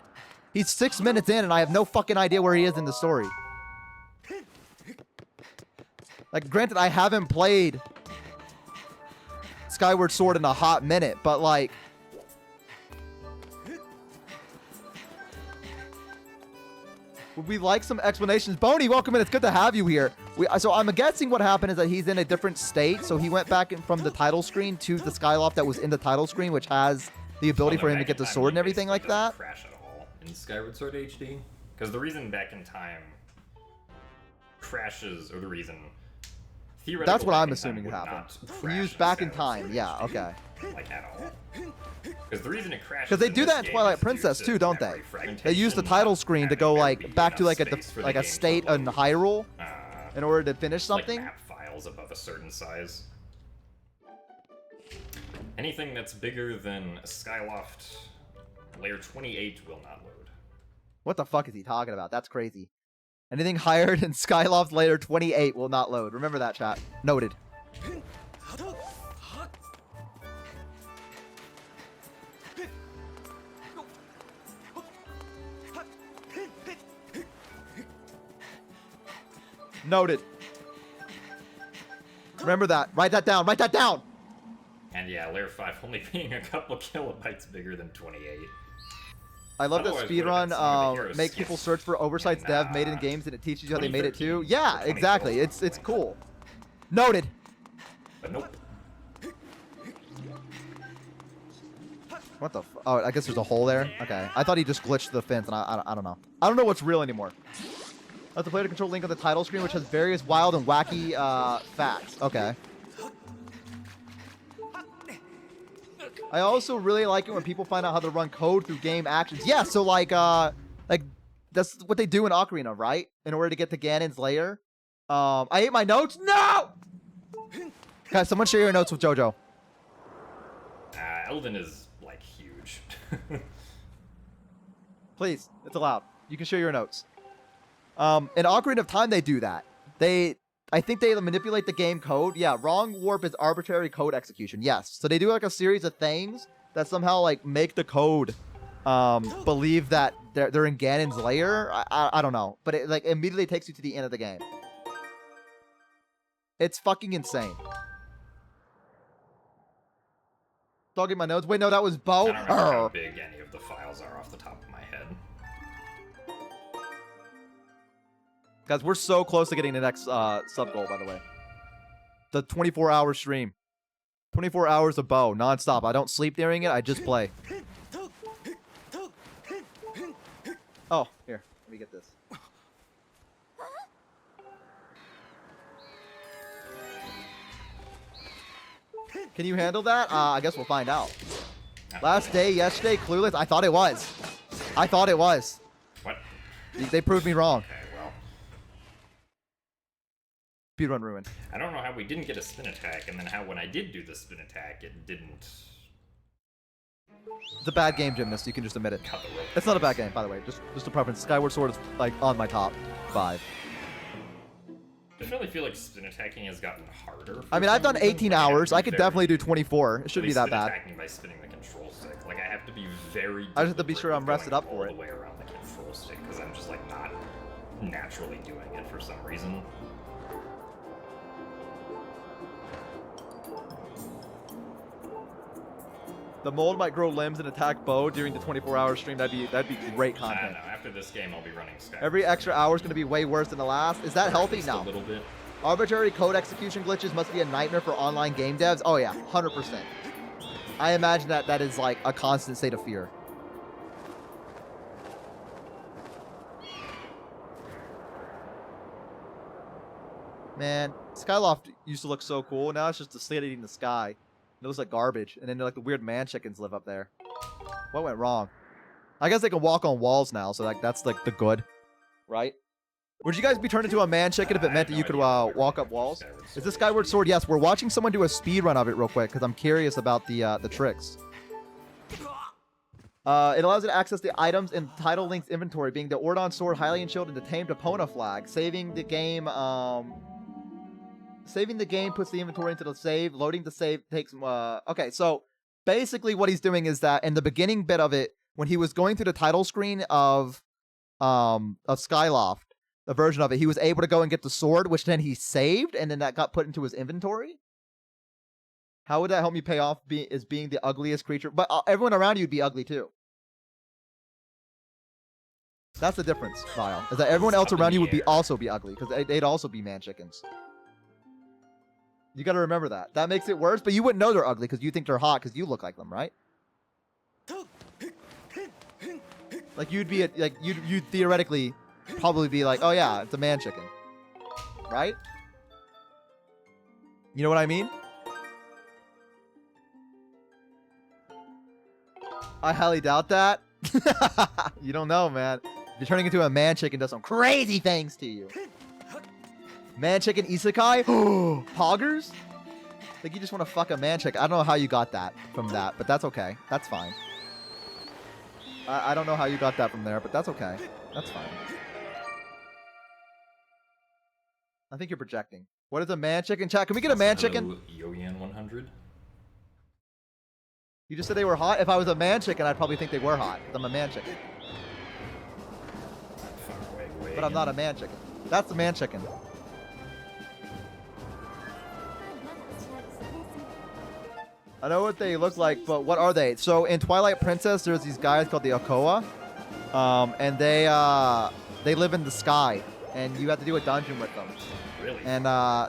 He's 6 minutes in and I have no fucking idea where he is in the story. Like, granted, I haven't played Skyward Sword in a hot minute, but like... would we like some explanations? Boney, welcome in. It's good to have you here. So I'm guessing what happened is that he's in a different state. So he went back from the title screen to the Skyloft that was in the title screen, which has the ability for him to get the sword and everything like that. Crash at all in Skyward Sword HD, because the reason Back in Time crashes, or the reason theoretically that's what I'm assuming happened. He used Back in Time. Yeah. Okay. Like at all. Because the reason it crashes. Because they do that in Twilight Princess too, don't they? They use the title screen to go like back to like a state in Hyrule in order to finish something. Like map files above a certain size. Anything that's bigger than Skyloft layer 28 will not load. What the fuck is he talking about? That's crazy. Anything higher than Skyloft layer 28 will not load. Remember that, chat. Noted. Noted. Remember that. Write that down. Write that down. And yeah, layer 5 only being a couple kilobytes bigger than 28. I love that speedrun make people search for oversights dev made in games and it teaches you how they made it too. Yeah, exactly. It's cool. Noted. But nope. What the oh, I guess there's a hole there. Okay. I thought he just glitched the fence and I don't know. I don't know what's real anymore. That's the player to control link on the title screen, which has various wild and wacky facts. Okay. I also really like it when people find out how to run code through game actions. Yeah, so like that's what they do in Ocarina, right? In order to get to Ganon's lair. I ate my notes. No! Guys, someone share your notes with JoJo. Elden is like huge. Please, it's allowed. You can share your notes. In Ocarina of Time, they do that. I think they manipulate the game code. Yeah, wrong warp is arbitrary code execution. Yes. So they do like a series of things that somehow like make the code believe that they're in Ganon's lair. I don't know. But it like immediately takes you to the end of the game. It's fucking insane. Dogging my notes. Wait, no, that was Bo. I don't remember how big any of the files are off the top of my head. Guys, we're so close to getting the next sub goal, by the way. The 24-hour stream. 24 hours of Bo, non-stop. I don't sleep during it, I just play. Oh, here. Let me get this. Can you handle that? I guess we'll find out. Last day, yesterday, clueless. I thought it was. I thought it was. What? They proved me wrong. Okay, well. Speedrun ruined. I don't know how we didn't get a spin attack, and then how when I did do the spin attack, it didn't. It's a bad game, Gymnast. You can just admit it. Cut the rope. It's not a bad game, by the way. Just a preference. Skyward Sword is like on my top 5 definitely feel like spin attacking has gotten harder. I mean, I've done 18 hours. I could definitely do 24. It shouldn't be that spin bad. Attacking by spinning the control stick. Like I have to be very. I just have to be sure I'm rested up for all it. the way around the control stick because I'm just like not naturally doing it for some reason. The mold might grow limbs and attack Bo during the 24-hour stream. That'd be great I content. don't know. After this game, I'll be running Skyward. Every extra hour is going to be way worse than the last. Is that healthy? Just No. a little bit. Arbitrary code execution glitches must be a nightmare for online game devs. Oh yeah, 100%. I imagine that is like a constant state of fear. Man, Skyloft used to look so cool. Now it's just a slate in the sky. It looks like garbage. And then like the weird man chickens live up there. What went wrong? I guess they can walk on walls now, so like that's like the good, right? Would you guys be turned into a man chicken if it meant that you could walk up walls? Is this Skyward Sword? Yes, we're watching someone do a speed run of it real quick because I'm curious about the tricks. It allows you to access the items in title link's inventory, being the Ordon Sword, Hylian Shield, and the Tamed Epona flag. Saving the game puts the inventory into the save. Loading the save takes okay, so basically what he's doing is that in the beginning bit of it, when he was going through the title screen of Skyloft, the version of it, he was able to go and get the sword, which then he saved, and then that got put into his inventory. How would that help me pay off as being the ugliest creature? But everyone around you would be ugly too. That's the difference, Vile. Is that everyone else around you would also be ugly because they'd also be man chickens. You got to remember that. That makes it worse, but you wouldn't know they're ugly because you think they're hot because you look like them, right? Like you'd be you'd theoretically probably be like, oh yeah, it's a man chicken, right? You know what I mean? I highly doubt that. You don't know, man. You're turning into a man chicken does some crazy things to you. Man chicken isekai? Poggers? Like you just want to fuck a man chicken. I don't know how you got that from that, but that's okay. That's fine. I don't know how you got that from there, but that's okay. That's fine. I think you're projecting. What is a man chicken? Chat, can we get a man chicken? Yoyan 100. You just said they were hot? If I was a man chicken, I'd probably think they were hot. 'Cause I'm a man chicken. But I'm not a man chicken. That's the man chicken. I know what they look like, but what are they? So in Twilight Princess, there's these guys called the Okoa. And they live in the sky. And you have to do a dungeon with them. Really? And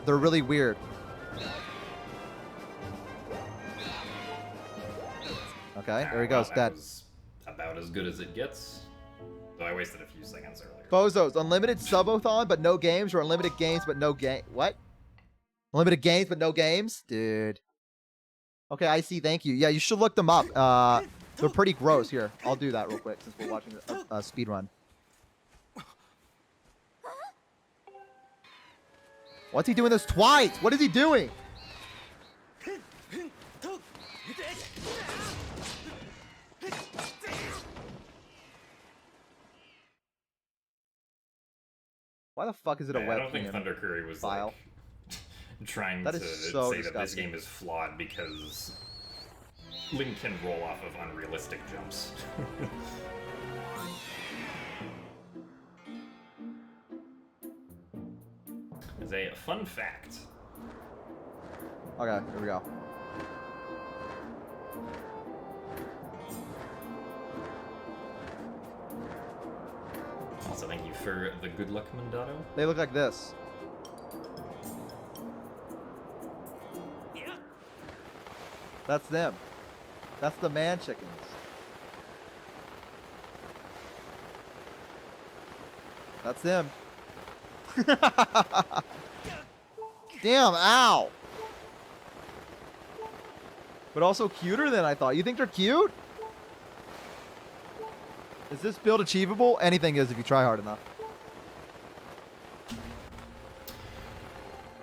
they're really weird. Okay, there he goes, dead. Was about as good as it gets. Though I wasted a few seconds earlier. Bozos, unlimited SUB-BO-THON, but no games, or unlimited games, but no game. What? Unlimited games, but no games? Dude. Okay, I see, thank you. Yeah, you should look them up. They're pretty gross. Here, I'll do that real quick since we're watching a speed run. What's he doing this twice? What is he doing? Why the fuck is it a web? I don't think Thunder Curry was like trying to say that this game is flawed because Link can roll off of unrealistic jumps. As a fun fact. Okay, here we go. Also, thank you for the good luck, Mandato. They look like this. That's them. That's the man chickens. That's them. Damn, ow. But also cuter than I thought. You think they're cute? Is this build achievable? Anything is if you try hard enough.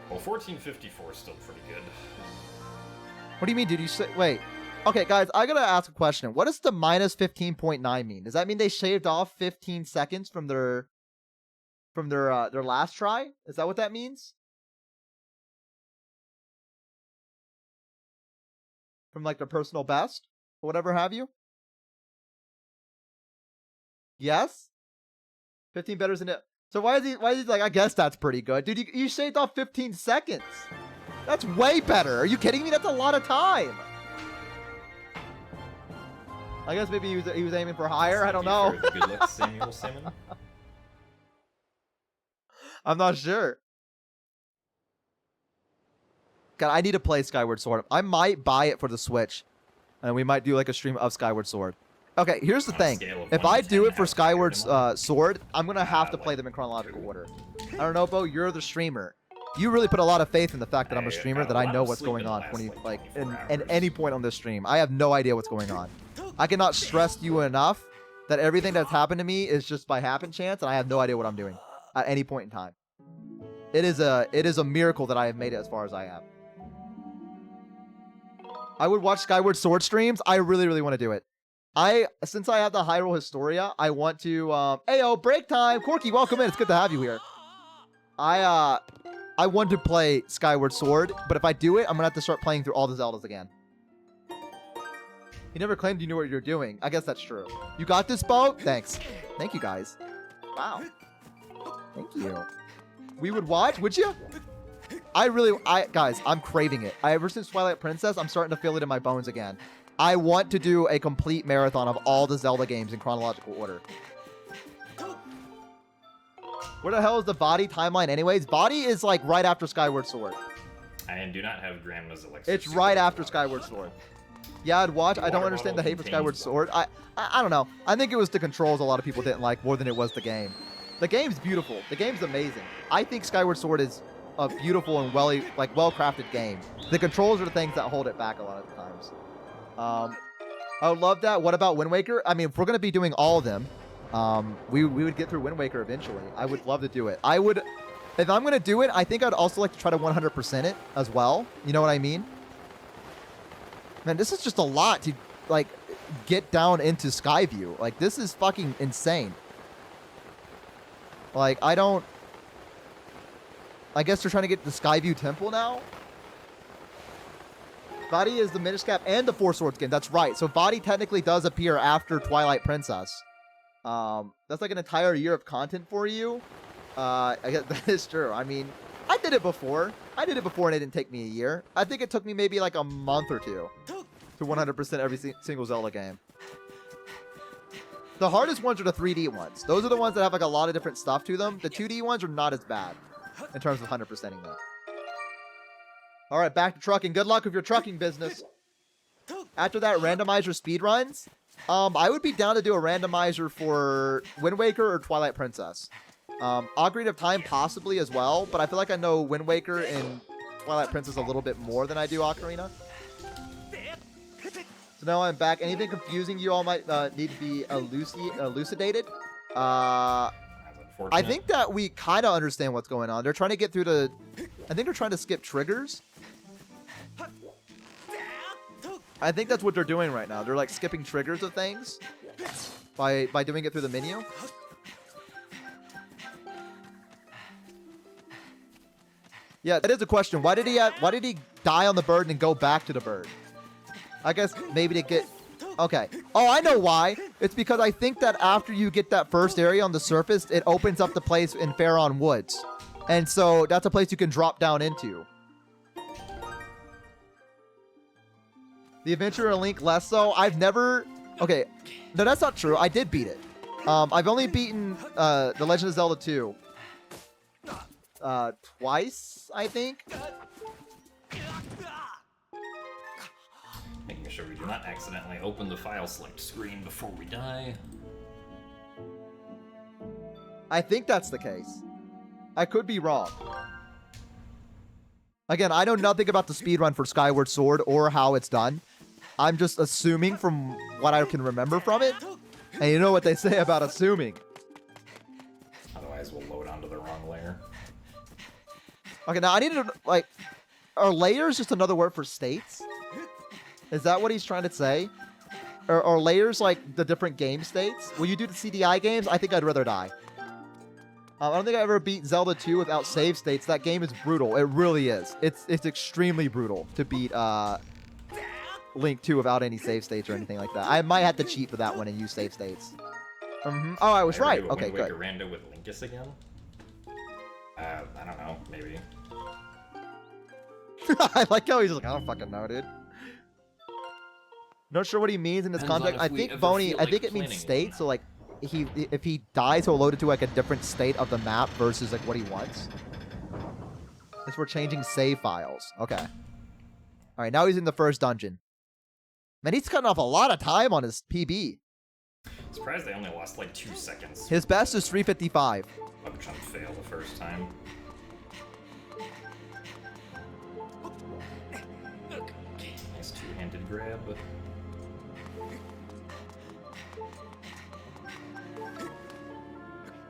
Well, 1454 is still pretty good. What do you mean, dude? You say, wait. Okay, guys, I gotta ask a question. What does the minus 15.9 mean? Does that mean they shaved off 15 seconds from their last try? Is that what that means? from like their personal best or whatever have you? Yes? 15 better than it. So why is he like, I guess that's pretty good. Dude, you shaved off 15 seconds. That's way better. Are you kidding me? That's a lot of time. I guess maybe he was aiming for higher. I don't know. Good luck, Samuel Simon. I'm not sure. God, I need to play Skyward Sword. I might buy it for the Switch, and we might do like a stream of Skyward Sword. Okay, here's the thing. If I do it for Skyward Sword, I'm gonna have to play them in chronological order. I don't know, Bo. You're the streamer. You really put a lot of faith in the fact that I'm a streamer, that I know what's going on in any point on this stream. I have no idea what's going on. I cannot stress to you enough that everything that's happened to me is just by happen chance, and I have no idea what I'm doing at any point in time. It is a miracle that I have made it as far as I have. I would watch Skyward Sword streams. I really want to do it. Since I have the Hyrule Historia, I want to Ayo, break time. Corky, welcome in. It's good to have you here. I want to play Skyward Sword, but if I do it, I'm gonna have to start playing through all the Zeldas again. You never claimed you knew what you're doing. I guess that's true. You got this, Bo? Thanks. Thank you, guys. Wow. Thank you. We would watch, would you? Guys, I'm craving it. Ever since Twilight Princess, I'm starting to feel it in my bones again. I want to do a complete marathon of all the Zelda games in chronological order. Where the hell is the Body timeline anyways? Body is like right after Skyward Sword. I do not have Grandma's Elixir. It's right after Skyward Sword. Yeah, I'd watch. I don't understand the hate for Skyward Sword. I don't know. I think it was the controls a lot of people didn't like more than it was the game. The game's beautiful. The game's amazing. I think Skyward Sword is a beautiful and well-crafted game. The controls are the things that hold it back a lot of the times. I would love that. What about Wind Waker? I mean, if we're going to be doing all of them, we would get through Wind Waker eventually. I would love to do it. If I'm going to do it, I think I'd also like to try to 100% it as well. You know what I mean? Man, this is just a lot to, like, get down into Skyview. Like, this is fucking insane. Like, I guess they're trying to get the Skyview Temple now? Body is the Minish Cap and the Four Swords game. That's right. So Body technically does appear after Twilight Princess. That's like an entire year of content for you. I guess that is true. I mean, I did it before. And it didn't take me a year. I think it took me maybe like a month or two to 100% every single Zelda game. The hardest ones are the 3D ones. Those are the ones that have like a lot of different stuff to them. The 2D ones are not as bad in terms of 100%ing them. All right, back to trucking. Good luck with your trucking business. After that, randomizer speedruns. I would be down to do a randomizer for Wind Waker or Twilight Princess. Ocarina of Time possibly as well, but I feel like I know Wind Waker and Twilight Princess a little bit more than I do Ocarina. So now I'm back. Anything confusing you all might need to be elucidated? I think that we kind of understand what's going on. They're trying to get through the... I think they're trying to skip triggers. I think that's what they're doing right now. They're like skipping triggers of things by doing it through the menu. Yeah, that is a question. Why did he die on the bird and go back to the bird? I guess maybe to get... Okay. Oh, I know why. It's because I think that after you get that first area on the surface, it opens up the place in Faron Woods. And so that's a place you can drop down into. The Adventure of Link less so. I've never... Okay. No, that's not true. I did beat it. I've only beaten The Legend of Zelda 2. Twice, I think. Making sure we do not accidentally open the file select screen before we die. I think that's the case. I could be wrong. Again, I know nothing about the speedrun for Skyward Sword or how it's done. I'm just assuming from what I can remember from it. And you know what they say about assuming. Otherwise, we'll load onto the wrong layer. Okay, now I need to, like... Are layers just another word for states? Is that what he's trying to say? Or are layers like the different game states? Will you do the CDI games? I think I'd rather die. I don't think I ever beat Zelda 2 without save states. That game is brutal. It really is. It's extremely brutal to beat Link 2 without any save states or anything like that. I might have to cheat for that one and use save states. Oh, I was right. Okay, good. Rando with Linkus again? I don't know. Maybe. I like how he's like, I don't fucking know, dude. Not sure what he means in this context. I think Boney, I think it means state. So like, if he dies, he'll load it to like a different state of the map versus like what he wants. If we're changing save files. Okay. All right, now he's in the first dungeon. Man, he's cutting off a lot of time on his PB. Surprised they only lost like 2 seconds. His best is 355. Up jump fail the first time. Nice two-handed grab.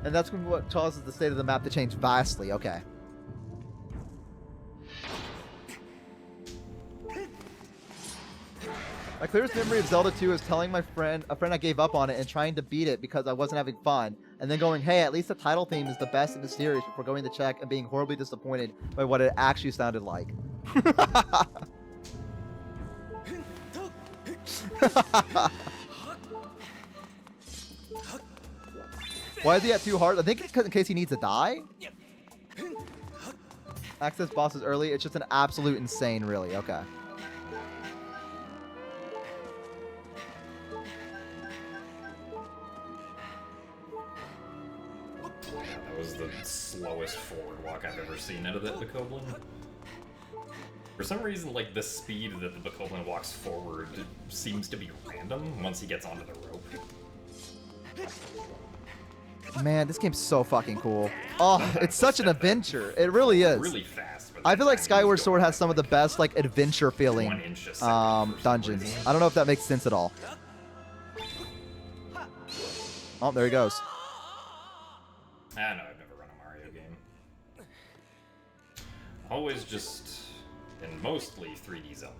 And that's what causes the state of the map to change vastly. Okay. My clearest memory of Zelda 2 is telling a friend I gave up on it and trying to beat it because I wasn't having fun, and then going, hey, at least the title theme is the best in the series, before going to check and being horribly disappointed by what it actually sounded like. Why is he at 2 hearts? I think it's in case he needs to die. Access bosses early. It's just an absolute insane, really. Okay. That was the slowest forward walk I've ever seen out of the Bokoblin. For some reason, like, the speed that the Bokoblin walks forward seems to be random once he gets onto the rope. Man, this game's so fucking cool. Oh, it's such an adventure. It really is. Really fast. I feel like Skyward Sword has some of the best, like, adventure feeling dungeons. I don't know if that makes sense at all. Oh, there he goes. No, I've never run a Mario game. Always just, and mostly 3D Zelda.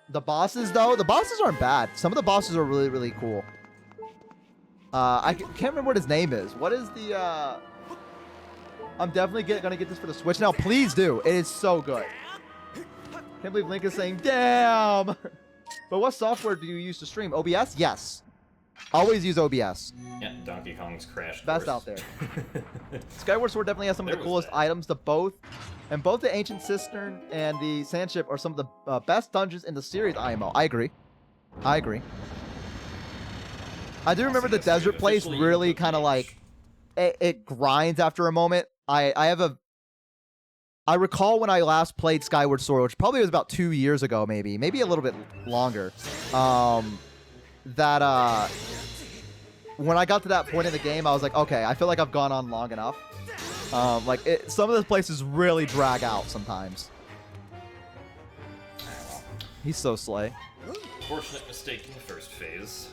The bosses, though, the bosses aren't bad. Some of the bosses are really, really cool. I can't remember what his name is. What is the, I'm definitely gonna get this for the Switch now. Please do. It is so good. Can't believe Link is saying, damn. But what software do you use to stream? OBS? Yes. Always use OBS. Yeah, Donkey Kong's Crash Best out there. Skyward Sword definitely has some of the coolest items. Both the Ancient Cistern and the Sand Ship are some of the best dungeons in the series IMO. I agree. I do remember the desert place really kind of like, it grinds after a moment. I recall when I last played Skyward Sword, which probably was about 2 years ago, maybe a little bit longer. That when I got to that point in the game, I was like, okay, I feel like I've gone on long enough. Some of the places really drag out sometimes. He's so slay. Fortunate mistake in the first phase.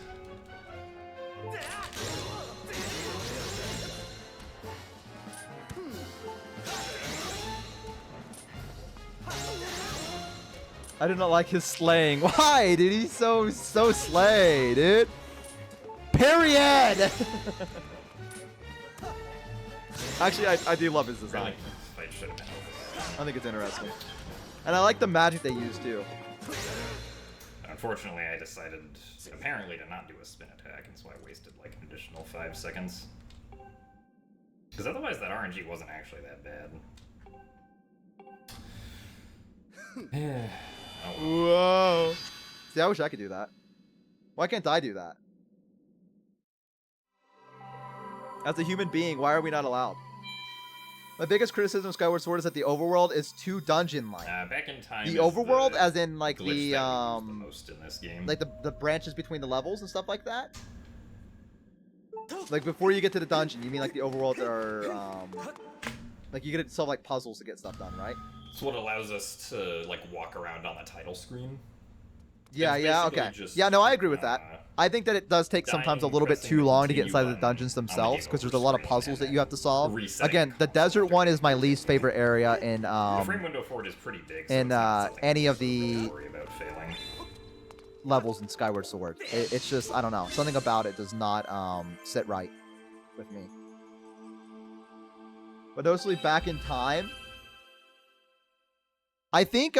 I do not like his slaying. Why, dude? He's so slay, dude. Period. Actually, I do love his design. I think it's interesting. And I like the magic they use, too. Unfortunately, I decided, apparently, to not do a spin attack, and so I wasted, like, an additional 5 seconds. Because otherwise, that RNG wasn't actually that bad. Whoa. See, I wish I could do that. Why can't I do that? As a human being, why are we not allowed? My biggest criticism of Skyward Sword is that the overworld is too dungeon-like. Back in time, the overworld, as in like the most in this game. like the branches between the levels and stuff like that. Like before you get to the dungeon, you mean like the overworld are like you get to solve like puzzles to get stuff done, right? It's what allows us to like walk around on the title screen. Yeah, okay. Yeah, no, I agree with that. I think that it does take sometimes a little bit too long to get inside the dungeons themselves because there's a lot of puzzles that you have to solve. Again, the desert one is my least favorite area in the frame window for it is pretty big. So in any of the levels in Skyward Sword. It's just, I don't know, something about it does not sit right with me. But noticeably back in time, I think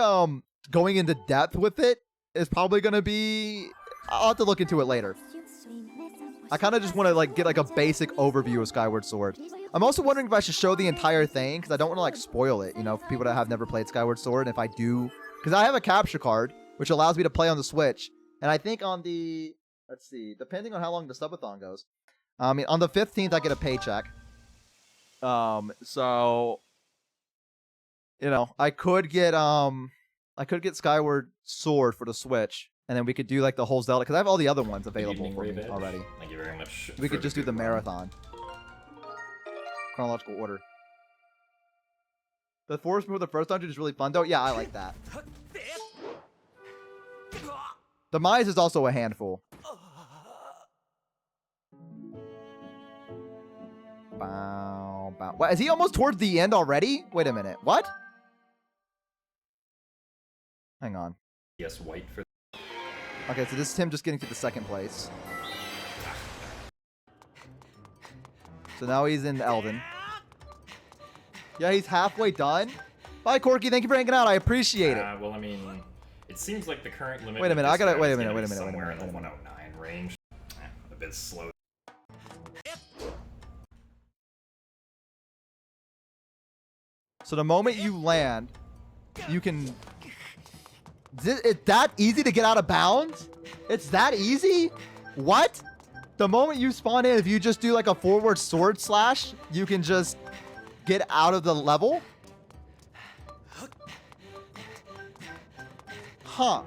going into depth with it is probably going to be, I'll have to look into it later. I kind of just want to like get like a basic overview of Skyward Sword. I'm also wondering if I should show the entire thing, because I don't want to like spoil it, you know, for people that have never played Skyward Sword. And if I do, because I have a capture card, which allows me to play on the Switch. And I think on the, let's see, depending on how long the SUB-BO-THON goes, I mean, on the 15th, I get a paycheck. So, you know, I could get Skyward Sword for the Switch, and then we could do like the whole Zelda, because I have all the other ones available for me already. Thank you very much. We could just do the marathon. Chronological order. The forest before the first dungeon is really fun, though. Yeah, I like that. The Mize is also a handful. Bow, bow. What, is he almost towards the end already? Wait a minute. What? Hang on. Yes, white for. Okay, so this is him just getting to the second place. So now he's in Elden. Yeah, he's halfway done. Bye, Corky. Thank you for hanging out. I appreciate it. Well, I mean, it seems like the current limit. Wait a minute. I gotta. Wait a minute. Somewhere in the 109 range. A bit slow. So the moment you land, you can. It's that easy to get out of bounds? It's that easy? What? The moment you spawn in, if you just do like a forward sword slash, you can just get out of the level? Huh.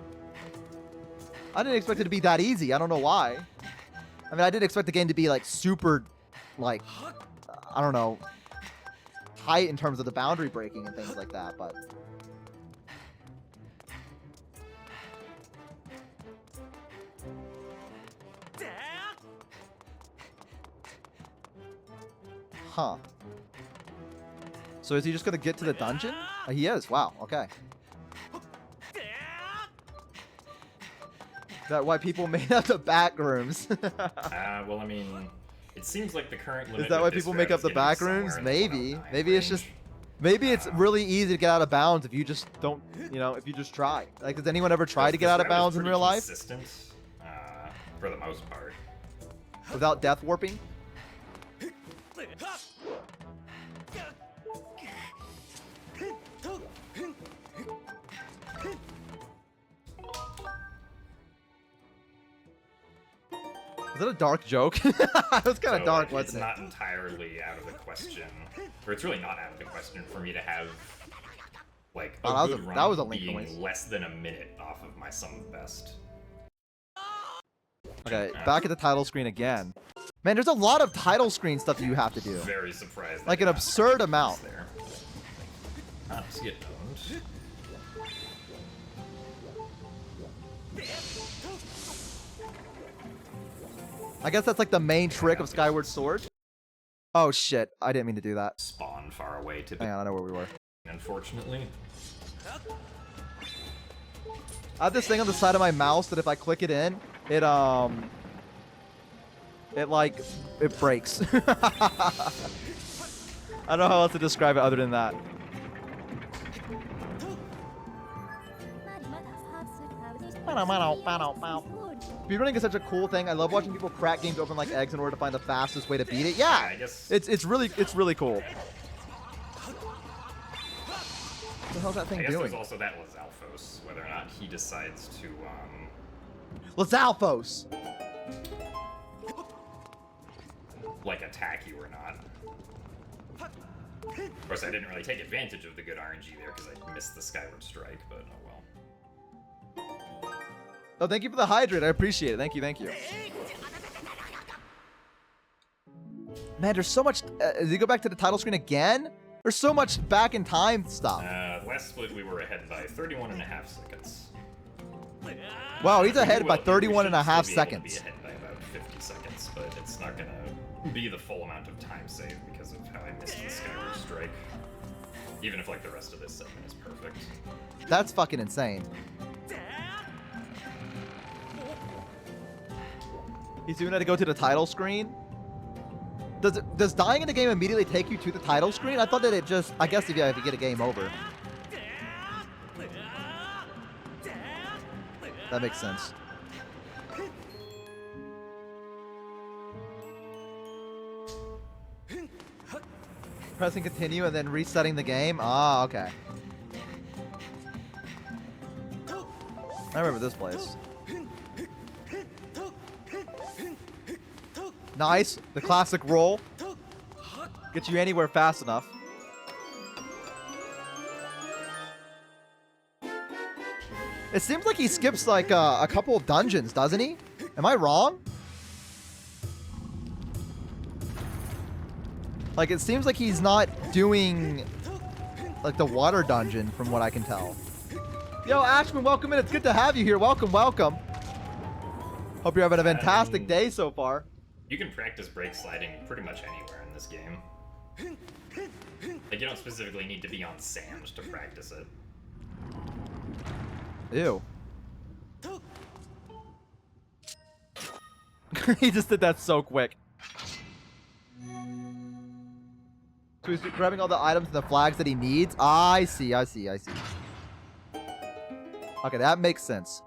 I didn't expect it to be that easy. I don't know why. I mean, I didn't expect the game to be like super, like, I don't know, tight in terms of the boundary breaking and things like that, but... Huh. So is he just gonna get to the dungeon? He is. Wow. Okay. Is that why people made up the back rooms? Well, I mean, it seems like the current limit. Is that why people make up the back rooms? Maybe. Maybe it's just. Maybe it's really easy to get out of bounds if you just don't, you know, if you just try. Like, does anyone ever try to get out of bounds in real life? Consistent, for the most part. Without death warping? Was that a dark joke? That was kind of dark, wasn't it? It's not entirely out of the question, or it's really not out of the question for me to have like a good run that was a link being noise. less than a minute off of my sum of best. Okay, back at the title screen again. Man, there's a lot of title screen stuff that you have to do. Very surprised. Like an absurd amount. There. Just get owned. I guess that's like the main trick of Skyward Sword. Oh shit, I didn't mean to do that. Spawn far away to. Hang on, I know where we were. Unfortunately. I have this thing on the side of my mouse that if I click it in, it breaks. I don't know how else to describe it other than that. Speedrunning is such a cool thing. I love watching people crack games open like eggs in order to find the fastest way to beat it. Yeah, I guess it's really cool. What the hell's that thing I guess doing? there's also that Lizalfos, whether or not he decides to Lizalfos! like attack you or not. Of course, I didn't really take advantage of the good RNG there because I missed the Skyward Strike, but oh well. Oh, thank you for the hydrate. I appreciate it. Thank you, thank you. Man, there's so much. Did you go back to the title screen again? There's so much back in time stuff. Last split we were ahead by 31.5 seconds. Wow, he's ahead by We 31 and a should half still be able to seconds. be ahead by about 50 seconds, but it's not gonna be the full amount of time saved because of how I missed the Skyward Strike. Even if like the rest of this segment is perfect. That's fucking insane. He's doing that to go to the title screen. Does dying in the game immediately take you to the title screen? I thought that it just, I guess if you get a game over. That makes sense. Pressing continue and then resetting the game? Ah, okay. I remember this place. Nice. The classic roll. Get you anywhere fast enough. It seems like he skips like a couple of dungeons, doesn't he? Am I wrong? Like, it seems like he's not doing like the water dungeon from what I can tell. Yo, Ashman, welcome in. It's good to have you here. Welcome, welcome. Hope you're having a fantastic day so far. You can practice brake sliding pretty much anywhere in this game. Like, you don't specifically need to be on sand to practice it. Ew. He just did that so quick. So he's grabbing all the items and the flags that he needs. I see, I see, I see. Okay, that makes sense.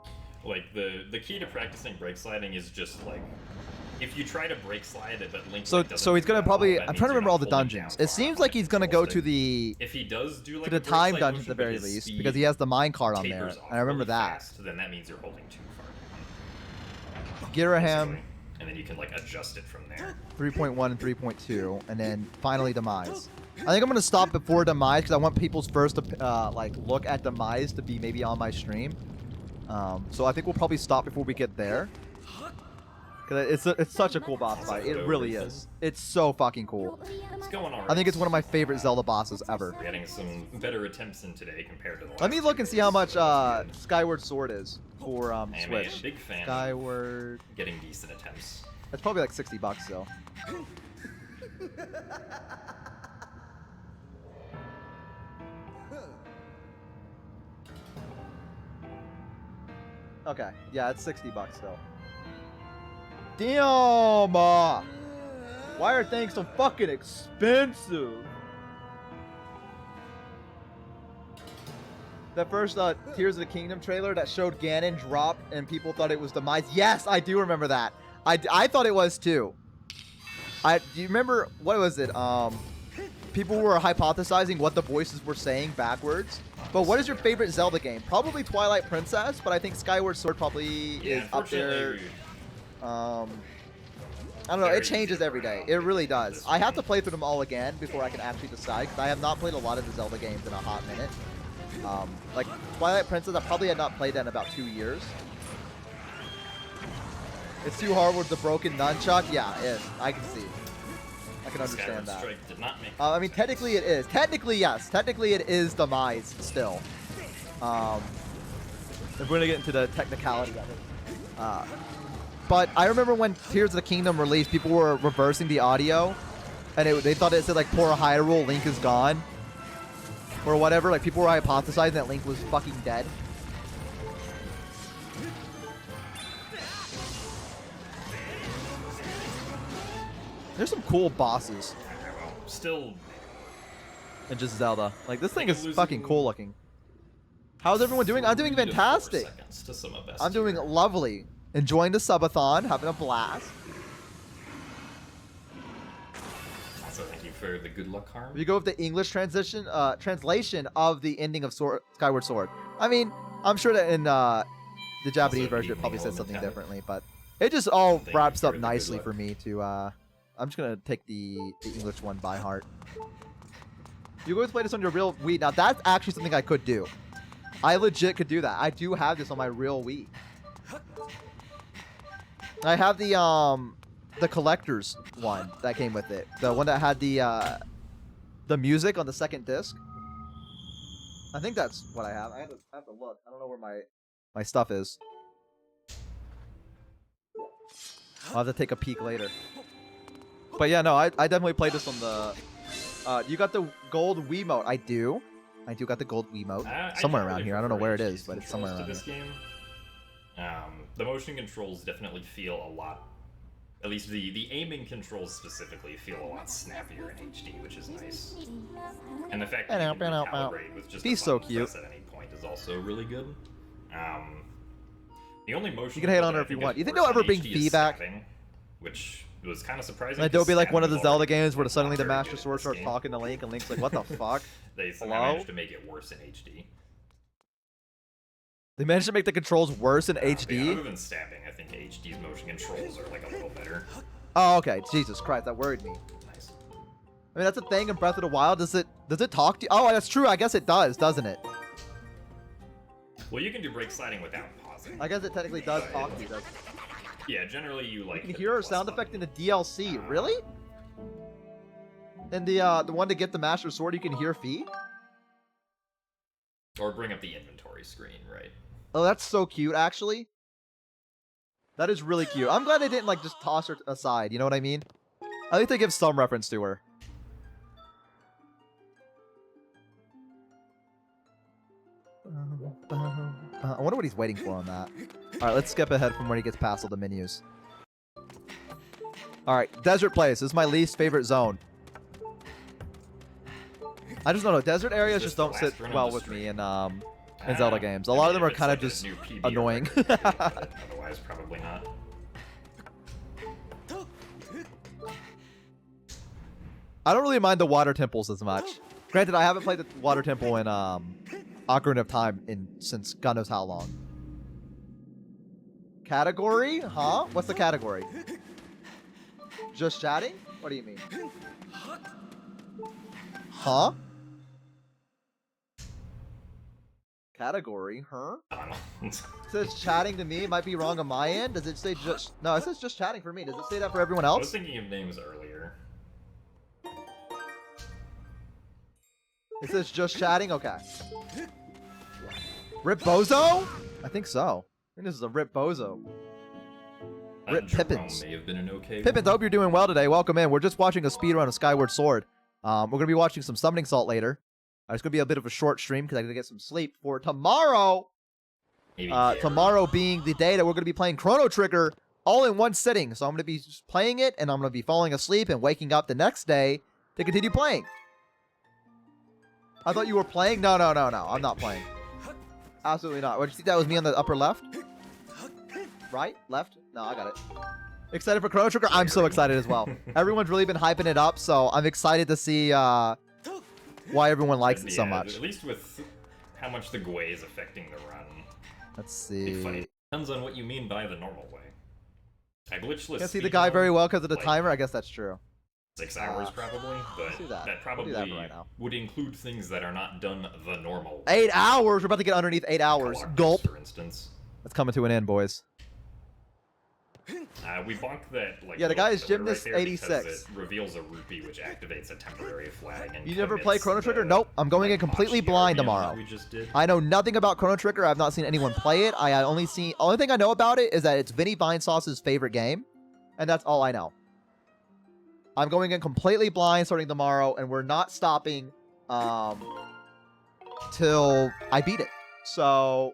Like, the key to practicing brake sliding is just, like, if you try to brake slide it, but Link doesn't so he's gonna do that probably. well, that I'm means trying to you're remember all not the holding dungeons. down It seems far like he's gonna go to the If he does do like the a brake time slide dungeon motion, at the but very his least speed because he has the mine card on there. tapers off I remember really that. fast, then that means you're holding too far. Giraham, Basically. And then you can like adjust it from there. 3.1 and 3.2, and then finally Demise. I think I'm gonna stop before Demise because I want people's first like look at Demise to be maybe on my stream. So I think we'll probably stop before we get there. Cause it's such a cool boss fight. It really is. It's so fucking cool. It's going alright. I think it's one of my favorite Zelda bosses ever. We're getting some better attempts in today compared to the last Let me look and see how much Skyward Sword is for I am a Switch. big fan Skyward. of getting decent attempts. That's probably like $60 though. Okay, yeah, it's $60 though. Damn! Why are things so fucking expensive? That first Tears of the Kingdom trailer that showed Ganon drop and people thought it was Demise. Yes, I do remember that. I thought it was too. Do you remember, what was it? People were hypothesizing what the voices were saying backwards. But what is your favorite Zelda game? Probably Twilight Princess, but I think Skyward Sword probably is up there. I don't know, it changes every day. It really does. I have to play through them all again before I can actually decide, because I have not played a lot of the Zelda games in a hot minute. Like, Twilight Princess, I probably had not played that in about 2 years. It's too hard with the broken nunchuck? Yeah, it is. I can see. I can understand that. Did not make I mean, technically it is. Technically, yes. Technically it is Demise still. If we're going to get into the technicality of it. But I remember when Tears of the Kingdom released, people were reversing the audio. And they thought it said, like, poor Hyrule, Link is gone. Or whatever. Like, people were hypothesizing that Link was fucking dead. There's some cool bosses. Still. And just Zelda. Like, this thing is fucking cool looking. How's everyone doing? I'm doing fantastic. I'm doing lovely. Enjoying the sub-a-thon, having a blast. Also, thank you for the good luck harm. We go with the English translation of the ending of Skyward Sword. I mean, I'm sure that in the Japanese version it probably says something differently, but it just all wraps up nicely for me to. I'm just gonna take the English one by heart. You guys play this on your real Wii. Now that's actually something I could do. I legit could do that. I do have this on my real Wii. I have the collector's one that came with it. The one that had the music on the second disc. I think that's what I have. I have to look. I don't know where my stuff is. I'll have to take a peek later. But yeah, no, I definitely played this on the... you got the gold Wiimote. I do. I do got the gold Wiimote. Somewhere around here. I don't know where it is, but it's somewhere around here. The motion controls definitely feel a lot At least the aiming controls specifically feel a lot snappier in HD, which is nice. And the fact that you can recalibrate with just He's a so button cute. press at any point is also really good. The only motion You can hate on that her I if you think want. is You think worse they'll ever on bring HD is feedback? stabbing, which was kind of surprising. Like, there'll be like one of the Stabbing's Zelda already games where suddenly the not very Master good at Sword this starts game. talking to Link, and Link's like, "What the fuck?" They somehow Hello? managed to make it worse in HD. They managed to make the controls worse in But yeah, HD. other than stabbing, I think HD's motion controls are like a little better. Oh, okay. Jesus Christ, that worried me. Nice. I mean, that's a thing in Breath of the Wild. Does it talk to you? Oh, that's true. I guess it does, doesn't it? Well, you can do brake sliding without pausing. I guess it technically does talk to you. Doesn't it? Yeah, generally you like. You can hit hear the her plus sound effect in button. the DLC. Really? And the one to get the Master Sword, you can hear feet. Or bring up the inventory screen, right? Oh, that's so cute, actually. That is really cute. I'm glad they didn't like just toss her aside. You know what I mean? I think they give some reference to her. I wonder what he's waiting for on that. All right, let's skip ahead from where he gets past all the menus. All right, desert place. This is my least favorite zone. I just don't know. Desert areas Is just this don't the sit last run of well the with stream? me in Zelda games. A lot of them are kind of just annoying. Otherwise, probably not. I don't really mind the water temples as much. Granted, I haven't played the water temple in Ocarina of Time since God knows how long. Category? Huh? What's the category? Just chatting? What do you mean? Huh? Category? Huh? It says chatting to me. It might be wrong on my end. Does it say just... No, it says just chatting for me. Does it say that for everyone I was else? thinking of names earlier. It says just chatting? Okay. Rip Bozo? I think so. I think this is a Rip Bozo. Rip Jerome Pippins. may have been an okay Pippins, I one. hope you're doing well today. Welcome in. We're just watching a speedrun of Skyward Sword. We're going to be watching some Summoning Salt later. It's going to be a bit of a short stream because I got to get some sleep for tomorrow. Maybe Tomorrow being the day that we're going to be playing Chrono Trigger all in one sitting. So I'm going to be just playing it, and I'm going to be falling asleep and waking up the next day to continue playing. I thought you were playing? No. I'm not playing. Absolutely not. What, you think that was me on the upper left? Right? Left? No, I got it. Excited for Chrono Trigger? I'm so excited as well. Everyone's really been hyping it up, so I'm excited to see why everyone likes it so much. At least with how much the Gwei is affecting the run. Let's It's see. funny. Depends on what you mean by the normal way. I glitchless. Can't see the guy speedrun, very well because of the like, timer. I guess that's true. 6 hours probably, but see that. that We'll probably do that right now. would include things that are not done the normal way. 8 hours. We're about to get underneath 8 hours. Collectors, Gulp. for instance. That's coming to an end, boys. We bonked that like. Yeah, the little guy is filler Gymnast right there because 86. It reveals a rupee which activates a temporary flag and You never commits play Chrono Trigger? the, Nope. I'm going in like, completely botched blind RBM tomorrow. that we just did. I know nothing about Chrono Trigger. I've not seen anyone play it. Only thing I know about it is that it's Vinny Vinesauce's favorite game, and that's all I know. I'm going in completely blind starting tomorrow, and we're not stopping till I beat it. So,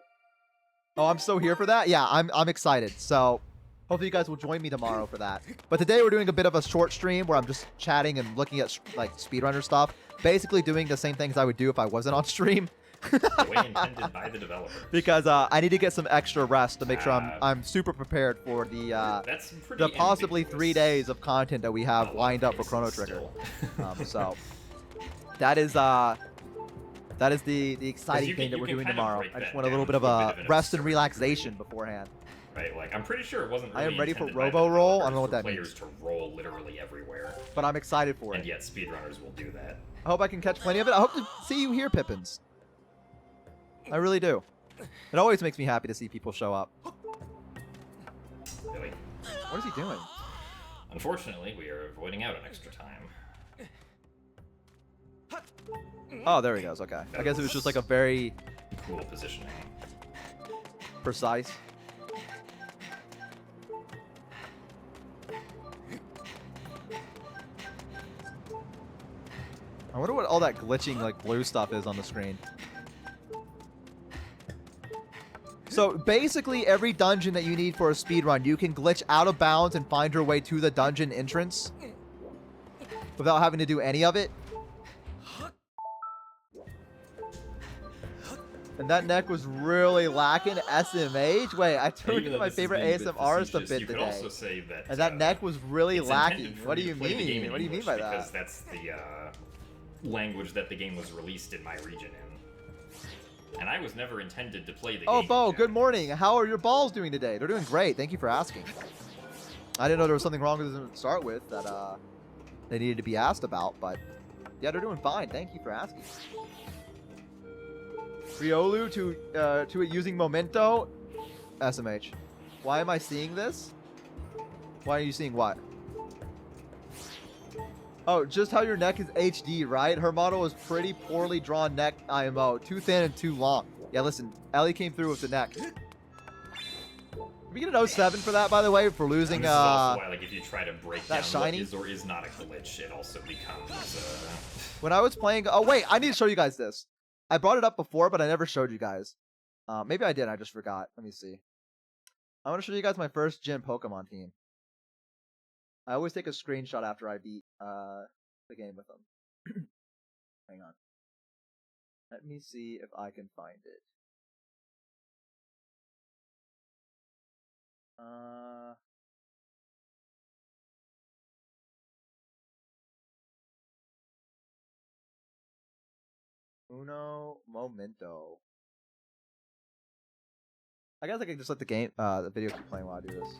I'm so here for that. Yeah, I'm excited. So, hopefully you guys will join me tomorrow for that. But today we're doing a bit of a short stream where I'm just chatting and looking at like speedrunner stuff. Basically doing the same things I would do if I wasn't on stream. The way intended by the developers. Because I need to get some extra rest to make sure I'm super prepared for That's pretty the possibly ambiguous 3 days of content that we in have a lot lined of up for cases Chrono Trigger. still. So that is the exciting you thing can- that you we're can doing kind of tomorrow. break I just that want a little down bit of to a a bit of an rest and absurd relaxation conclusion. beforehand. Right, like I'm pretty sure it wasn't. I Really am ready for intended by the Robo Roll. I don't know what developers that for means. players to roll literally everywhere, But I'm excited for and it. yet speedrunners will do that. I hope I can catch plenty of it. I hope to see you here, Pippins. I really do. It always makes me happy to see people show up. Really. What is he doing? Unfortunately, we are avoiding out on extra time. Oh, there he goes. Okay. I guess it was just like a very Cool positioning. precise. I wonder what all that glitching like blue stuff is on the screen. So basically, every dungeon that you need for a speedrun, you can glitch out of bounds and find your way to the dungeon entrance without having to do any of it. And that neck was really lacking. SMH? Wait, I turned my favorite ASMRist a bit you could today. also say that, And that neck was really it's lacking. intended for What do me you to play the game mean? in What do you mean English by Because that? that's the language that the game was released in my region in. And I was never intended to play the Oh, game. Bo, in good Japanese. morning. How are your balls doing today? They're doing great. Thank you for asking. I didn't know there was something wrong with them to start with that they needed to be asked about, but yeah, they're doing fine. Thank you for asking. Riolu to it using Memento. SMH. Why am I seeing this? Why are you seeing what? Oh, just how your neck is HD, right? Her model was pretty poorly drawn neck IMO. Too thin and too long. Yeah, listen. Ellie came through with the neck. Did we get an 07 for that, by the way, for losing This is also why, like, if you try to break that down shiny? what is or is not a glitch, it also becomes, When I was playing... Oh, wait. I need to show you guys this. I brought it up before, but I never showed you guys. Maybe I did. I just forgot. Let me see. I want to show you guys my first gym Pokemon team. I always take a screenshot after I beat the game with them. Hang on. Let me see if I can find it. Uno momento. I guess I can just let the video keep playing while I do this.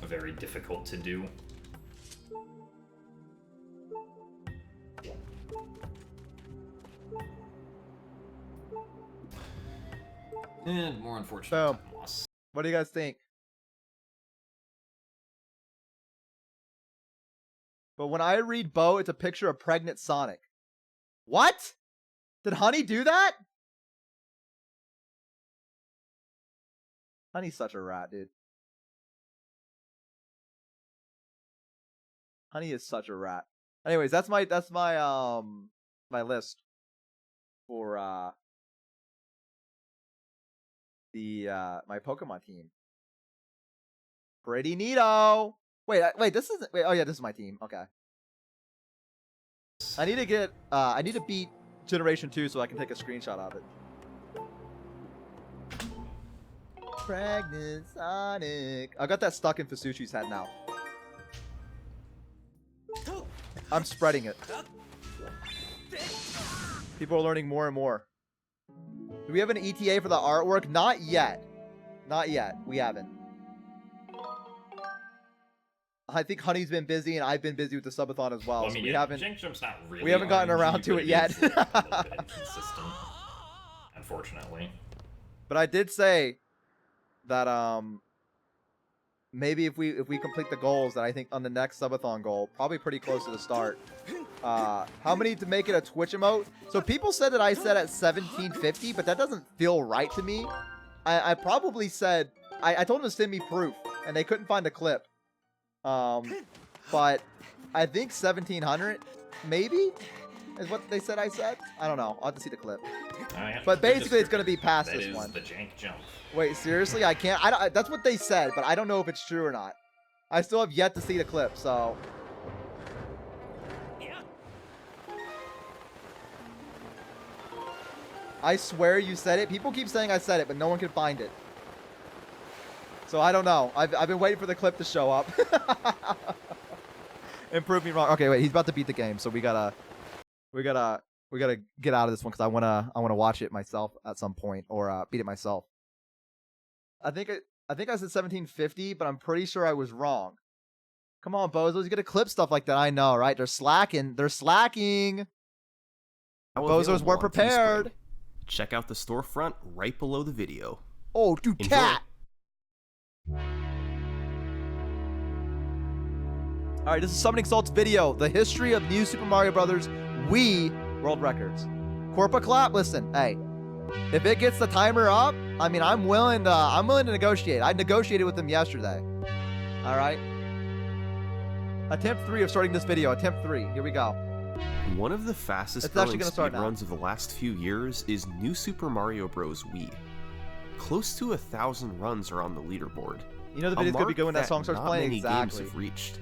very difficult to do. And more unfortunate Boom. loss. What do you guys think? But when I read Bo, it's a picture of pregnant Sonic. What? Did Honey do that? Honey's such a rat, dude. Honey is such a rat. Anyways, that's my my list for my Pokemon team. Pretty neato. Wait, this isn't. Wait, oh yeah, this is my team. Okay. I need to get. I need to beat Generation 2 so I can take a screenshot of it. Pregnant Sonic. I got that stuck in Fasuchi's head now. I'm spreading it. People are learning more and more. Do we have an ETA for the artwork? Not yet. Not yet. We haven't. I think Honey's been busy, and I've been busy with the subathon as well. Well, I So mean, we yeah, haven't. Jank Jump's not really We haven't gotten RNG, around to but it yet. is, like, a little bit inconsistent, unfortunately. But I did say that maybe if we complete the goals that I think on the next subathon goal, probably pretty close to the start. How many to make it a Twitch emote? So people said that I said at 1750, but that doesn't feel right to me. I probably said I told them to send me proof, and they couldn't find a clip. But I think 1700 maybe is what they said I said. I don't know. I'll have to see the clip. But basically, it's gonna be past this one. That is the Jank Jump. Wait, seriously? I can't. That's what they said, but I don't know if it's true or not. I still have yet to see the clip, so. I swear you said it. People keep saying I said it, but no one can find it. So I don't know. I've been waiting for the clip to show up. And prove me wrong. Okay, wait. He's about to beat the game, so we gotta get out of this one because I wanna watch it myself at some point or beat it myself. I think I said 1750, but I'm pretty sure I was wrong. Come on, bozos, you gotta clip stuff like that. I know, right? They're slacking. They're slacking. Bozos weren't prepared. Check out the storefront right below the video. Oh, dude, Enjoy. cat. All right, this is Summoning Salt's video, the history of New Super Mario Brothers Wii World Records. Corpa clap. Listen, hey, if it gets the timer up, I mean, I'm willing to negotiate. I negotiated with them yesterday. All right. Attempt 3 of starting this video. Attempt 3. Here we go. One of the fastest It's actually growing gonna start now. speedruns of the last few years is New Super Mario Bros. Wii. Close to 1,000 runs are on the leaderboard. You know the A video's gonna be mark good when that song starts not playing. many Exactly. games have reached.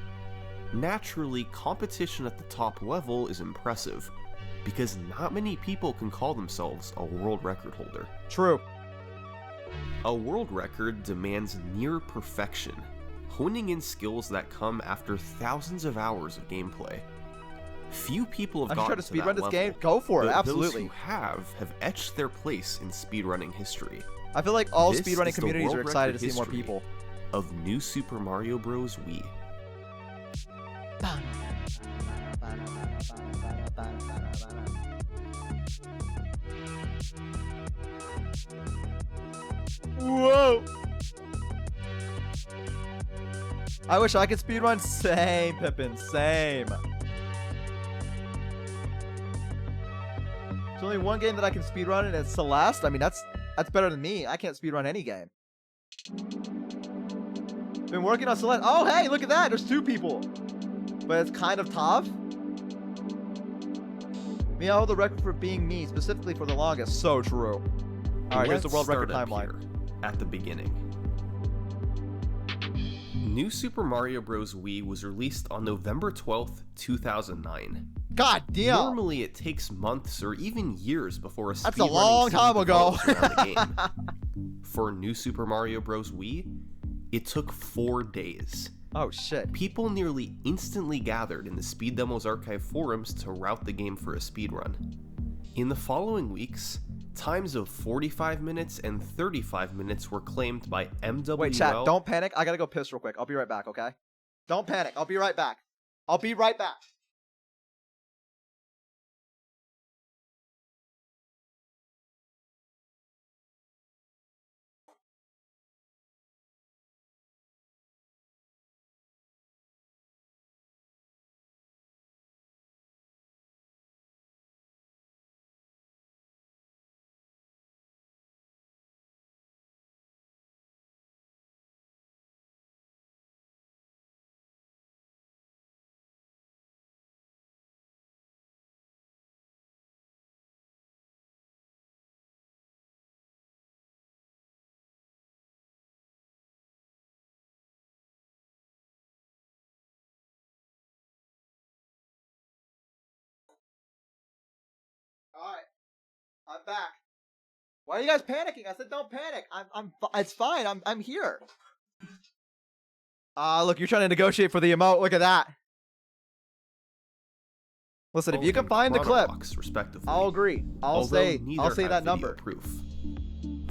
Naturally, competition at the top level is impressive, because not many people can call themselves a world record holder. True. A world record demands near perfection, honing in skills that come after thousands of hours of gameplay. Few people have I'm gotten trying to to that speedrun this level, game. Go for it, but absolutely. those who have etched their place in speedrunning history. I feel like all This speedrunning is the communities are world excited to record see more history people. Of New Super Mario Bros. Wii. Whoa! I wish I could speedrun. Same, Pippin. Same. There's only one game that I can speedrun, and it's Celeste. I mean, that's better than me. I can't speedrun any game. Been working on Celeste. Oh, hey, look at that. There's 2 people. But it's kind of tough. Me, I hold the record for being me, specifically for the longest. So true. Alright, here's the world record Let's start timeline. up here, at the beginning. New Super Mario Bros. Wii was released on November 12th, 2009. God damn! Normally, it takes months or even years before a That's a long time ago. game. For New Super Mario Bros. Wii, it took 4 days. Oh shit. People nearly instantly gathered in the Speed Demos Archive forums to route the game for a speedrun. In the following weeks, times of 45 minutes and 35 minutes were claimed by MWL. Wait, chat, don't panic. I gotta go piss real quick. I'll be right back, okay? Don't panic. I'll be right back. I'll be right back. Alright. I'm back. Why are you guys panicking? I said don't panic. It's fine. I'm here. Look, you're trying to negotiate for the emote. Look at that. Listen, if you can find the clip, respectively, I'll agree. I'll say that number. Proof.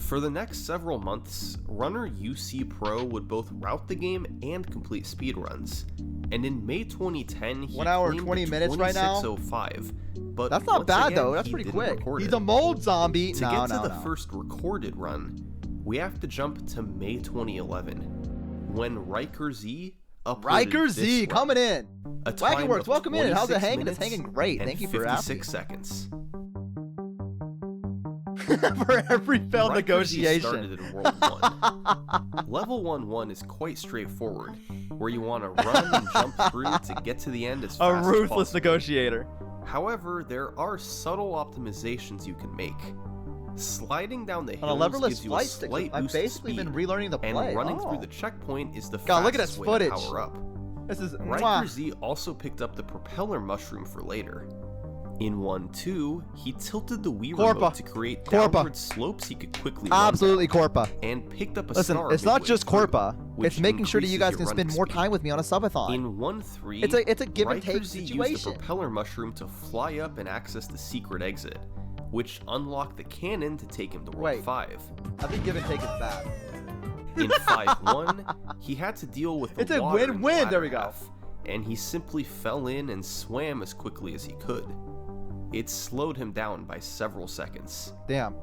For the next several months, runner UC Pro would both route the game and complete speedruns. And in May 2010, he 1 hour and claimed 20 the minutes right now. 26:05, but That's not once bad again, though. That's he pretty didn't quick. record He's it. a mold zombie. To get to the first recorded run, we have to jump to May 2011, when Riker Z uploaded Riker this Z run. coming in. A Wagon time Works, of welcome in. How's it 26 hanging? It's minutes hanging great. and Thank you for 56 asking. seconds. For every failed Riker Z negotiation. started in World 1. Level 1-1 is quite straightforward, where you want to run and jump through to get to the end as A fast as ruthless possible. negotiator. However, there are subtle optimizations you can make. Sliding down the On a hills leverless gives you a flight stick, slight I've boost in basically been speed, relearning the and play. running Oh. through the checkpoint is the God, look at fastest this way to footage. power up. This is Riker Z also picked up the propeller mushroom for later. In 1-2, he tilted the Wii remote to create downward slopes he could quickly run Absolutely down, Corpa. and picked up a Listen, star it's not midway just through, Corpa. which It's making sure that you guys increases can your spend more running time with me on a subathon. In 1-3, It's a give and Riker take Z used situation. the propeller mushroom to fly up and access the secret exit, which unlocked the cannon to take him to World Wait. 5. I think give and take is bad. In 5-1, he had to deal with the It's a water in the win-win, there latter we go. half, and he simply fell in and swam as quickly as he could. It slowed him down by several seconds. Damn.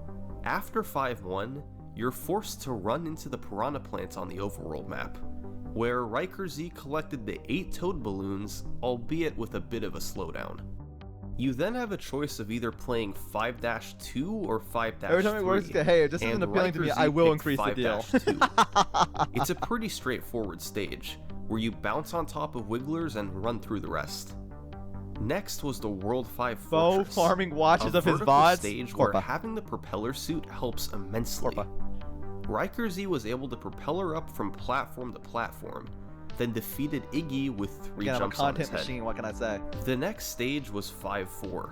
After 5-1, you're forced to run into the piranha plants on the overworld map, where Riker Z collected the 8 toad balloons, albeit with a bit of a slowdown. You then have a choice of either playing 5-2 or 5-3. Every time it works, hey, if this isn't and appealing to me, Riker Z I will picked increase the deal. 5-2. It's a pretty straightforward stage, where you bounce on top of wigglers and run through the rest. Next was the World 5 Bo Fortress, farming watches a of his vertical VODs. stage Corpa. where having the propeller suit helps immensely. Corpa. Riker Z was able to propel her up from platform to platform, then defeated Iggy with 3 Again, I'm a jumps on his content head. machine, what can I say? The next stage was 5-4.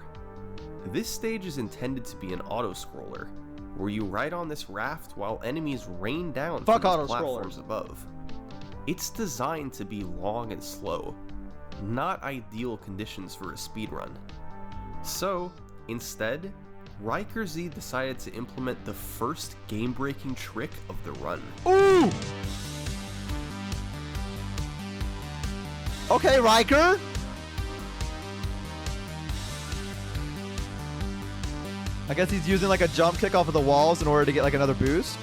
This stage is intended to be an auto-scroller, where you ride on this raft while enemies rain down Fuck from the auto-scrollers. platforms above. It's designed to be long and slow, not ideal conditions for a speedrun. So, instead, Riker Z decided to implement the first game-breaking trick of the run. Ooh! Okay, Riker! I guess he's using like a jump kick off of the walls in order to get like another boost.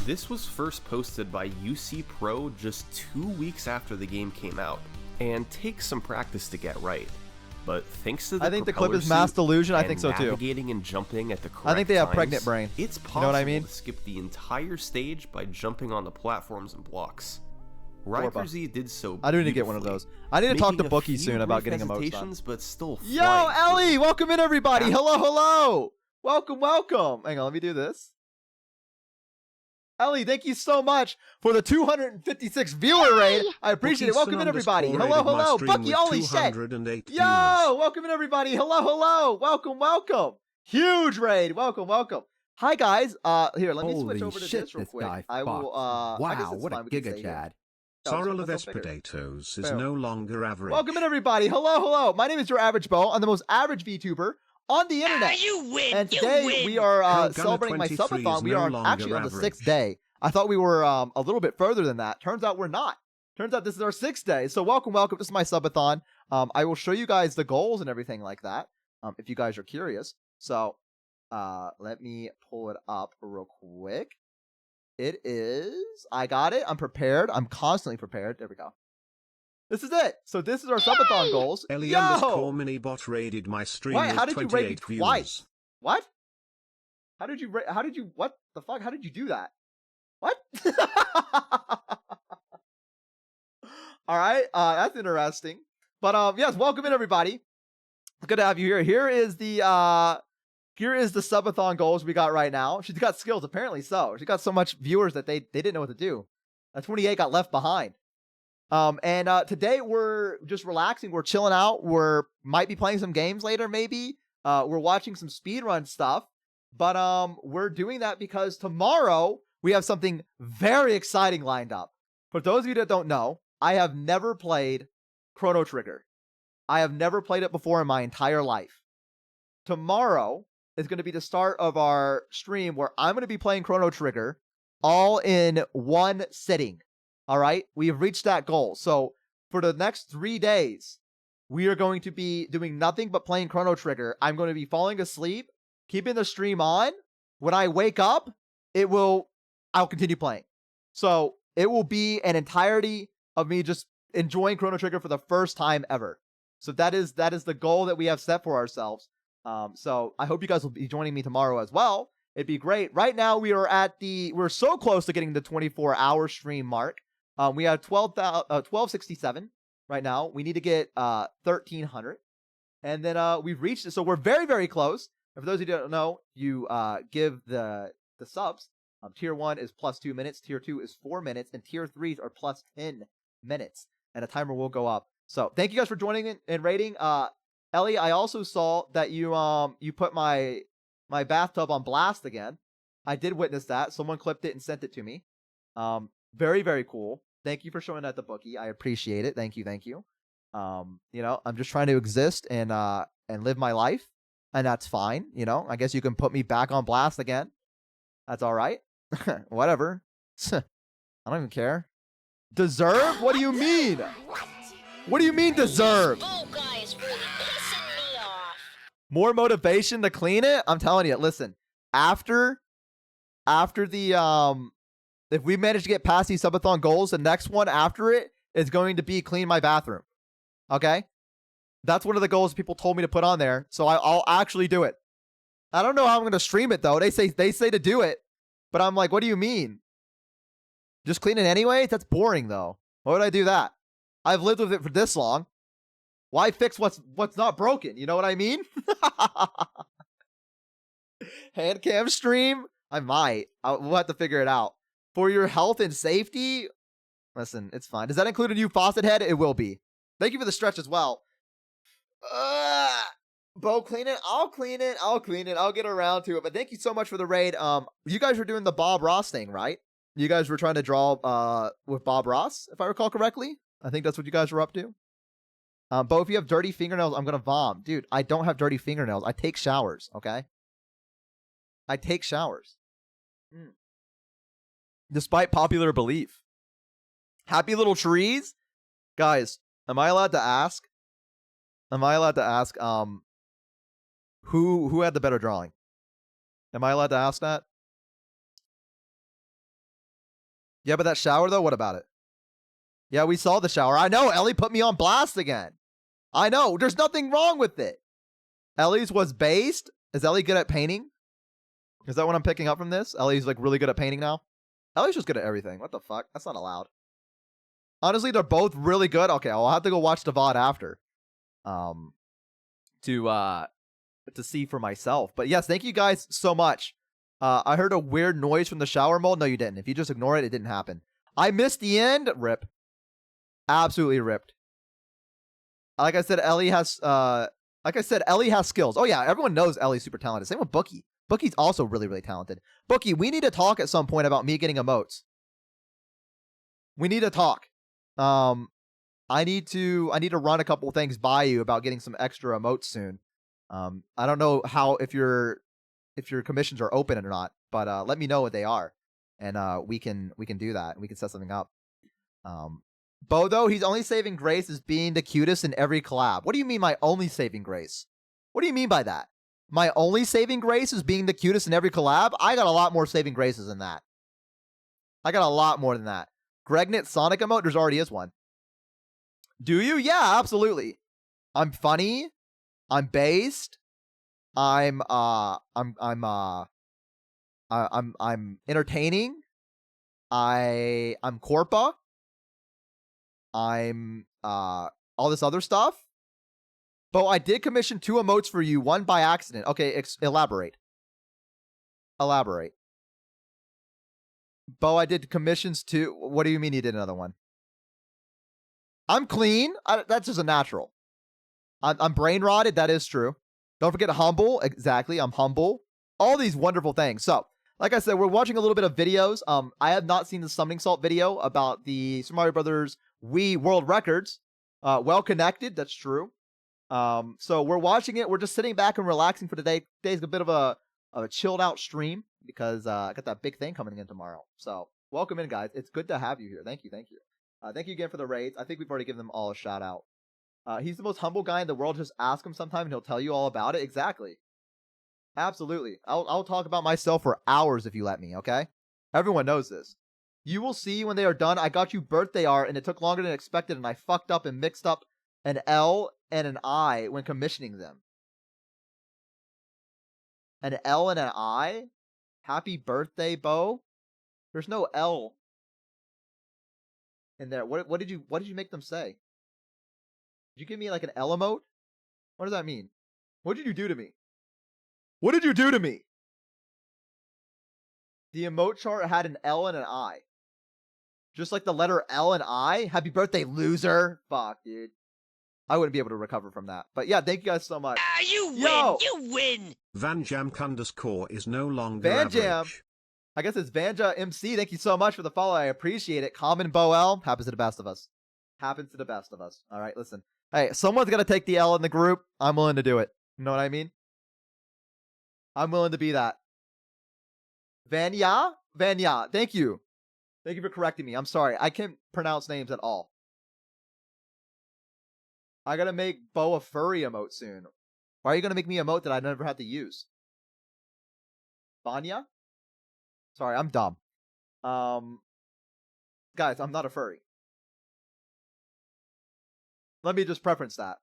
This was first posted by UC Pro just 2 weeks after the game came out, and takes some practice to get right. But thanks to the I think the clip propeller is mass suit delusion. I and think so too. navigating and jumping at the correct I think they have times, pregnant brain. It's possible You know what I mean? to skip the entire stage by jumping on the platforms and blocks. Riker Z did so. I do need to get one of those. I need to talk to making a Bookie few soon about brief getting emotes done. hesitations, but still Yo, flying through. Ellie! Welcome in, everybody! Hello, hello! Welcome, welcome! Hang on, let me do this. Ellie, thank you so much for the 256 viewer raid. I appreciate it. Welcome in, everybody. Hello, hello. Bucky, holy shit. Yo, welcome in, everybody. Hello, hello. Welcome, welcome. Huge raid. Welcome, welcome. Hi, guys. Here, let me switch over to this real quick. I will, I guess wow, it's what a fine. We can stay giga here. chad. Sorrel of Let's go figure. Potatoes is Fair. no longer average. Welcome in, everybody. Hello, hello. My name is YourAverageBo. I'm the most average VTuber on the internet. You win. And today we are Hellgunner celebrating my 23 subathon. is We no are longer actually on the average. 6th day. I thought we were a little bit further than that. Turns out we're not. Turns out this is our 6th day. So welcome, welcome. This is my subathon. I will show you guys the goals and everything like that, if you guys are curious. So let me pull it up real quick. It is. I got it. I'm prepared. I'm constantly prepared. There we go. This is it. So this is our subathon goals. Ellie Yo! underscore minibot raided my stream Wait, with how did you rate me 28 views. twice? What? How did you what the fuck? How did you do that? What? All right, that's interesting. But yes, welcome in, everybody. Good to have you here. Here is the subathon goals we got right now. She's got skills, apparently so. She got so much viewers that they didn't know what to do. 28 got left behind. And today we're just relaxing. We're chilling out. Might be playing some games later, maybe. We're watching some speedrun stuff. But we're doing that because tomorrow we have something very exciting lined up. For those of you that don't know, I have never played Chrono Trigger. I have never played it before in my entire life. Tomorrow is going to be the start of our stream where I'm going to be playing Chrono Trigger all in one sitting. All right? We have reached that goal. So for the next 3 days, we are going to be doing nothing but playing Chrono Trigger. I'm going to be falling asleep, keeping the stream on. When I wake up, I'll continue playing. So it will be an entirety of me just enjoying Chrono Trigger for the first time ever. So that is the goal that we have set for ourselves. So I hope you guys will be joining me tomorrow as well. It'd be great. Right now we're so close to getting the 24-hour stream mark. We have 1267 right now. We need to get 1300. And then we've reached it. So we're very, very close. And for those who don't know, you give the subs. Tier 1 is plus 2 minutes, Tier 2 is 4 minutes, and Tier 3s are plus 10 minutes. And a timer will go up. So thank you guys for joining in and rating. Ellie, I also saw that you put my bathtub on blast again. I did witness that. Someone clipped it and sent it to me. Very, very cool. Thank you for showing that to Bookie. I appreciate it. Thank you, thank you. I'm just trying to exist and live my life, and that's fine. I guess you can put me back on blast again. That's all right. Whatever. I don't even care. Deserve? What do you mean? What do you mean deserve? More motivation to clean it? I'm telling you, listen. After the if we manage to get past these subathon goals, the next one after it is going to be clean my bathroom. Okay? That's one of the goals people told me to put on there, so I'll actually do it. I don't know how I'm going to stream it though. They say to do it, but I'm like, what do you mean? Just clean it anyway? That's boring though. Why would I do that? I've lived with it for this long. Why fix what's not broken? You know what I mean? Hand cam stream. I might. We'll have to figure it out. For your health and safety, listen, it's fine. Does that include a new faucet head? It will be. Thank you for the stretch as well. Bo, clean it. I'll clean it. I'll clean it. I'll get around to it. But thank you so much for the raid. You guys were doing the Bob Ross thing, right? You guys were trying to draw with Bob Ross, if I recall correctly. I think that's what you guys were up to. Bo, if you have dirty fingernails, I'm gonna vom. Dude, I don't have dirty fingernails. I take showers, okay? I take showers. Despite popular belief. Happy little trees? Guys, am I allowed to ask? Am I allowed to ask who had the better drawing? Am I allowed to ask that? Yeah, but that shower though, what about it? Yeah, we saw the shower. I know, Ellie put me on blast again. I know, there's nothing wrong with it. Ellie's was based. Is Ellie good at painting? Is that what I'm picking up from this? Ellie's like really good at painting now? Ellie's just good at everything. What the fuck? That's not allowed. Honestly, they're both really good. Okay, I'll have to go watch the VOD after. To see for myself. But yes, thank you guys so much. I heard a weird noise from the shower mold. No, you didn't. If you just ignore it, it didn't happen. I missed the end. Rip. Absolutely ripped. Like I said, Ellie has skills. Oh yeah, everyone knows Ellie's super talented. Same with Bookie. Bookie's also really, really talented. Bookie, we need to talk at some point about me getting emotes. We need to talk. I need to run a couple things by you about getting some extra emotes soon. I don't know how if your commissions are open or not, but let me know what they are, and we can do that. We can set something up. Bo, though, he's only saving grace as being the cutest in every collab. What do you mean my only saving grace? What do you mean by that? My only saving grace is being the cutest in every collab? I got a lot more saving graces than that. I got a lot more than that. Gregnet Sonic emote, there's already is one. Do you? Yeah, absolutely. I'm funny. I'm based. I'm entertaining. I'm Corpa. I'm all this other stuff. But I did commission 2 emotes for you, one by accident. Okay, elaborate. Elaborate. Bo, I did commissions too. What do you mean you did another one? I'm clean. That's just a natural. I'm brain rotted. That is true. Don't forget humble. Exactly. I'm humble. All these wonderful things. So, like I said, we're watching a little bit of videos. I have not seen the Summoning Salt video about the Super Mario Brothers Wii World Records. Well connected. That's true. So we're watching it. We're just sitting back and relaxing for today. Today's a bit of a chilled out stream because I got that big thing coming in tomorrow. So welcome in, guys. It's good to have you here. Thank you. Thank you. Thank you again for the raids. I think we've already given them all a shout out. He's the most humble guy in the world. Just ask him sometime and he'll tell you all about it. Exactly. Absolutely. I'll talk about myself for hours if you let me, okay? Everyone knows this. You will see when they are done. I got you birthday art and it took longer than expected and I fucked up and mixed up an L and an I when commissioning them. An L and an I? Happy birthday, Bo? There's no L in there. What did you make them say? Did you give me like an L emote? What does that mean? What did you do to me? What did you do to me? The emote chart had an L and an I. Just like the letter L and I. Happy birthday, loser. Fuck, dude. I wouldn't be able to recover from that. But yeah, thank you guys so much. You win! Yo! You win! Vanjam _ is no longer Vanjam. average. I guess it's Vanja MC. Thank you so much for the follow. I appreciate it. Common Boel. Happens to the best of us. Happens to the best of us. All right, listen. Hey, someone's got to take the L in the group. I'm willing to do it. You know what I mean? I'm willing to be that. Vanya? Vanya. Thank you. Thank you for correcting me. I'm sorry. I can't pronounce names at all. I gotta make Bo a furry emote soon. Why are you gonna make me a emote that I never had to use? Vanya? Sorry, I'm dumb. Guys, I'm not a furry. Let me just preference that.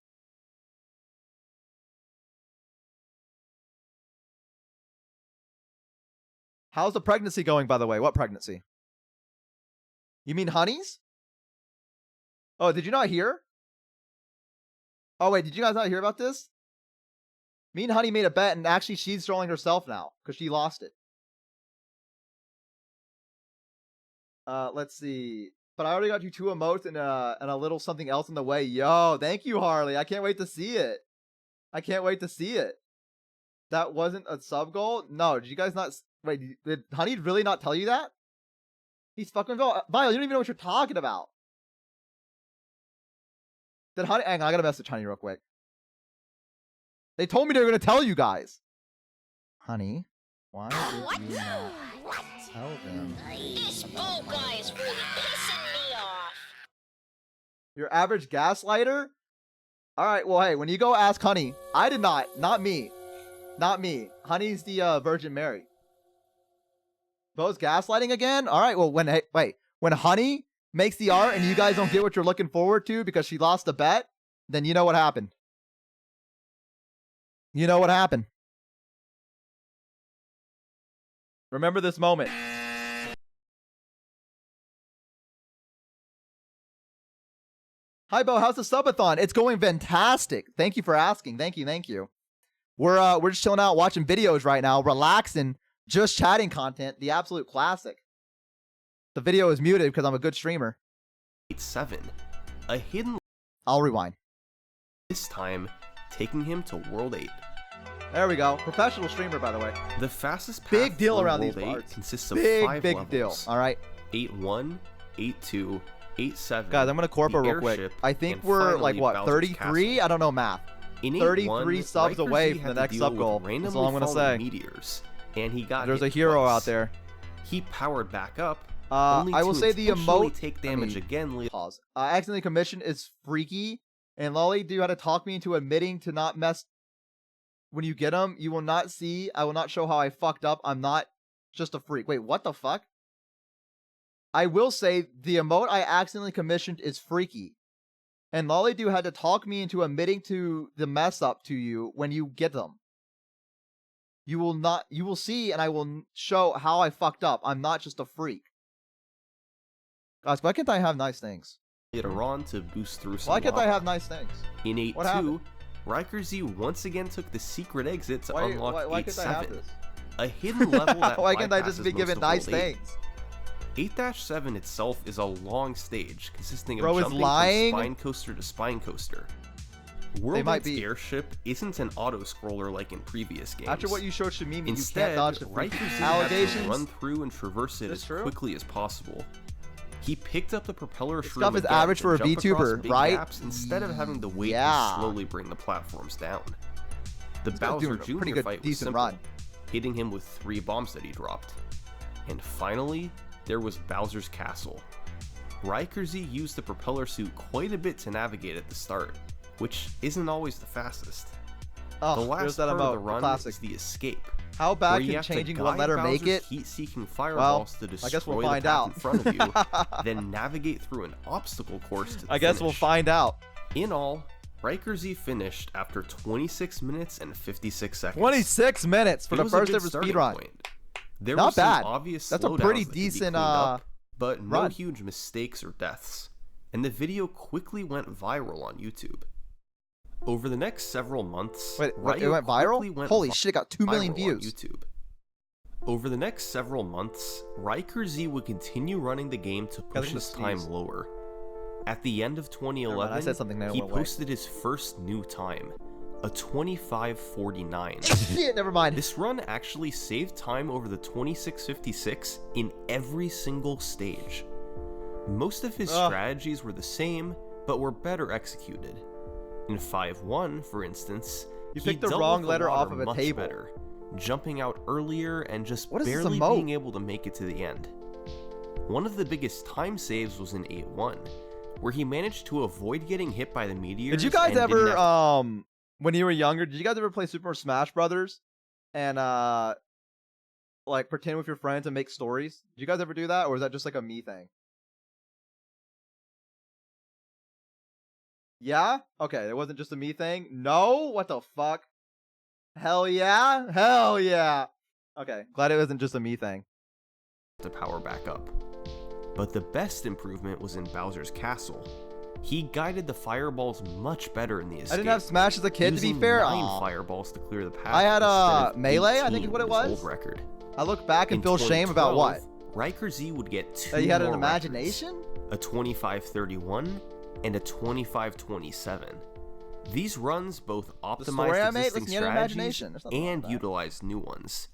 How's the pregnancy going, by the way? What pregnancy? You mean Honey's? Oh, did you not hear? Oh, wait, did you guys not hear about this? Me and Honey made a bet, and actually she's trolling herself now, because she lost it. Let's see. But I already got you 2 emotes and a little something else in the way. Yo, thank you, Harley. I can't wait to see it. I can't wait to see it. That wasn't a sub goal? No, did you guys not... Wait, did Honey really not tell you that? He's fucking... Vile, you don't even know what you're talking about. Did Honey... Hang on, I gotta message Honey real quick. They told me they were gonna tell you guys. Honey, why did you not tell them? This Bo guy is really pissing me off. Your average gaslighter? Alright, well, hey, when you go ask Honey, I did not me. Not me. Honey's the Virgin Mary. Bo's gaslighting again? Alright, well, when Honey makes the art and you guys don't get what you're looking forward to because she lost the bet, then you know what happened. You know what happened. Remember this moment. Hi, Bo. How's the subathon? It's going fantastic. Thank you for asking. Thank you. We're just chilling out, watching videos right now, relaxing, just chatting content. The absolute classic. The video is muted because I'm a good streamer. 7. A hidden. I'll rewind. This time, taking him to World 8. There we go. Professional streamer, by the way. The fastest path big deal through around World these 8 parts. consists of big 5 big levels. Deal. All right. 8-1, 8-2, 8-7. Guys, I'm gonna corpo real quick. I think we're like what, 33? I don't know math. In 33 subs away from the next sub goal. That's all I'm gonna say. Meteors, and he got There's a hero out there. He powered back up. I will say the emote take damage again. Pause. Accidentally commission is freaky, and Lolly do how to talk me into admitting to not mess. When you get him, you will not see. I will not show how I fucked up. I'm not just a freak. Wait, what the fuck? I will say the emote I accidentally commissioned is freaky. And Lolly do had to talk me into admitting to the mess up to you when you get them. You will see, and I will show how I fucked up. I'm not just a freak. Guys, why can't I have nice things? Later on to boost through some Why can't I lava. have nice things? In 8-2, Riker Z once again took the secret exit to unlock 8-7. A hidden level that why can't I just bypasses be given most of nice World 8. things? 8-7 itself is a long stage consisting of Bro is jumping lying. from spine coaster to spine coaster. World might 8's be. airship isn't an auto-scroller like in previous games. After what you showed Shamimi, Instead, you can't dodge the Riker Z allegations. had to run through and traverse it Is as true? quickly as possible. He picked up the propeller shroom stuff is again average to for a jump across VTuber, big right? gaps instead of having to wait Yeah. to slowly bring the platforms down. The This guy's Bowser doing a pretty Jr. good, fight was decent simple, run. hitting him with 3 bombs that he dropped. And finally, there was Bowser's Castle. Riker Z used the propeller suit quite a bit to navigate at the start, which isn't always the fastest. Oh, The last there's that part of the emote, run classic. is the escape. How where bad you can have to changing guide one letter make Bowser's it? heat-seeking fireballs to destroy I guess we'll the find path out. in front of you, then navigate through an obstacle course to the I guess we'll finish. find out. In all, Riker Z finished after 26 minutes and 56 seconds. 26 minutes for It the was a first good ever starting speedrun. point. There Not were some bad. obvious That's a slowdowns pretty that could be decent, cleaned up, but no run. huge mistakes or deaths. And the video quickly went viral on YouTube. Over the next several months, Wait, what, it Ryo went quickly viral? went Holy shit, it got 2 million viral on views. YouTube. Over the next several months, Riker Z would continue running the game to push I'm his gonna time sneeze. lower. At the end of 2011, I said something there, he went away. posted his first new time, a 25:49. Shit, never mind. This run actually saved time over the 26:56 in every single stage. Most of his strategies were the same, but were better executed. In 5-1, for instance, You he picked the dealt wrong with letter water off of a much table. better, jumping out earlier and just What is this barely emote? being able to make it to the end. One of the biggest time saves was in 8-1, where he managed to avoid getting hit by the meteors. Did you guys and didn't ever, have when you were younger, did you guys ever play Super Smash Brothers and like pretend with your friends and make stories? Did you guys ever do that, or is that just like a me thing? Yeah? Okay, it wasn't just a me thing. No? What the fuck? Hell yeah? Hell yeah. Okay, glad it wasn't just a me thing. to power back up. But the best improvement was in Bowser's Castle. He guided the fireballs much better in the escape. I didn't have Smash as a kid, to be using fair. 9 Aw. fireballs to clear the path. I had instead of Melee, I think 18 is what it his was. Old record. I look back and In feel shame about what? Riker Z would get two You had an more imagination? records, a 2531 and a 2527. These runs both optimized existing strategies and utilized new ones.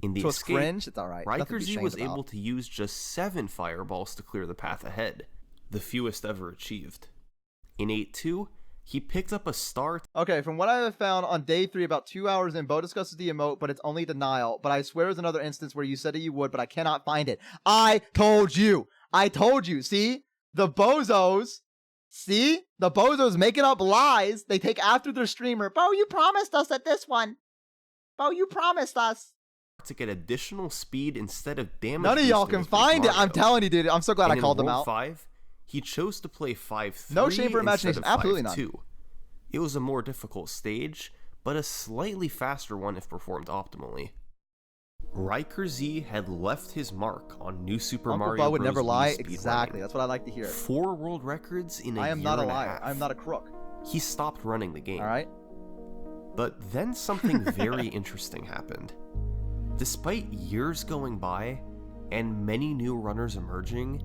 In the escape, cringe? It's all right. Riker Z was able to use just 7 fireballs to clear the path ahead, the fewest ever achieved. In 8-2, he picked up a star. Okay, from what I have found on day 3, about 2 hours in, Bo discusses the emote, but it's only denial. But I swear there's another instance where you said that you would, but I cannot find it. I told you. I told you. See? The bozos. See? The bozos making up lies. They take after their streamer. Bo, you promised us at this one. Bo, you promised us. To get additional speed instead of damage. None of y'all can find it. I'm telling you, dude. I'm so glad I called them out. 5, he chose to play 5-3. No shame for imagination. Absolutely not. It was a more difficult stage, but a slightly faster one if performed optimally. Riker Z had left his mark on New Super Uncle Mario Bo would Bros. never lie. Wii Exactly. speedrunning. That's what I like to hear. 4 world records in a year I am not a and liar. half. I'm not a crook. He stopped running the game. All right. But then something very interesting happened. Despite years going by and many new runners emerging,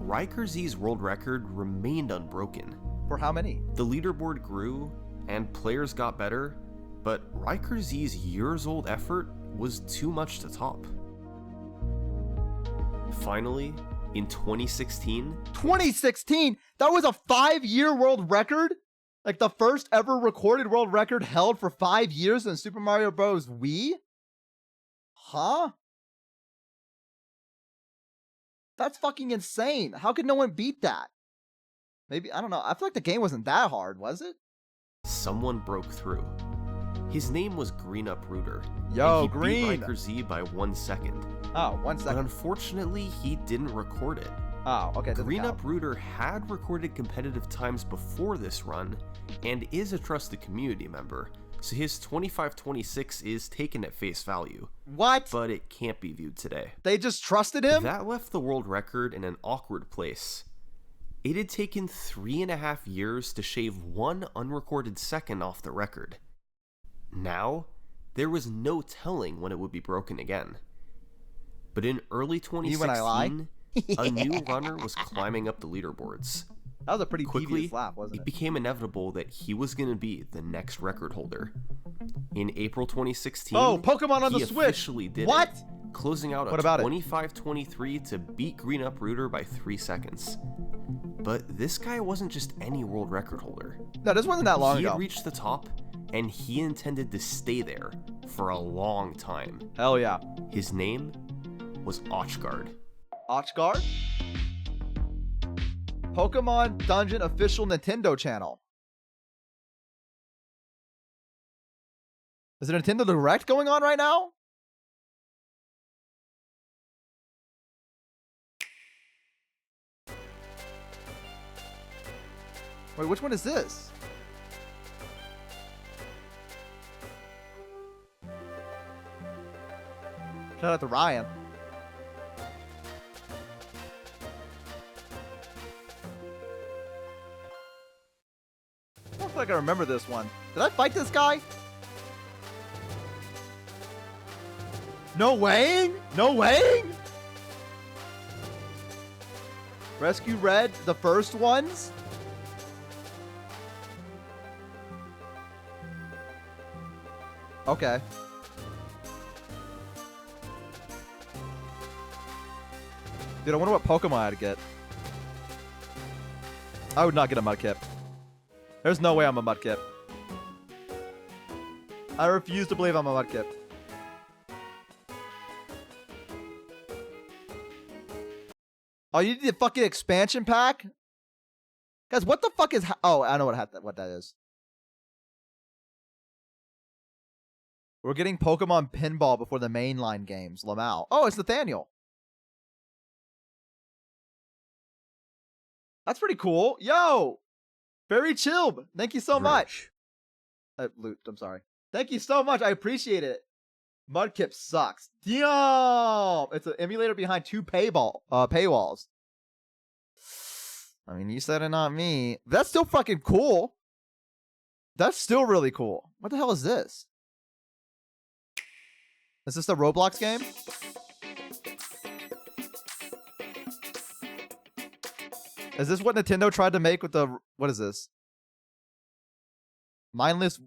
Riker Z's world record remained unbroken. For how many? The leaderboard grew and players got better, but Riker Z's years-old effort was too much to top. Finally, in 2016... 2016? That was a 5-year world record? Like the first ever recorded world record held for 5 years in Super Mario Bros. Wii? Huh? That's fucking insane. How could no one beat that? Maybe, I don't know. I feel like the game wasn't that hard, was it? Someone broke through. His name was Green Uprooter. Yo, and he Green! beat Riker Z by 1 second. Oh, 1 second. But unfortunately, he didn't record it. Oh, okay. Green Uprooter had recorded competitive times before this run, and is a trusted community member, so his 25-26 is taken at face value. What? But it can't be viewed today. They just trusted him? That left the world record in an awkward place. It had taken 3.5 years to shave 1 unrecorded second off the record. Now, there was no telling when it would be broken again. But in early 2016, a new runner was climbing up the leaderboards. That was a pretty quickly devious laugh, wasn't it? It became inevitable that he was going to be the next record holder. In April 2016, oh, Pokemon on he the Switch. Officially did what? It, closing out a 25-23 to beat Green Uprooter by 3 seconds. But this guy wasn't just any world record holder. No, this wasn't that long ago. He had reached the top, and he intended to stay there for a long time. Hell yeah. His name was Ochgard. Ochgard? Pokemon Dungeon official Nintendo channel. Is it a Nintendo Direct going on right now? Wait, which one is this? Shout out to Ryan. I don't feel like I remember this one. Did I fight this guy? No weighing? No weighing? Rescue Red, the first ones? Okay. Dude, I wonder what Pokemon I'd get. I would not get a Mudkip. There's no way I'm a Mudkip. I refuse to believe I'm a Mudkip. Oh, you need the fucking expansion pack? Guys, what the fuck is... Oh, I know what that is. We're getting Pokemon Pinball before the mainline games. Lamau. Oh, it's Nathaniel. That's pretty cool. Yo! Very chill. Thank you so much. Loot, I'm sorry. Thank you so much. I appreciate it. Mudkip sucks. Damn! It's an emulator behind 2 paywalls. I mean, you said it, not me. That's still fucking cool. That's still really cool. What the hell is this? Is this the Roblox game? Is this what Nintendo tried to make with the... What is this? Mindless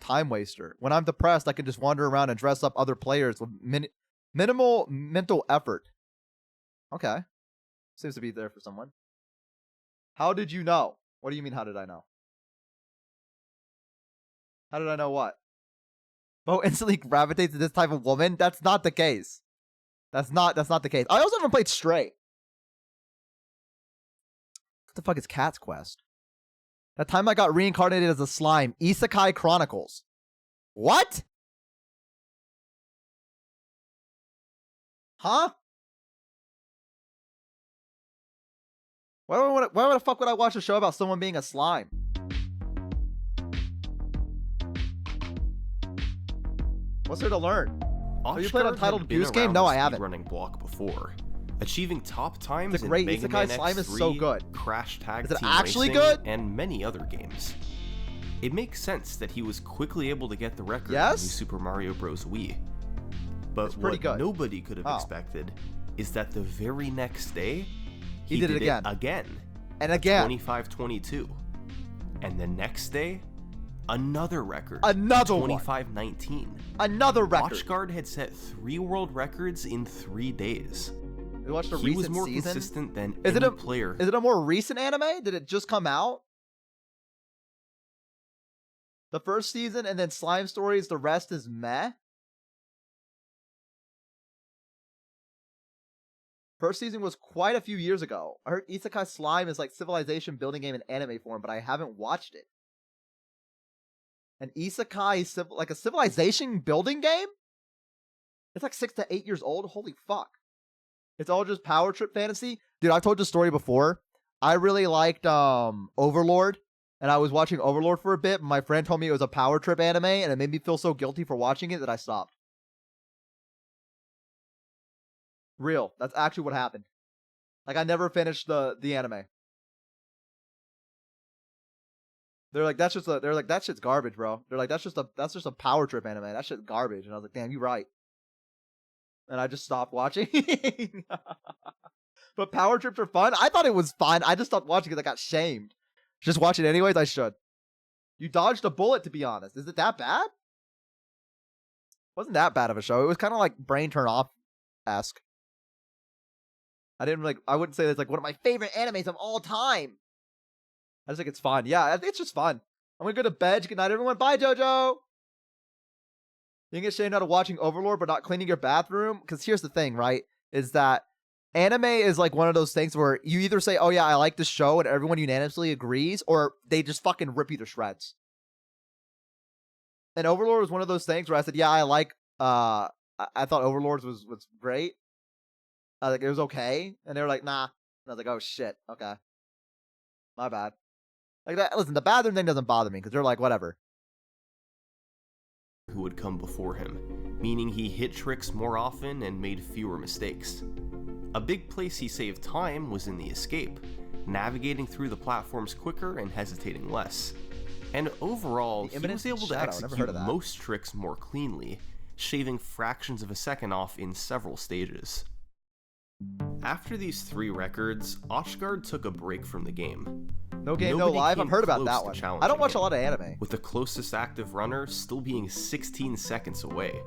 time waster. When I'm depressed, I can just wander around and dress up other players with minimal mental effort. Okay. Seems to be there for someone. How did you know? What do you mean, how did I know? How did I know what? Bo instantly gravitates to this type of woman? That's not the case. That's not the case. I also haven't played Stray. What the fuck is Cat's Quest? That time I got reincarnated as a slime. Isekai Chronicles. What? Huh? Why the fuck would I watch a show about someone being a slime? What's there to learn? Have you played Untitled Goose Game? No, I haven't. Running block before, achieving top times the great in Mega Isekai Man Slime X3, is so good. Crash Tag Is it Team actually Racing, good? and many other games. It makes sense that he was quickly able to get the record in New Super Mario Bros. Wii. But what nobody could have expected is that the very next day, he did it again. And again. 25-22. And the next day, another record. Another 25-19. Another record. WatchGuard had set 3 world records in 3 days. We watched a he recent was more season? consistent than is any it a, player. Is it a more recent anime? Did it just come out? The first season and then Slime Stories, the rest is meh? First season was quite a few years ago. I heard Isekai Slime is like civilization building game in anime form, but I haven't watched it. An Isekai, like a civilization building game? It's like 6 to 8 years old? Holy fuck. It's all just power trip fantasy? Dude, I've told this story before. I really liked Overlord. And I was watching Overlord for a bit. My friend told me it was a power trip anime, and it made me feel so guilty for watching it that I stopped. Real. That's actually what happened. Like, I never finished the anime. They're like, that shit's garbage, bro. They're like, that's just a power trip anime. That shit's garbage. And I was like, damn, you're right. And I just stopped watching. But power trips are fun. I thought it was fun. I just stopped watching because I got shamed. Just watch it anyways. I should. You dodged a bullet, to be honest. Is it that bad? Wasn't that bad of a show. It was kind of like brain turn off-esque. I wouldn't say it's like one of my favorite animes of all time. I just think it's fun. Yeah, it's just fun. I'm gonna go to bed. Good night, everyone. Bye, Jojo. You can get shamed out of watching Overlord but not cleaning your bathroom. Because here's the thing, right? Is that anime is like one of those things where you either say, oh yeah, I like this show, and everyone unanimously agrees, or they just fucking rip you to shreds. And Overlord was one of those things where I said, yeah, I like, I thought Overlord was great. Like, it was okay. And they were like, nah. And I was like, oh shit, okay. My bad. Like, that, listen, the bathroom thing doesn't bother me, because they're like, whatever. Who would come before him, meaning he hit tricks more often and made fewer mistakes. A big place he saved time was in the escape, navigating through the platforms quicker and hesitating less. And overall, he was able to execute most tricks more cleanly, shaving fractions of a second off in several stages. After these 3 records, WatchGuard took a break from the game. No Game, No Life? I've heard about that one. I don't watch a lot of anime. With the closest active runner still being 16 seconds away.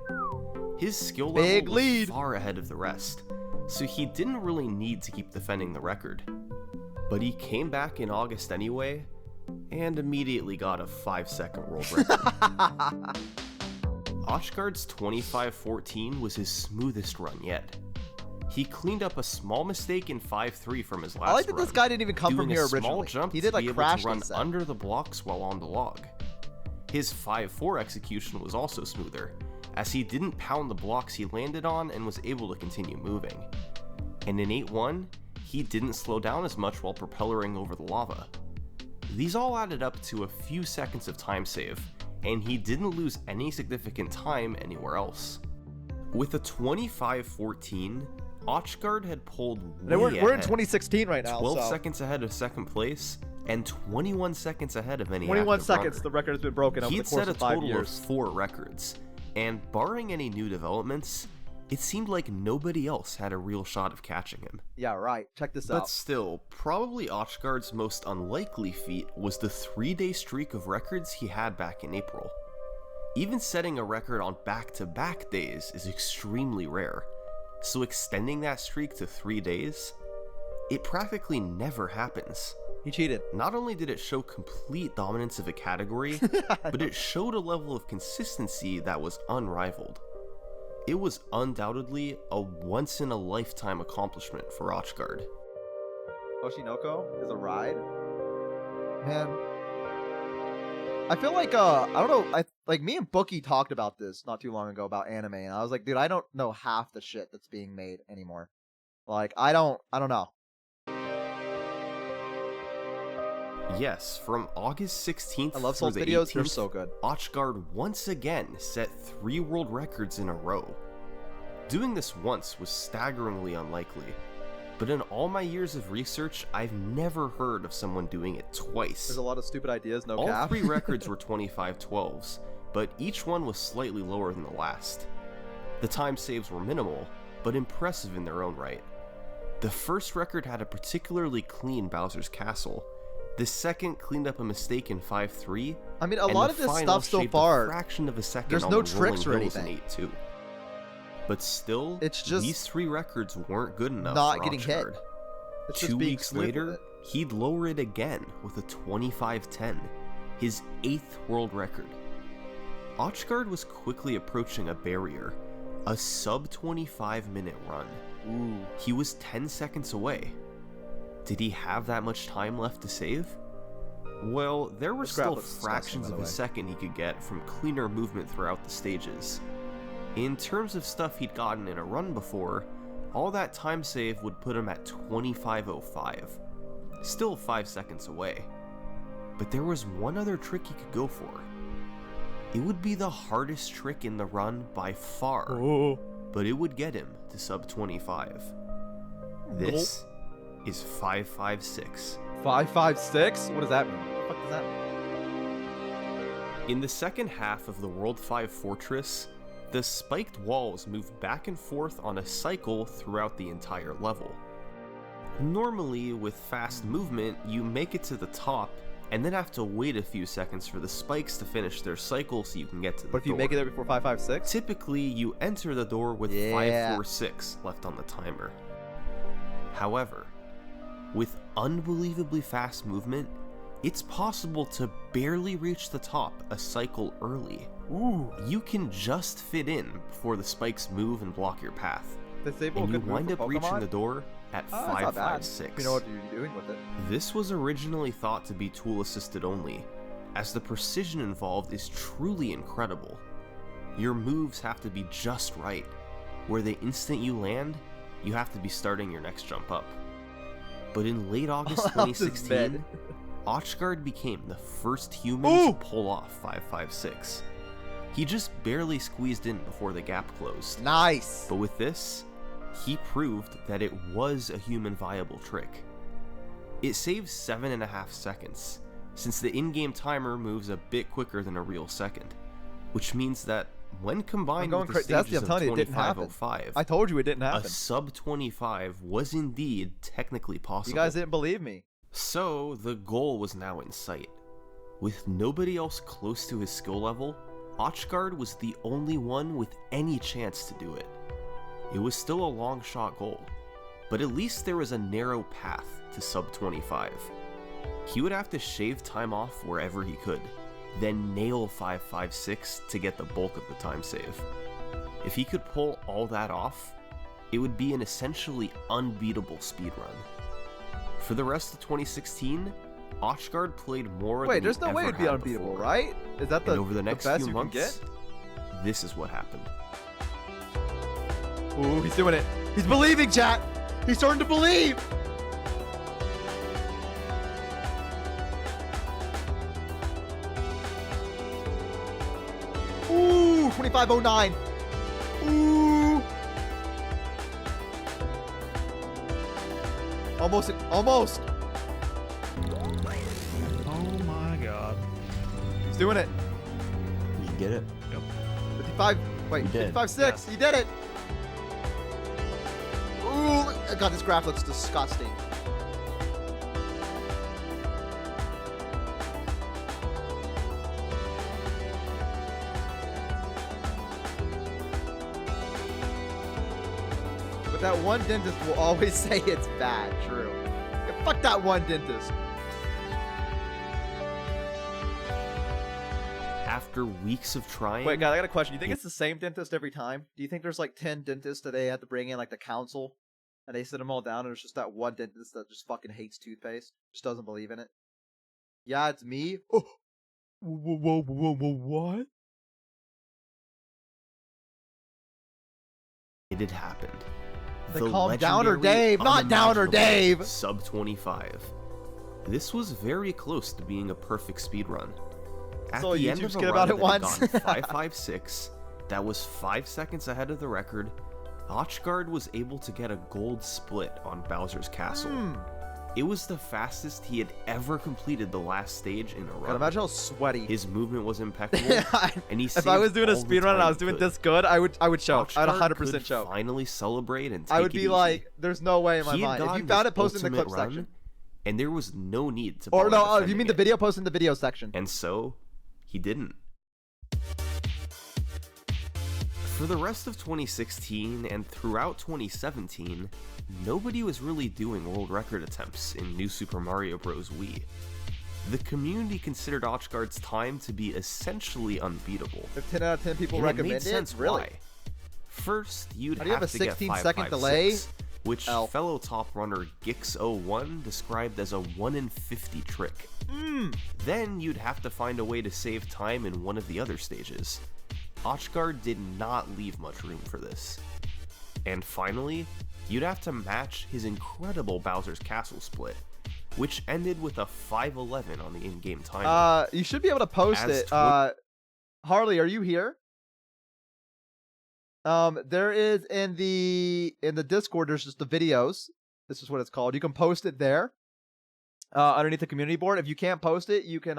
His skill level was far ahead of the rest, so he didn't really need to keep defending the record. But he came back in August anyway, and immediately got a 5-second world record. WatchGuard's 25-14 was his smoothest run yet. He cleaned up a small mistake in 5-3 from his last run. I like that this guy didn't even come from here originally. He did like crash run under the blocks while on the log. His 5-4 execution was also smoother, as he didn't pound the blocks he landed on and was able to continue moving. And in 8-1, he didn't slow down as much while propellering over the lava. These all added up to a few seconds of time save, and he didn't lose any significant time anywhere else. With a 25-14, WatchGuard had pulled way we're in 2016 right now. 12 seconds ahead of second place and 21 seconds ahead of any 21 active seconds, runner. the record has been broken over the course of 5 years. He'd set a total of 4 records, and barring any new developments, it seemed like nobody else had a real shot of catching him. Yeah, right. Check this But out. still, probably Ochgard's most unlikely feat was the 3-day streak of records he had back in April. Even setting a record on back-to-back days is extremely rare, so extending that streak to 3 days, it practically never happens. He cheated. Not only did it show complete dominance of a category, but it showed a level of consistency that was unrivaled. It was undoubtedly a once-in-a-lifetime accomplishment for Ochgard. Oshinoko is a ride? Man. I feel like, I don't know, like me and Bookie talked about this not too long ago about anime, and I was like, dude, I don't know half the shit that's being made anymore. Like, I don't know. Yes, from August 16th I love through Souls the videos, 18th, they're so good. Ochgard once again set 3 world records in a row. Doing this once was staggeringly unlikely, but in all my years of research, I've never heard of someone doing it twice. There's a lot of stupid ideas, no All cap. 3 records were 25/12s, but each one was slightly lower than the last. The time saves were minimal, but impressive in their own right. The first record had a particularly clean Bowser's Castle. The second cleaned up a mistake in 5-3. I mean, a and lot the of this final stuff so shaved far, a fraction of a second there's on no the tricks or rolling hills in anything. 8-2. But still, It's just these 3 records weren't good enough not for getting hit. Ochgard. It's just 2 being weeks smooth with later, it. he'd lower it again with a 25-10, his 8th world record. Ochgard was quickly approaching a barrier, a sub-25-minute run. Ooh. He was 10 seconds away. Did he have that much time left to save? Well, there were This graph still looks disgusting, fractions by the of a way. second he could get from cleaner movement throughout the stages. In terms of stuff he'd gotten in a run before, all that time save would put him at 25:05, still 5 seconds away. But there was one other trick he could go for. It would be the hardest trick in the run by far, but it would get him to sub-25. This is 556. 556? What does that mean? What the fuck does that mean? In the second half of the World 5 Fortress, the spiked walls move back and forth on a cycle throughout the entire level. Normally, with fast movement, you make it to the top and then have to wait a few seconds for the spikes to finish their cycle so you can get to the door. But if you make it there before 556? Typically, you enter the door with Yeah. 546 left on the timer. However, with unbelievably fast movement, it's possible to barely reach the top a cycle early. Ooh. You can just fit in before the spikes move and block your path. Disable And you good move wind for up reaching Pokemon? the door at Oh, that's not bad. 556. You know what you're doing with it. This was originally thought to be tool assisted only, as the precision involved is truly incredible. Your moves have to be just right, where the instant you land, you have to be starting your next jump up. But in late August All else is 2016, Ochgard became the first human to pull off 556. He just barely squeezed in before the gap closed. Nice! But with this, he proved that it was a human viable trick. It saves 7.5 seconds, since the in-game timer moves a bit quicker than a real second, which means that when combined with the stages I'm of telling you, it didn't happen. 25:05, I told you it didn't a happen. sub-25 was indeed technically possible. You guys didn't believe me. So, the goal was now in sight. With nobody else close to his skill level, Ochgard was the only one with any chance to do it. It was still a long shot goal, but at least there was a narrow path to sub-25. He would have to shave time off wherever he could, then nail 556 to get the bulk of the time save. If he could pull all that off, it would be an essentially unbeatable speedrun. For the rest of 2016, Ochgard played more Wait, than there's he no way ever it'd be had unbeatable, before. right? Is that the, And over the next best few you months, can get? this is what happened. Ooh, he's doing it. He's believing, chat. He's starting to believe. Ooh, 2509. Ooh. Almost. Oh my god. He's doing it. You get it? Yep. 55. Wait, You did. 55.6. He did it. God, this graph looks disgusting. But that one dentist will always say it's bad. True. Yeah, fuck that one dentist. After weeks of trying... Wait, guys, I got a question. Do you think it's the same dentist every time? Do you think there's like 10 dentists that they have to bring in, like the council, and they sit them all down, and it's just that one dentist that just fucking hates toothpaste, just doesn't believe in it? Yeah, it's me. Oh, what? It had happened. They call him Downer Dave, not Downer Dave! Sub-25. This was very close to being a perfect speedrun. At So the YouTube end of a skit run about it that had once? gone 5.56, that was 5 seconds ahead of the record, Ochgard was able to get a gold split on Bowser's Castle. It was the fastest he had ever completed the last stage in a run. God, imagine how sweaty. His movement was impeccable, and he If I was doing a speedrun and I was doing this good, I would show. I'd 100% show. Finally celebrate and take I would it be easy. like, there's no way in my He had mind. If gotten you found his it, post it in the ultimate clip run, section. and there was no need to Or bother no, if you defending mean the it. video, post in the video section. And so, he didn't. For the rest of 2016 and throughout 2017, nobody was really doing world record attempts in New Super Mario Bros. Wii. The community considered Ochgard's time to be essentially unbeatable. If 10 out of 10 people And recommend made it, sense really? why. First, you'd How do you have a to get 16-second 5.56, delay? which fellow top runner Gix01 described as a 1 in 50 trick. Then you'd have to find a way to save time in one of the other stages. Ochgard did not leave much room for this. And finally, you'd have to match his incredible Bowser's Castle split, which ended with a 5:11 on the in-game timer. You should be able to post As it. Harley, are you here? There is in the Discord, there's just the videos. This is what it's called. You can post it there. Underneath the community board. If you can't post it, you can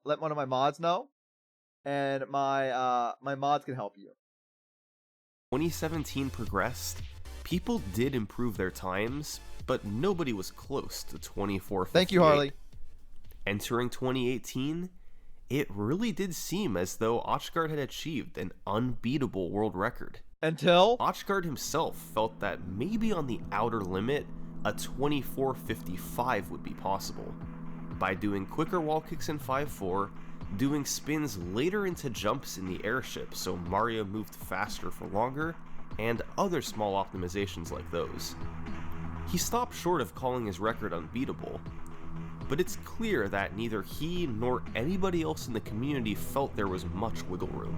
let one of my mods know. And my mods can help you. 2017 progressed, people did improve their times, but nobody was close to 24:58. Thank you, Harley. Entering 2018, it really did seem as though Ochgard had achieved an unbeatable world record. Until Ochgard himself felt that maybe on the outer limit, a 24:55 would be possible. By doing quicker wall kicks in 5.4, doing spins later into jumps in the airship so Mario moved faster for longer, and other small optimizations like those. He stopped short of calling his record unbeatable, but it's clear that neither he nor anybody else in the community felt there was much wiggle room.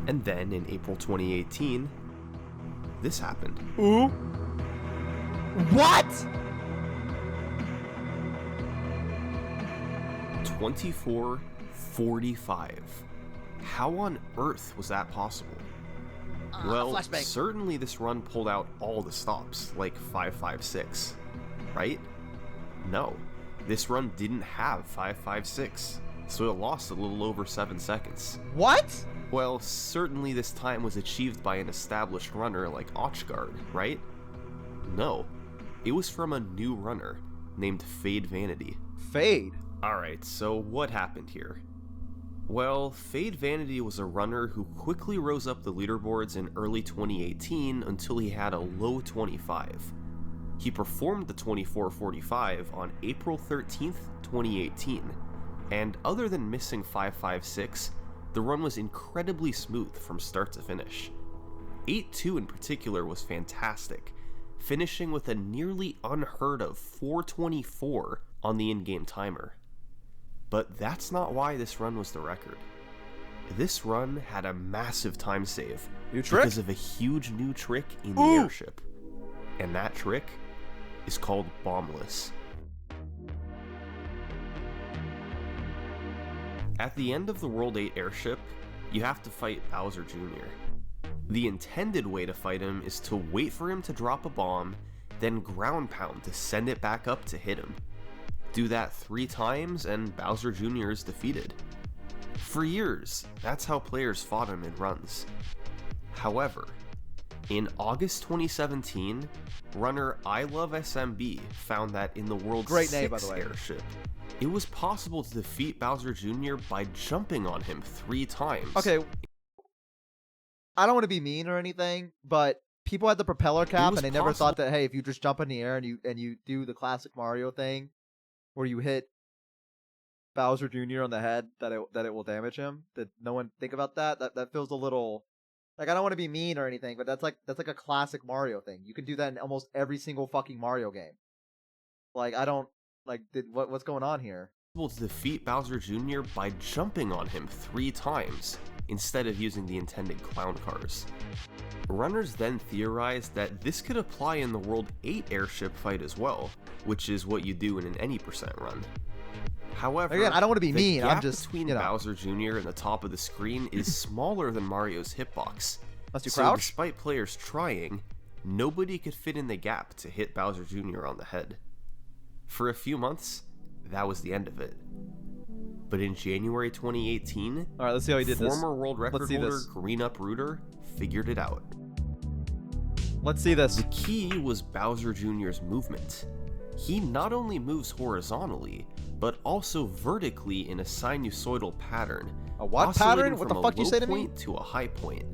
And then in April 2018, this happened. Ooh. What? 24:45. How on earth was that possible? Well, flashbang. certainly this run pulled out all the stops, like 5.56, right? No, this run didn't have 5.56, so it lost a little over 7 seconds. What? Well, certainly this time was achieved by an established runner like Ochgard, right? No, it was from a new runner named Fade Vanity. Fade? Alright, so what happened here? Well, Fade Vanity was a runner who quickly rose up the leaderboards in early 2018 until he had a low 25. He performed the 24:45 on April 13th, 2018, and other than missing 5.56, the run was incredibly smooth from start to finish. 8.2 in particular was fantastic, finishing with a nearly unheard of 4.24 on the in-game timer. But that's not why this run was the record. This run had a massive time save because of a huge new trick in the airship. And that trick is called Bombless. At the end of the World 8 airship, you have to fight Bowser Jr. The intended way to fight him is to wait for him to drop a bomb, then ground pound to send it back up to hit him. Do that 3 times and Bowser Jr. is defeated. For years, that's how players fought him in runs. However, In August 2017, runner I Love SMB found that in the world's Great name, by the 6th way. airship, it was possible to defeat Bowser Jr. by jumping on him 3 times. Okay. I don't want to be mean or anything, but people had the propeller cap was and they never possible- thought that, hey, if you just jump in the air and you do the classic Mario thing where you hit Bowser Jr. on the head, that it will damage him. Did no one think about that? That feels a little like, I don't want to be mean or anything, but that's like a classic Mario thing. You can do that in almost every single fucking Mario game. Like, I don't like what's going on here? To defeat Bowser Jr. by jumping on him 3 times instead of using the intended clown cars. Runners then theorized that this could apply in the World 8 airship fight as well, which is what you do in an any percent run. However, Again, I don't want to be the mean. gap I'm just, between you know. Bowser Jr. and the top of the screen is smaller than Mario's hitbox. Must you So crouch? despite players trying, nobody could fit in the gap to hit Bowser Jr. on the head. For a few months, that was the end of it. But in January 2018, All right, let's see how he did this. former world record see holder this. Green Up Rooter figured it out. Let's see this. The key was Bowser Jr.'s movement. He not only moves horizontally, but also vertically in a sinusoidal pattern. A what oscillating pattern? What the from a fuck you low say to me? point to a high point.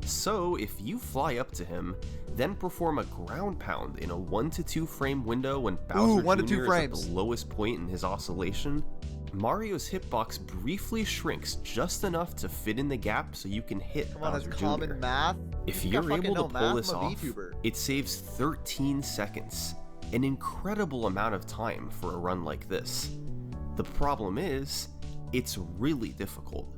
So if you fly up to him, then perform a ground pound in a 1 to 2 frame window when Bowser 1 to 2 Jr. is at frames. the lowest point in his oscillation, Mario's hitbox briefly shrinks just enough to fit in the gap so you can hit Come on, Bowser that's Jr. common math. If You you're gotta fucking able know to math. pull this I'm a off, VTuber. it saves 13 seconds, an incredible amount of time for a run like this. The problem is, it's really difficult.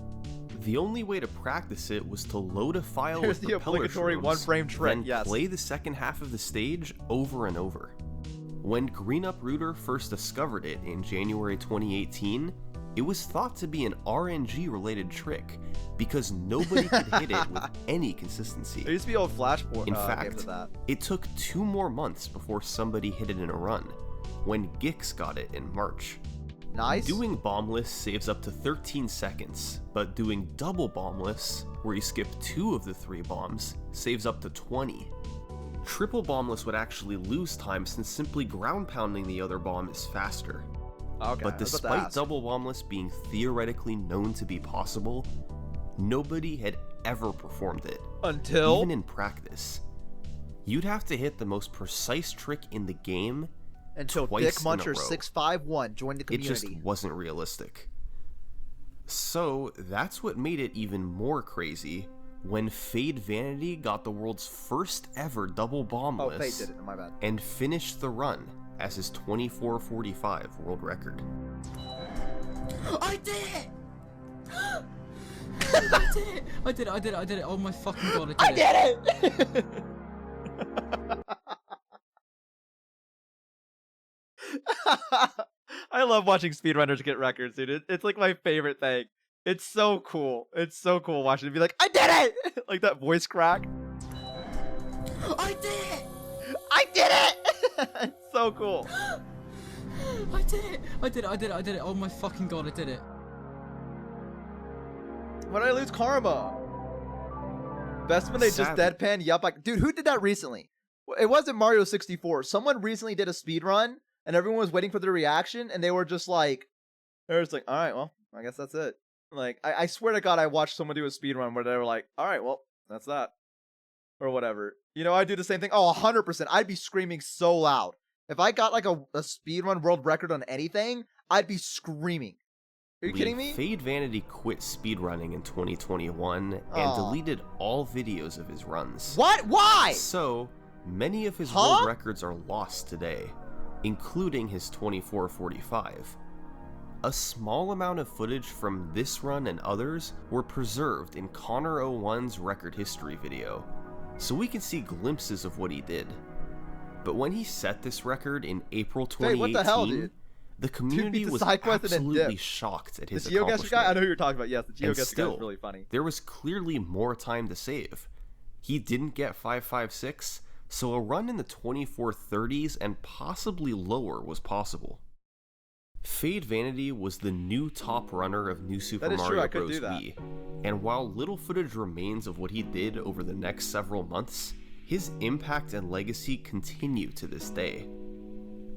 The only way to practice it was to load a file Here's with the propeller obligatory shrooms, one-frame trick, then yes. play the second half of the stage over and over. When Green Up Rooter first discovered it in January 2018, it was thought to be an RNG-related trick because nobody could hit it with any consistency. There used to be old Flashpoint In games fact, of that. it took 2 more months before somebody hit it in a run, when Gix got it in March. Nice. Doing bombless saves up to 13 seconds, but doing double bombless, where you skip 2 of the 3 bombs, saves up to 20. Triple bombless would actually lose time since simply ground pounding the other bomb is faster. Okay, But I was about to despite ask. double bombless being theoretically known to be possible, nobody had ever performed it. Until? Even in practice. You'd have to hit the most precise trick in the game Until twice Dick in a Muncher row. 651 joined the It community. just wasn't realistic. So that's what made it even more crazy when Fade Vanity got the world's first ever double bombless Oh, Fade did it. My bad. and finished the run as his 24:45 world record. I did it! I did it! I did it! I did it! I did it! Oh my fucking god! I did it! I love watching speedrunners get records, dude. It's like my favorite thing. It's so cool. It's so cool watching it be like, I did it! Like that voice crack. I did it! I did it! It's so cool. I did it! I did it! I did it! I did it! Oh my fucking god! I did it! When I lose karma. Best when they just deadpan yup. Like, dude, who did that recently? It wasn't Mario 64. Someone recently did a speed run, and everyone was waiting for their reaction, and they were just like, all right, well, I guess that's it. Like, I swear to God, I watched someone do a speed run where they were like, all right, well, that's that, or whatever. You know, I do the same thing. Oh, 100%. I'd be screaming so loud if I got like a speed run world record on anything. I'd be screaming. Are you kidding me? Fade Vanity quit speedrunning in 2021 and Aw. deleted all videos of his runs. What? Why? So, many of his Huh? world records are lost today, including his 24:45. A small amount of footage from this run and others were preserved in Connor01's record history video, so we can see glimpses of what he did. But when he set this record in April Hey, 2018, what the hell, dude? the Dude community beat the was side quest and then absolutely dipped. shocked at The his GeoGuessr accomplishment. guy? I know who you're talking about. Yes, the And GeoGuessr guy still, is really funny. there was clearly more time to save. He didn't get 556, so a run in the 2430s and possibly lower was possible. Fade Vanity was the new top runner of New Super That is true, Mario I could Bros. do that. Wii, and while little footage remains of what he did over the next several months, his impact and legacy continue to this day.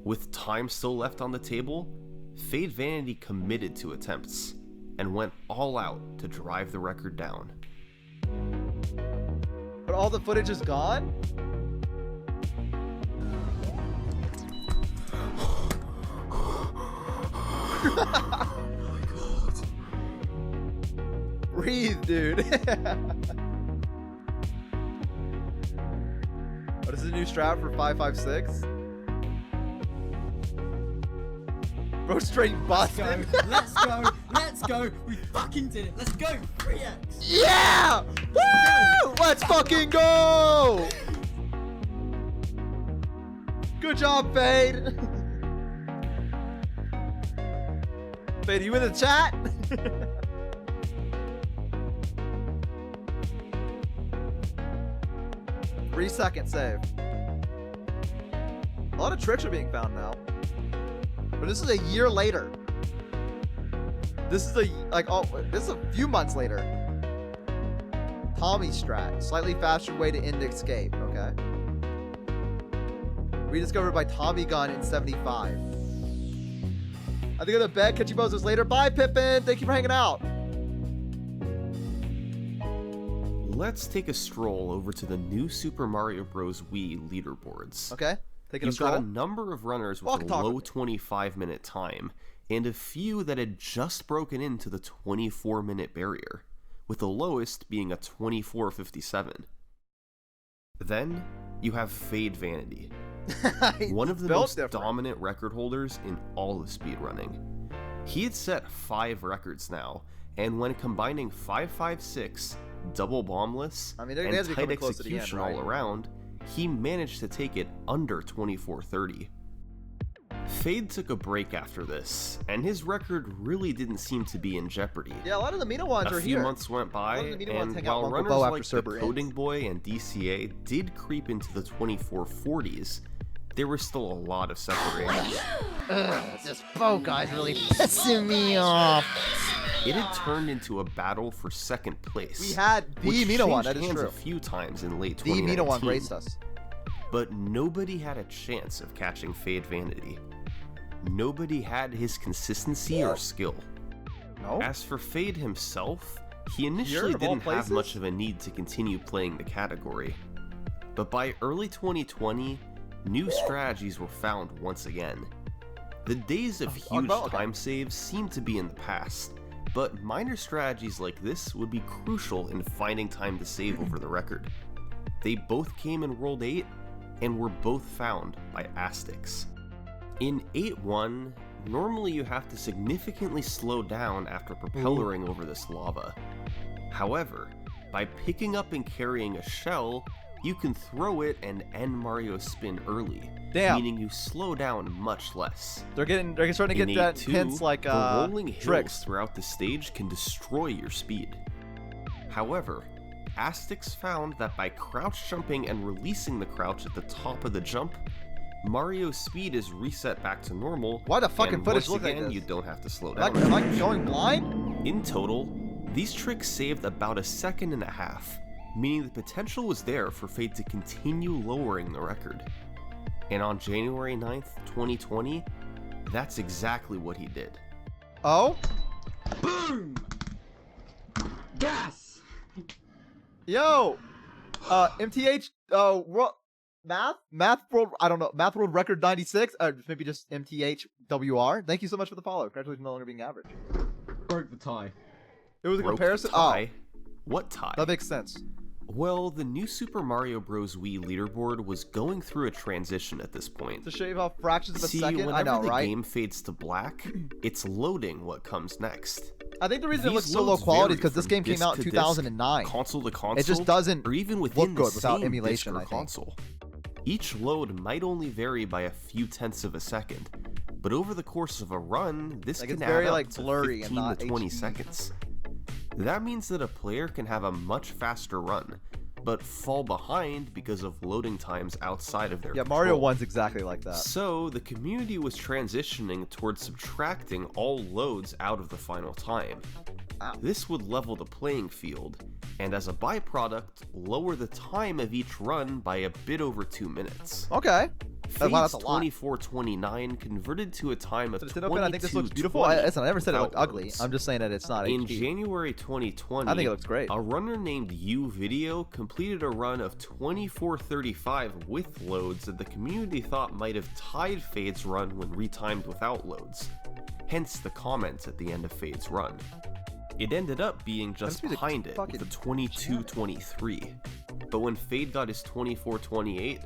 With time still left on the table, Fade Vanity committed to attempts and went all out to drive the record down. But all the footage is gone? Breathe, dude. What is the new strat for 556? Bro, straight busted. Let's go. Let's go. We fucking did it. Let's go. 3x. Yeah! Woo! Let's fucking go! Good job, Fade. Fade, you in the chat? 3-second save. A lot of tricks are being found now. But this is a year later. This is this is a few months later. Tommy strat. Slightly faster way to end escape, okay? Rediscovered by Tommy Gun in 75. I think I'm the bet. Catch you bozos later. Bye, Pippin. Thank you for hanging out. Let's take a stroll over to the new Super Mario Bros. Wii leaderboards. Okay. Taking You've a stroll. got a number of runners with a low 25-minute time, and a few that had just broken into the 24-minute barrier, with the lowest being a 24:57. Then, you have Fade Vanity, one of the most dominant record holders in all of speedrunning. He had set 5 records now, and when combining 556, double bombless, and tight execution all around, he managed to take it under 24:30. Fade took a break after this, and his record really didn't seem to be in jeopardy. Yeah, a lot of the Mina ones are here. A few months went by, and while runners like the Coding Boy and DCA did creep into the 24:40s, there was still a lot of separation. This Bo guy's really pissing me off. It had turned into a battle for second place. We had the Mina one, that is true. A few times in late 2019. The Mina one raced us. But nobody had a chance of catching Fade Vanity. Nobody had his consistency or skill. No. As for Fade himself, he initially didn't have much of a need to continue playing the category. But by early 2020, new strategies were found once again. The days of huge time saves seem to be in the past, but minor strategies like this would be crucial in finding time to save over the record. They both came in World 8, and were both found by Astix. In 8-1, normally you have to significantly slow down after propellering over this lava. However, by picking up and carrying a shell, you can throw it and end Mario's spin early, meaning you slow down much less. They're starting to get that hints like the rolling hills throughout the stage can destroy your speed. However, Astix found that by crouch jumping and releasing the crouch at the top of the jump, Mario's speed is reset back to normal. Why the fucking footage look like this? this? You don't have to slow down. Am I going blind? In total, these tricks saved about 1.5 seconds, meaning the potential was there for Fade to continue lowering the record. And on January 9th, 2020, that's exactly what he did. Oh? Boom! Gas! Yo! MTH, Math World, I don't know, Math World Record 96, maybe just MTHWR. Thank you so much for the follow. Congratulations on no longer being average. Broke the tie. It was a Broke comparison? The tie? What tie? That makes sense. Well, the new Super Mario Bros. Wii leaderboard was going through a transition at this point. To shave off fractions of a second? Whenever I know, the right? game fades to black, it's loading what comes next. I think the reason it looks so low quality is because this game came out in 2009. Console to console, it just doesn't or even within look good the without same emulation, disc or I think. console. Each load might only vary by a few tenths of a second, but over the course of a run, this can add up to blurry 15 and not to 20 HD. seconds. That means that a player can have a much faster run, but fall behind because of loading times outside of their control. Mario 1's exactly like that. So the community was transitioning towards subtracting all loads out of the final time. Wow. This would level the playing field, and as a byproduct, lower the time of each run by a bit over 2 minutes. Okay. Fade's Wow, that's a lot. 24:29 converted to a time of Does it open? I think this looks beautiful. 22:20 Listen, I never said it looked without ugly. loads. I'm just saying that it's not In HD. January 2020, I think it looks great. a runner named YourAverageBo completed a run of 24:35 with loads that the community thought might have tied Fade's run when retimed without loads. Hence the comments at the end of Fade's run. It ended up being just behind it with a 22:23. But when Fade got his 24:28,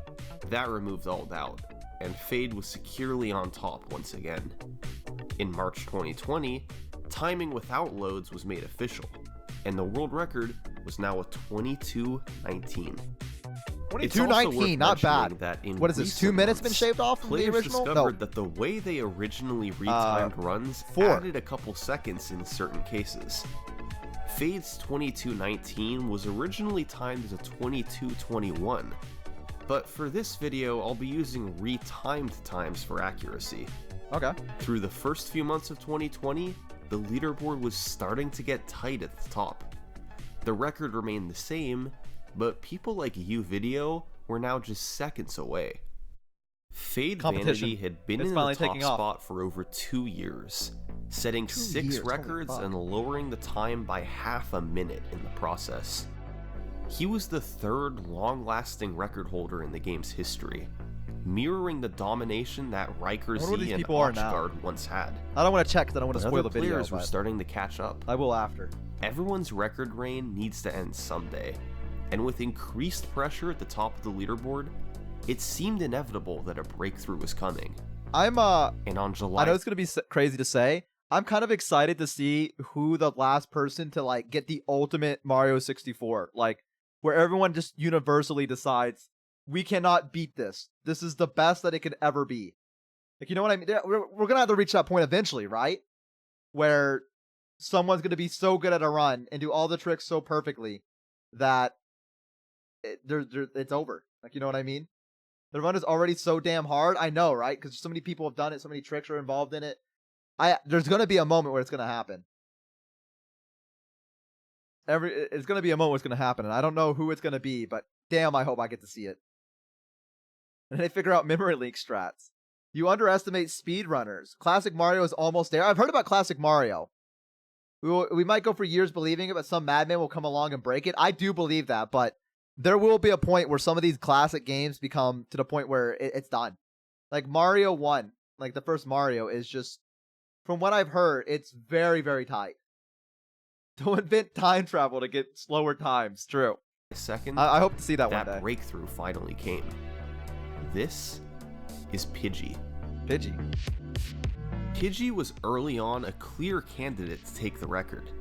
that removed all doubt, and Fade was securely on top once again. In March 2020, timing without loads was made official, and the world record was now a 22:19. 22:19, not bad. What is this? 2 minutes been shaved off from the players original? discovered No. that the way they originally retimed runs 4. added a couple seconds in certain cases. Fade's 22:19 was originally timed as a 22:21, but for this video I'll be using retimed times for accuracy. Okay. Through the first few months of 2020, the leaderboard was starting to get tight at the top. The record remained the same, but people like YourAverageBo were now just seconds away. Fade Vanity had been in the top spot for over 2 years, setting 6 records and lowering the time by half a minute in the process. He was the third long-lasting record holder in the game's history, mirroring the domination that RikerZ and Ochgard once had. I don't want to check because I don't want to spoil the video. Players were starting to catch up. I will after. Everyone's record reign needs to end someday, and with increased pressure at the top of the leaderboard, it seemed inevitable that a breakthrough was coming. And on July, I know it's gonna be crazy to say, I'm kind of excited to see who the last person to like get the ultimate Mario 64, like where everyone just universally decides we cannot beat this. This is the best that it could ever be. Like, you know what I mean? We're gonna have to reach that point eventually, right? Where someone's gonna be so good at a run and do all the tricks so perfectly that it's over. Like, you know what I mean? The run is already so damn hard. I know, right? Because so many people have done it. So many tricks are involved in it. There's going to be a moment where it's going to happen. It's going to be a moment where it's going to happen. And I don't know who it's going to be, but damn, I hope I get to see it. And they figure out memory leak strats. You underestimate speedrunners. Classic Mario is almost there. I've heard about Classic Mario. We might go for years believing it, but some madman will come along and break it. I do believe that, but there will be a point where some of these classic games become to the point where it's done. Like Mario 1, like the first Mario, is just, from what I've heard, it's very, very tight. Don't invent time travel to get slower times. True. I hope to see that one day. That breakthrough finally came. This is Pidgey. Pidgey was early on a clear candidate to take the record.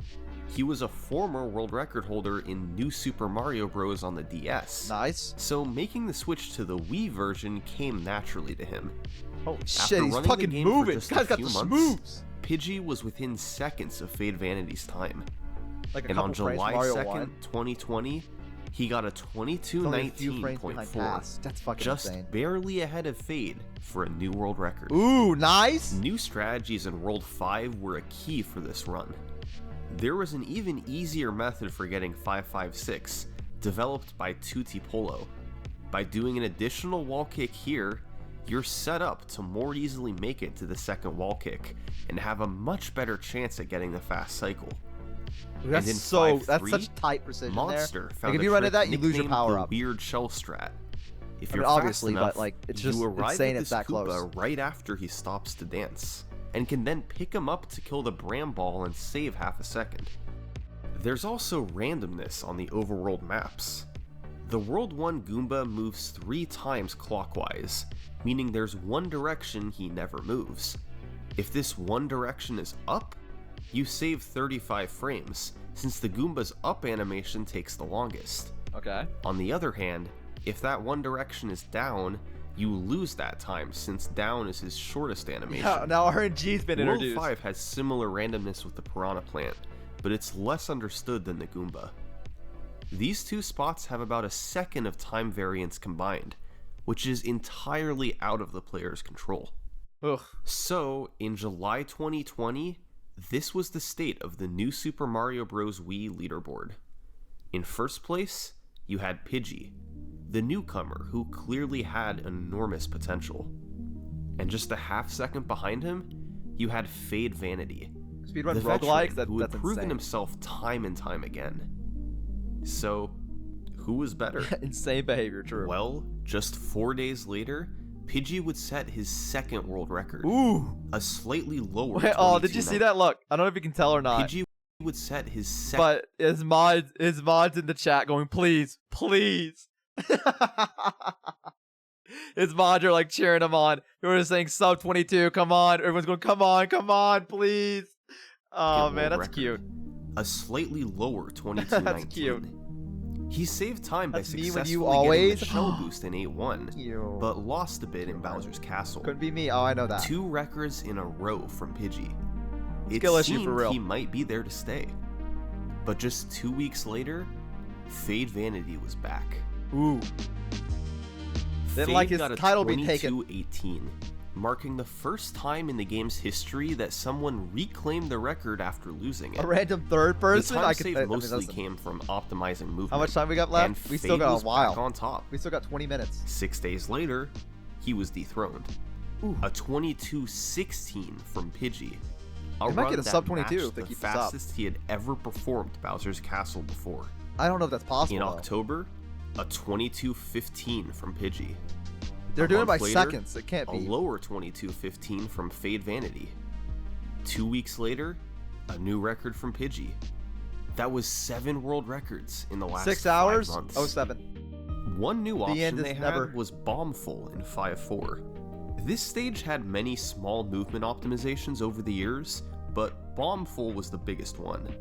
He was a former world record holder in New Super Mario Bros. On the DS. Nice. So making the switch to the Wii version came naturally to him. Holy shit, he's fucking moving. This guy's got the moves. Pidgey was within seconds of Fade Vanity's time. Like a and couple on July Mario 2nd, 1. 2020, he got a 22:19.4, That's fucking just insane. barely ahead of Fade for a new world record. Ooh, nice! New strategies in World 5 were a key for this run. There was an even easier method for getting 556, developed by Tutti Polo. By doing an additional wall kick here, you're set up to more easily make it to the second wall kick, and have a much better chance at getting the fast cycle. That's and in that's such tight precision Monster there. found Like if you run into that, you lose your nicknamed power the up. Weird shell strat. If I you're mean, obviously, fast enough, but like it's just you arrive insane at it's this that Koopa close. right after he stops to dance, and can then pick him up to kill the Bram Ball and save half a second. There's also randomness on the overworld maps. The World 1 Goomba moves 3 times clockwise, meaning there's one direction he never moves. If this one direction is up, you save 35 frames, since the Goomba's up animation takes the longest. Okay. On the other hand, if that one direction is down, you lose that time, since down is his shortest animation. Yeah, now RNG's been introduced. World 5 has similar randomness with the Piranha Plant, but it's less understood than the Goomba. These two spots have about a second of time variance combined, which is entirely out of the player's control. Ugh. So, in July 2020, This was the state of the new Super Mario Bros. Wii leaderboard. In first place, you had Pidgey, the newcomer who clearly had enormous potential. And just a half second behind him, you had Fade Vanity, Speedrun the roguelikes? veteran who had That's proven insane. himself time and time again. So, who was better? Insane behavior, true. Well, just 4 days later, Pidgey would set his second world record. Ooh. A slightly lower. Wait, oh, did you see that? Look, I don't know if you can tell or not. Pidgey would set his second. But his mods in the chat going, please, please. His mods are like cheering him on. They were saying sub 22, come on. Everyone's going, come on, please. Oh man, that's record. cute. A slightly lower 2219. That's cute. He saved time by That's me when successfully you getting always the shell boost in 8-1, You. but lost a bit in Bowser's Castle. Couldn't be me. Oh, I know that. 2 records in a row from Pidgey. It Skill issue seemed for real. he might be there to stay. But just 2 weeks later, Fade Vanity was back. Ooh. Didn't Fade like his got a title being taken. 22-18, marking the first time in the game's history that someone reclaimed the record after losing it. A random third The person? time I could. save I mean, mostly listen. came from optimizing movement. How much time we got left? And We still Fade got was a while. back on top. We still got 20 minutes. 6 days later, he was dethroned. Ooh. A 22-16 from Pidgey. A He might run get a that sub 22 matched if they the keep this up. fastest he had ever performed Bowser's Castle before. I don't know if that's possible. In though. October, a 22-15 from Pidgey. They're A doing it by month later, seconds. It can't a be. lower 22-15 from Fade Vanity. 2 weeks later, a new record from Pidgey. That was 7 world records in the last 6 5 hours? months. Oh, 7. One new The option end is they had never- was Bombful in 5.4. This stage had many small movement optimizations over the years, but Bombful was the biggest one.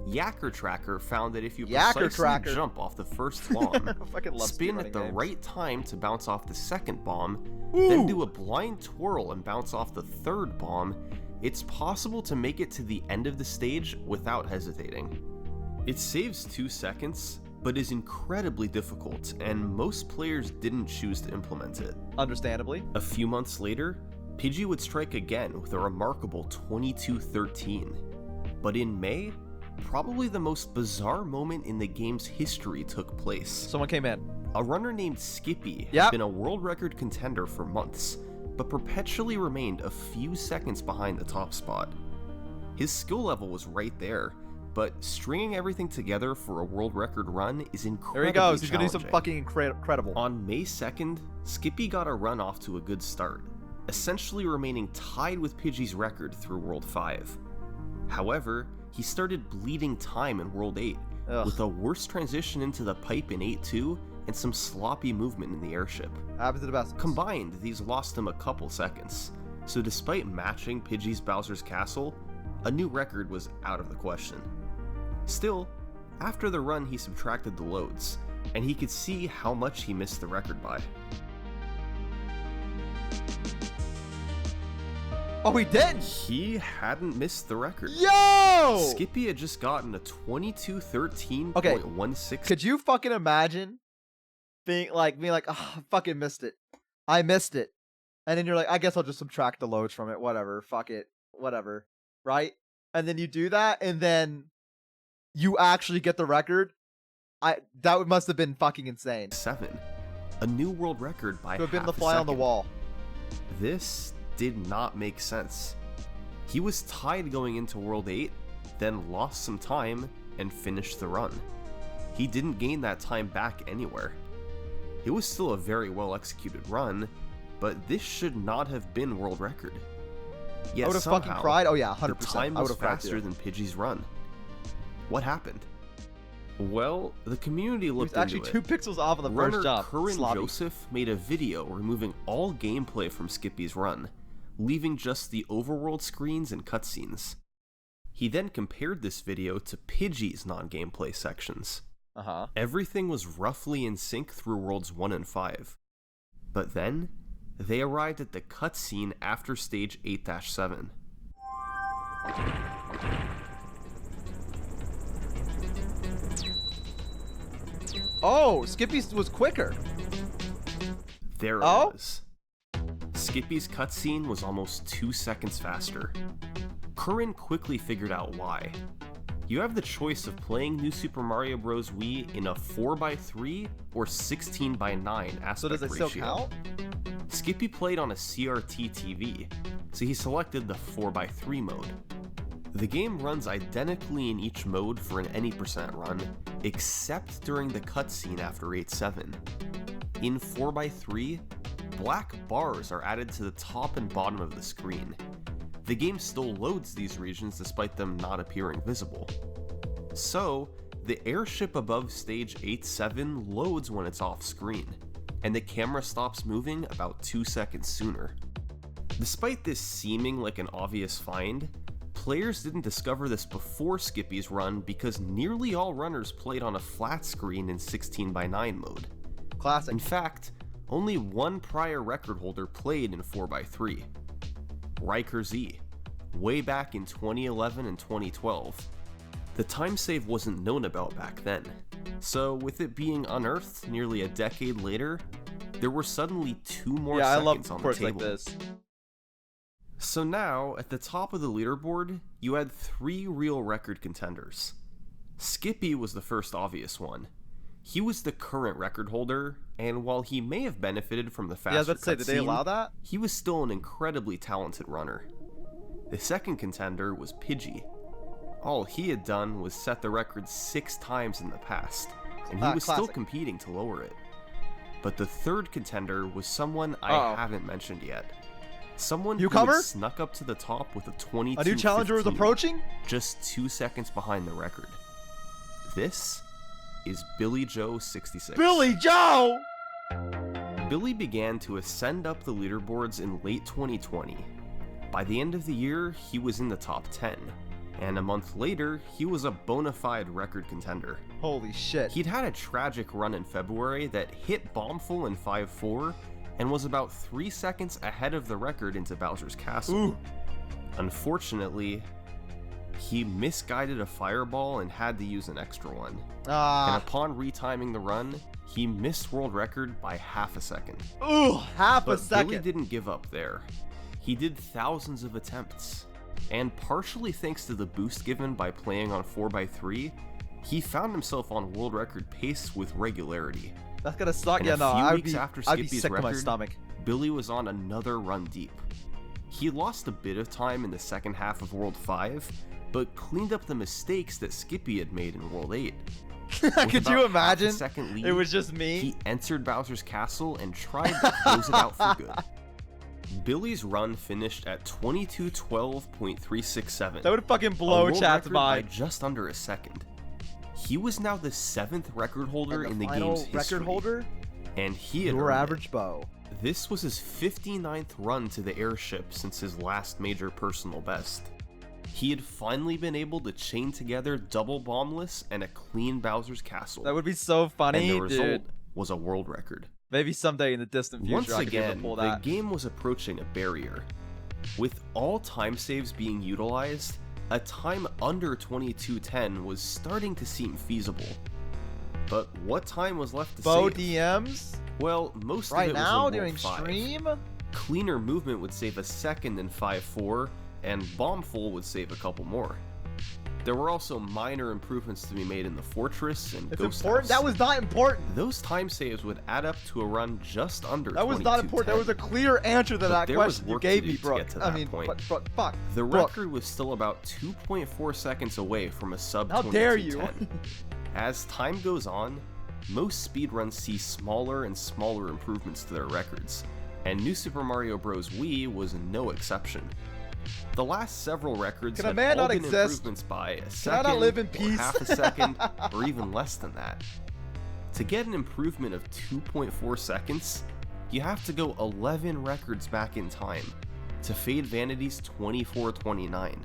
Yacker Tracker found that if you precisely jump off the first bomb, Fucking love spin speedrunning at the games. right time to bounce off the second bomb, Ooh. then do a blind twirl and bounce off the third bomb, it's possible to make it to the end of the stage without hesitating. It saves 2 seconds, but is incredibly difficult, and most players didn't choose to implement it. Understandably. A few months later, Pidgey would strike again with a remarkable 22-13. But in May, probably the most bizarre moment in the game's history took place. Someone came in. A runner named Skippy Yep. had been a world record contender for months, but perpetually remained a few seconds behind the top spot. His skill level was right there, but stringing everything together for a world record run is incredibly There he goes. He's gonna do some challenging. fucking incredible. On May 2nd, Skippy got a run off to a good start, essentially remaining tied with Pidgey's record through World 5. However, he started bleeding time in World 8, with a worse transition into the pipe in 8-2 and some sloppy movement in the airship. Happens to the best. Combined, these lost him a couple seconds, so despite matching Pidgey's Bowser's Castle, a new record was out of the question. Still, after the run he subtracted the loads, and he could see how much he missed the record by. Oh, he didn't? He hadn't missed the record. Yo! Skippy had just gotten a 22-13.16. Okay. Could you fucking imagine being like, oh, I fucking missed it. I missed it. And then you're like, I guess I'll just subtract the loads from it. Whatever. Fuck it. Whatever. Right? And then you do that, and then you actually get the record. That must have been fucking insane. 7. A new world record by To have been half the a fly on the second. wall. This did not make sense. He was tied going into World 8, then lost some time and finished the run. He didn't gain that time back anywhere. It was still a very well executed run, but this should not have been world record. Yet I would have fucking somehow, cried. Oh yeah, 100%. The time I was would have cried faster too. than Pidgey's run. What happened? Well, the community looked He was actually into 2 it. pixels off of the Runner first jump. Curran Sloppy. Joseph made a video removing all gameplay from Skippy's run, leaving just the overworld screens and cutscenes. He then compared this video to Pidgey's non-gameplay sections. Everything was roughly in sync through Worlds 1 and 5. But then, they arrived at the cutscene after stage 8-7. Oh, Skippy's was quicker. There it was. Skippy's cutscene was almost 2 seconds faster. Curran quickly figured out why. You have the choice of playing New Super Mario Bros. Wii in a 4x3 or 16x9 aspect So does it ratio. still count? Skippy played on a CRT TV, so he selected the 4x3 mode. The game runs identically in each mode for an any percent run, except during the cutscene after 8-7. In 4x3, black bars are added to the top and bottom of the screen. The game still loads these regions despite them not appearing visible. So, the airship above stage 8-7 loads when it's off screen, and the camera stops moving about 2 seconds sooner. Despite this seeming like an obvious find, players didn't discover this before Skippy's run because nearly all runners played on a flat screen in 16x9 mode. Classic. In fact, only one prior record holder played in 4x3. Riker Z, way back in 2011 and 2012. The time save wasn't known about back then, so with it being unearthed nearly a decade later, there were suddenly 2 more seconds on the table. Like this. So now, at the top of the leaderboard, you had 3 real record contenders. Skippy was the first obvious one. He was the current record holder, and while he may have benefited from the faster did they allow that? He was still an incredibly talented runner. The second contender was Pidgey. All he had done was set the record 6 times in the past, and he was still competing to lower it. But the third contender was someone I haven't mentioned yet. Someone who had snuck up to the top with a 22-15, a new challenger is approaching? Just 2 seconds behind the record. This is Billy Joe 66. Billy Joe! Billy began to ascend up the leaderboards in late 2020. By the end of the year, he was in the top 10, and a month later, he was a bona fide record contender. Holy shit. He'd had a tragic run in February that hit Bombful in 5-4 and was about 3 seconds ahead of the record into Bowser's Castle. Ooh. Unfortunately, he misguided a fireball and had to use an extra one. And upon retiming the run, he missed world record by half a second. Ooh, half a second. Billy didn't give up there. He did thousands of attempts, and partially thanks to the boost given by playing on 4x3, he found himself on world record pace with regularity. That's gonna suck. And yeah, no, I'd be sick to my stomach. Billy was on another run deep. He lost a bit of time in the second half of World 5, but cleaned up the mistakes that Skippy had made in World 8. Could you imagine? Lead, it was just me. He entered Bowser's Castle and tried to close it out for good. Billy's run finished at 22:12.367. That would fucking blow chat's mind. By just under a second. He was now the 7th record holder in the game's history. Record holder? And he had YourAverageBo. This was his 59th run to the airship since his last major personal best. He had finally been able to chain together double bombless and a clean Bowser's Castle. That would be so funny, and the result dude. was a world record. Maybe someday in the distant future Once I could be able again, to pull the that. game was approaching a barrier. With all time saves being utilized, a time under 22:10 was starting to seem feasible. But what time was left to Bo save? DMs? Well, most right of it was now in during World 5. stream? Cleaner movement would save a second in 5-4, and Bombful would save a couple more. There were also minor improvements to be made in the Fortress and Ghost important? House. That was not important. Those time saves would add up to a run just under 22:10. That was not important. There was a clear answer to that question you gave me, bro. I mean, but fuck. The record was still about 2.4 seconds away from a sub. How dare you? As time goes on, most speedruns see smaller and smaller improvements to their records, and New Super Mario Bros. Wii was no exception. The last several records have all been improvements by a second, or half a second, or even less than that. To get an improvement of 2.4 seconds, you have to go 11 records back in time, to Fade Vanity's 24:29.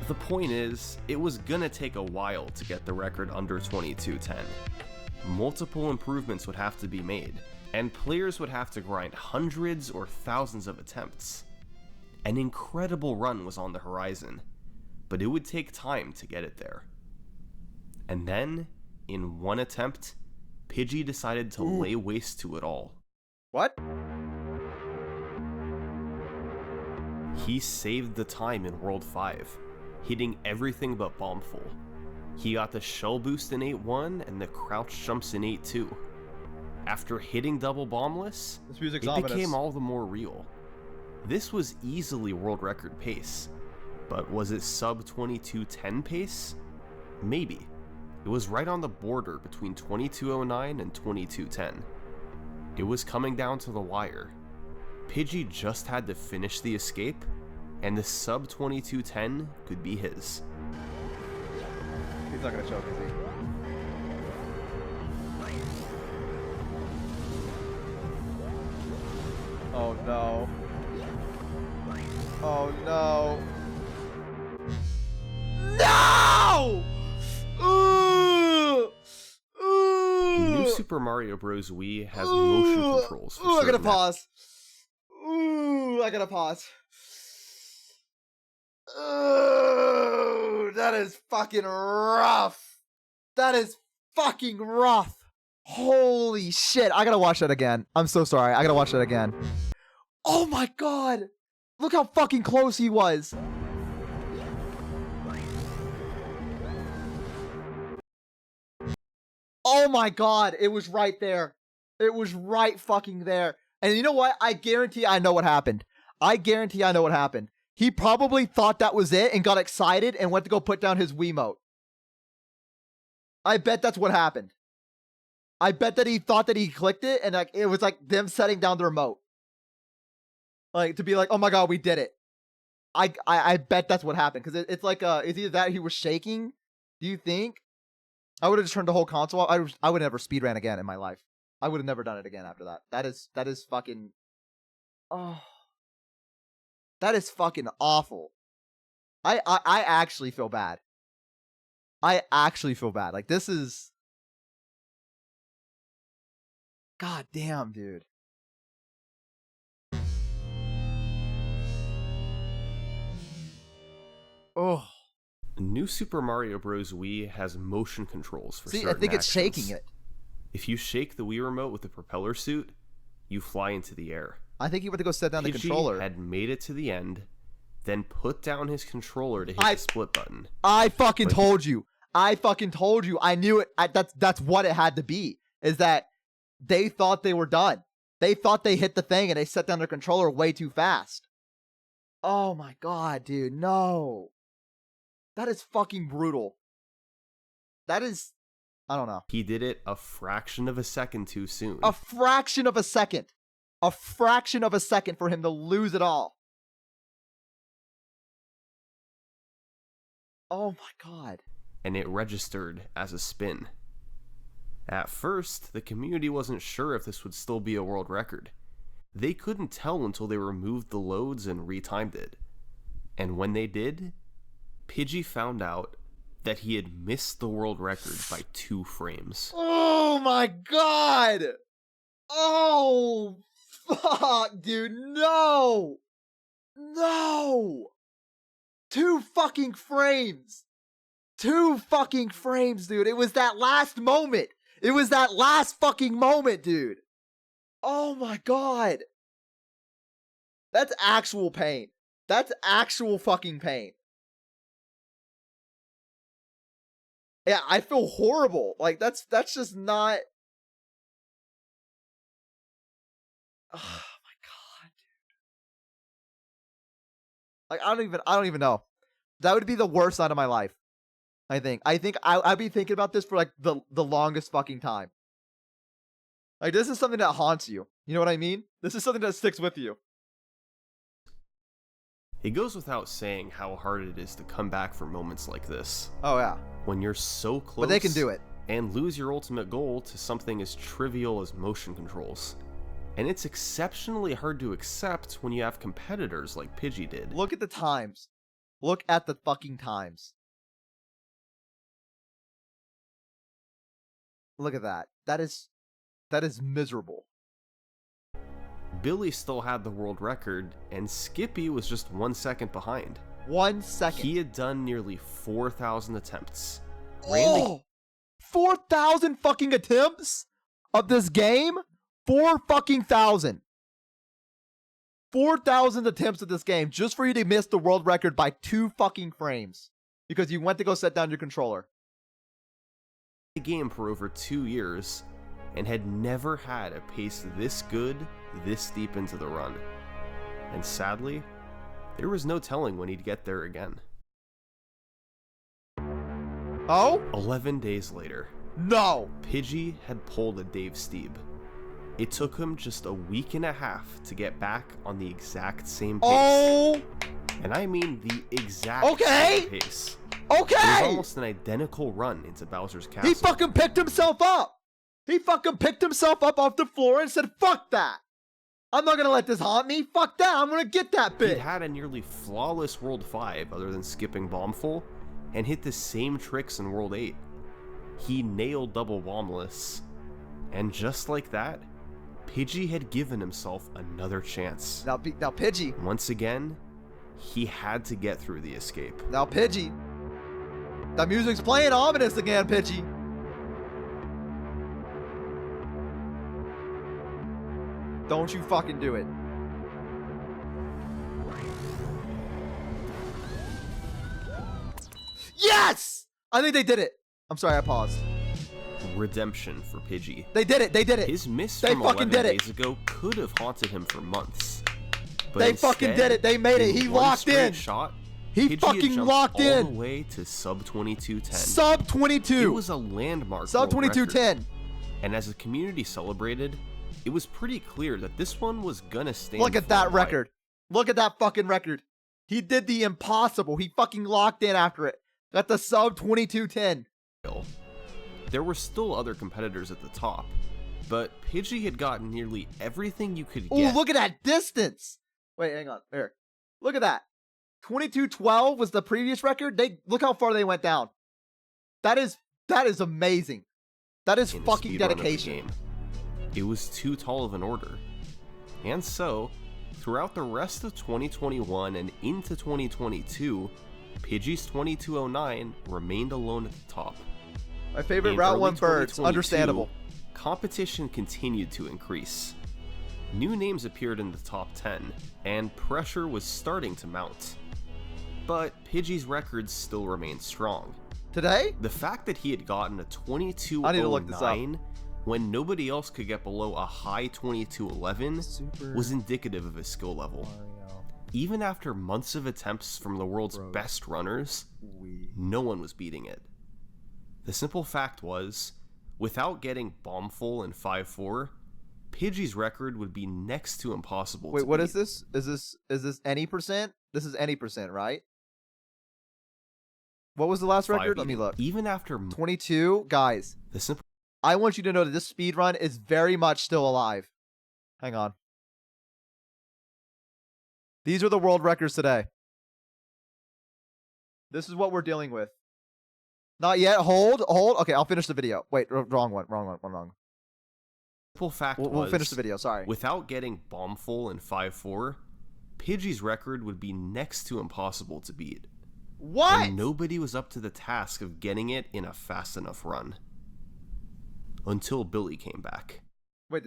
The point is, it was gonna take a while to get the record under 22:10. Multiple improvements would have to be made, and players would have to grind hundreds or thousands of attempts. An incredible run was on the horizon, but it would take time to get it there. And then, in one attempt, Pidgey decided to lay waste to it all. What? He saved the time in World 5, hitting everything but bombful. He got the shell boost in 8-1 and the crouch jumps in 8-2. After hitting double bombless, it became all the more real. This was easily world record pace, but was it sub 2210 pace? Maybe. It was right on the border between 2209 and 2210. It was coming down to the wire. Pidgey just had to finish the escape, and the sub 2210 could be his. He's not gonna choke, is he? Oh no. Oh no. No! Ooh! Ooh! New Super Mario Bros. Wii has motion controls for I gotta certain pause. Ooh, I gotta pause. Ooh, that is fucking rough. That is fucking rough. Holy shit. I gotta watch that again. I'm so sorry. I gotta watch that again. Oh my god. Look how fucking close he was. Oh my god. It was right there. It was right fucking there. And you know what? I guarantee I know what happened. I guarantee I know what happened. He probably thought that was it and got excited and went to go put down his Wiimote. I bet that's what happened. I bet that he thought that he clicked it and like it was like them setting down the remote. Like to be like, oh my god, we did it. I bet that's what happened because it's like it's either that he was shaking. Do you think? I would have just turned the whole console off. I would never speedran again in my life. I would have never done it again after that. That is fucking. Oh. That is fucking awful. I actually feel bad. I actually feel bad. Like this is. God damn, dude. Oh. New Super Mario Bros. Wii has motion controls for certain I think it's actions. shaking it. If you shake the Wii remote with the propeller suit, you fly into the air. I think he went to go set down the Pidgey controller. had made it to the end, then put down his controller to hit the split button. I fucking told you. I fucking told you. I knew it. That's what it had to be. Is that they thought they were done. They thought they hit the thing and they set down their controller way too fast. Oh my god, dude. No. That is fucking brutal. That is... I don't know. He did it a fraction of a second too soon. A fraction of a second. A fraction of a second for him to lose it all. Oh my god. And it registered as a spin. At first, the community wasn't sure if this would still be a world record. They couldn't tell until they removed the loads and retimed it. And when they did, Pidgey found out that he had missed the world record by 2 frames. Oh my god! Oh, fuck, dude, no! No! 2 fucking frames! 2 fucking frames, dude. It was that last moment. It was that last fucking moment, dude. Oh my god. That's actual pain. That's actual fucking pain. Yeah, I feel horrible. Like that's just not. Oh my god, dude. Like I don't even know. That would be the worst night of my life. I think I'd be thinking about this for like the longest fucking time. Like this is something that haunts you. You know what I mean? This is something that sticks with you. It goes without saying how hard it is to come back from moments like this. Oh yeah. When you're so close, but they can do it. And lose your ultimate goal to something as trivial as motion controls. And it's exceptionally hard to accept when you have competitors like Pidgey did. Look at the times. Look at the fucking times. Look at that. That is miserable. Billy still had the world record, and Skippy was just 1 second behind. 1 second. He had done nearly 4,000 attempts. Oh! 4,000 fucking attempts of this game? 4 fucking thousand. 4,000 attempts at this game just for you to miss the world record by 2 fucking frames because you went to go set down your controller. The game for over 2 years and had never had a pace this good this deep into the run. And sadly, there was no telling when he'd get there again. Oh? 11 days later. No! Pidgey had pulled a Dave Steeb. It took him just a week and a half to get back on the exact same pace. Oh! And I mean the exact Okay! same pace. Okay! It was almost an identical run into Bowser's Castle. He fucking picked himself up! He fucking picked himself up off the floor and said, fuck that! I'm not gonna let this haunt me. Fuck that, I'm gonna get that bit. He had a nearly flawless World 5 other than skipping Bombful, and hit the same tricks in World 8. He nailed Double Bombless. And just like that, Pidgey had given himself another chance. Now Pidgey. Once again, he had to get through the escape. Now Pidgey. That music's playing ominous again, Pidgey. Don't you fucking do it. Yes! I think they did it. I'm sorry, I paused. Redemption for Pidgey. They did it. They did it. His miss they from fucking 11 did it. days ago could have haunted him for months. But they instead, fucking did it. They made it. He locked in. Shot, he Pidgey fucking locked in. All the way to sub 2210. Sub 22. It was a landmark. Sub 2210. And as the community celebrated, it was pretty clear that this one was gonna stand. Look at that record. Look at that fucking record. He did the impossible. He fucking locked in after it. Got the sub 2210. There were still other competitors at the top, but Pidgey had gotten nearly everything you could get. Oh, look at that distance. Wait, hang on. Here. Look at that. 2212 was the previous record. Look how far they went down. That is amazing. That is fucking dedication. It was too tall of an order. And so, throughout the rest of 2021 and into 2022, Pidgey's 2209 remained alone at the top. My favorite Route 1 birds. Understandable. Competition continued to increase. New names appeared in the top 10, and pressure was starting to mount. But Pidgey's records still remained strong. Today? The fact that he had gotten a 2209 when nobody else could get below a high 2211 was indicative of his skill level. Even after months of attempts from the world's best runners, no one was beating it. The simple fact was, without getting Bombful in 5-4, Pidgey's record would be next to impossible. Wait, what is this? Is this any percent? This is any percent, right? What was the last record? Let me look. Even after 22, guys. I want you to know that this speed run is very much still alive. Hang on. These are the world records today. This is what we're dealing with. Not yet. Hold. Okay, I'll finish the video. Wait, wrong one. Simple fact we'll finish the video. Sorry. Without getting Bombful in 5-4, Pidgey's record would be next to impossible to beat. What? And nobody was up to the task of getting it in a fast enough run. Until Billy came back. Wait,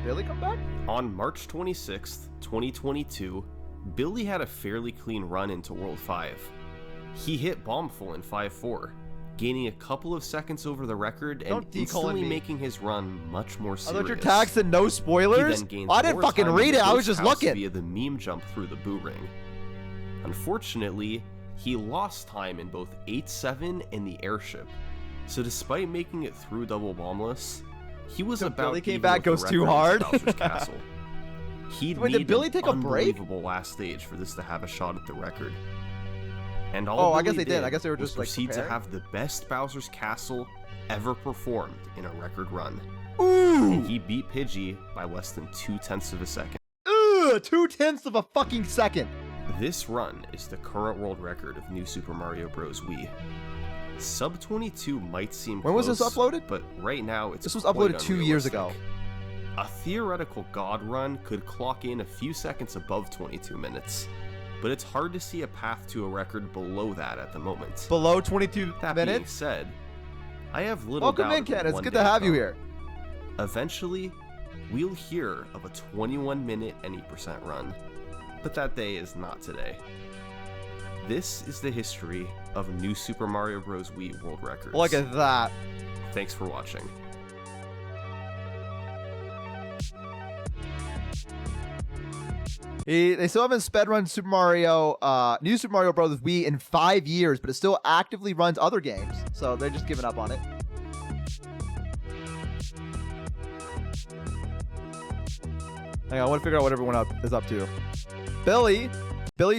Billy come back? On March 26th, 2022, Billy had a fairly clean run into World 5. He hit Bombful in 5-4, gaining a couple of seconds over the record and instantly making his run much more serious. I thought your tag said no spoilers? I didn't fucking read it, I was just looking. Via the meme jump through the boo ring. Unfortunately, he lost time in both 8-7 and the airship. So despite making it through Double Bombless, he was about Billy came back goes too hard. He'd Wait, did Billy take a break? Unbelievable last stage for this to have a shot at the record. And I guess they did. I guess they were just like proceed to have the best Bowser's Castle ever performed in a record run. Ooh! And he beat Pidgey by less than 0.2 of a second. 0.2 of a fucking second. This run is the current world record of New Super Mario Bros. Wii. Sub 22 might seem when close, was this uploaded? But right now it's this was uploaded 2 years ago. A theoretical God run could clock in a few seconds above 22 minutes, but it's hard to see a path to a record below that at the moment. Below 22 that minutes? Being said, I have little Welcome doubt in, Ken. It's good to have you here. Eventually, we'll hear of a 21-minute any percent run, But that day is not today. This is the history of New Super Mario Bros. Wii World Records. Look at that. Thanks for watching. They still haven't sped-run Super Mario, New Super Mario Bros. Wii in 5 years, but it still actively runs other games. So they're just giving up on it. Hang on, I want to figure out what everyone is up to. Billy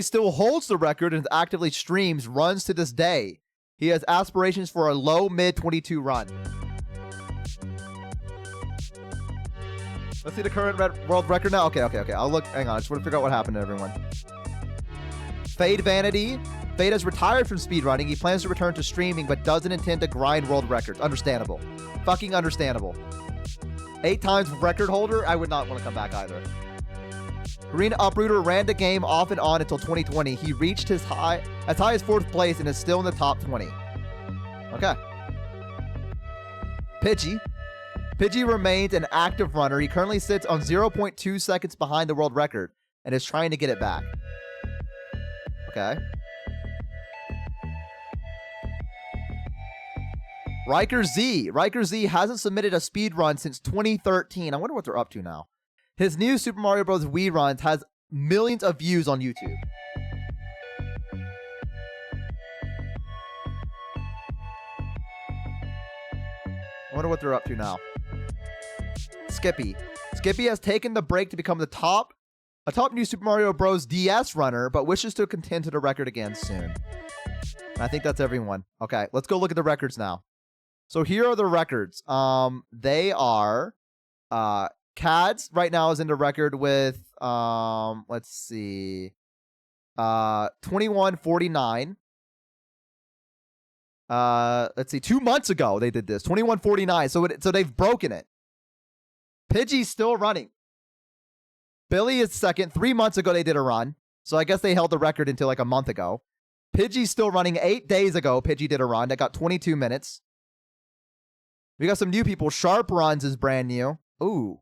still holds the record and actively streams, runs to this day. He has aspirations for a low mid-22 run. Let's see the current world record now. Okay. I'll look. Hang on. I just want to figure out what happened to everyone. Fade Vanity. Fade has retired from speedrunning. He plans to return to streaming, but doesn't intend to grind world records. Understandable. Fucking understandable. 8 times record holder. I would not want to come back either. Arena Uprooter ran the game off and on until 2020. He reached as high as 4th place and is still in the top 20. Okay. Pidgey remains an active runner. He currently sits on 0.2 seconds behind the world record and is trying to get it back. Okay. Riker Z hasn't submitted a speed run since 2013. I wonder what they're up to now. His new Super Mario Bros. Wii runs has millions of views on YouTube. I wonder what they're up to now. Skippy has taken the break to become a top new Super Mario Bros. DS runner, but wishes to contend to the record again soon. I think that's everyone. Okay, let's go look at the records now. So here are the records. They are Cads right now is in the record with let's see. 2149. Let's see, 2 months ago they did this. 2149. So they've broken it. Pidgey's still running. Billy is second. 3 months ago they did a run. So I guess they held the record until like a month ago. Pidgey's still running. 8 days ago Pidgey did a run that got 22 minutes. We got some new people. Sharp Runs is brand new. Ooh,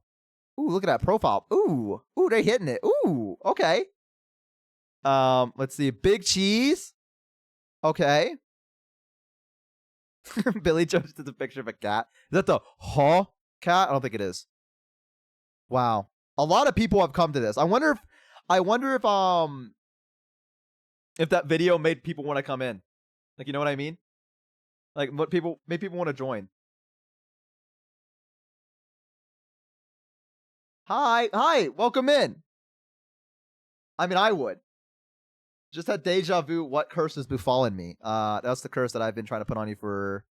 look at that profile. Ooh, they're hitting it. Ooh, okay. Let's see. Big Cheese. Okay. Billy jumps to the picture of a cat. Is that the cat? I don't think it is. Wow. A lot of people have come to this. I wonder if that video made people want to come in. Like, you know what I mean? Like, what made people want to join. Hi, welcome in. I mean, I would. Just had deja vu. What curse has befallen me? That's the curse that I've been trying to put on you for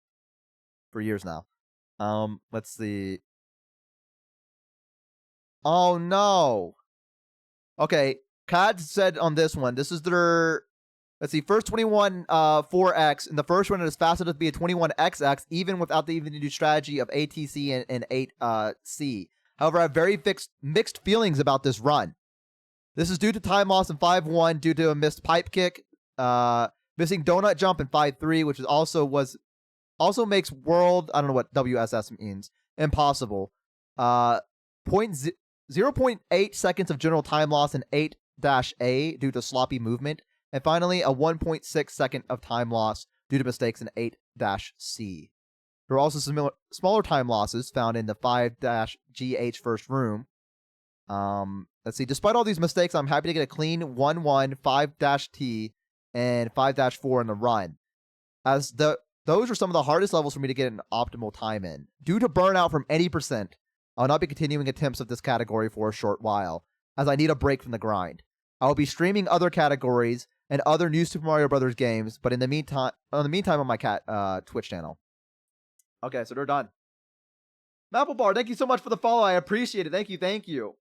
years now. Let's see. Oh no. Okay, COD said on this one. This is their. Let's see. First 21 4x, and the first one is fast enough to be a 21xx, even without the even new strategy of ATC and 8C. However, I have very mixed feelings about this run. This is due to time loss in 5-1 due to a missed pipe kick, missing donut jump in 5-3, which also makes world, I don't know what WSS means, impossible. 0.8 seconds of general time loss in 8-A due to sloppy movement, and finally a 1.6 second of time loss due to mistakes in 8-C. There are also smaller time losses found in the 5-GH first room. Let's see. Despite all these mistakes, I'm happy to get a clean 1-1, 5-T, and 5-4 in the run. As those are some of the hardest levels for me to get an optimal time in. Due to burnout from any percent, I'll not be continuing attempts of this category for a short while, as I need a break from the grind. I will be streaming other categories and other new Super Mario Brothers games, but in the meantime on my Twitch channel. Okay, so they're done. Mapplebar, thank you so much for the follow. I appreciate it. Thank you.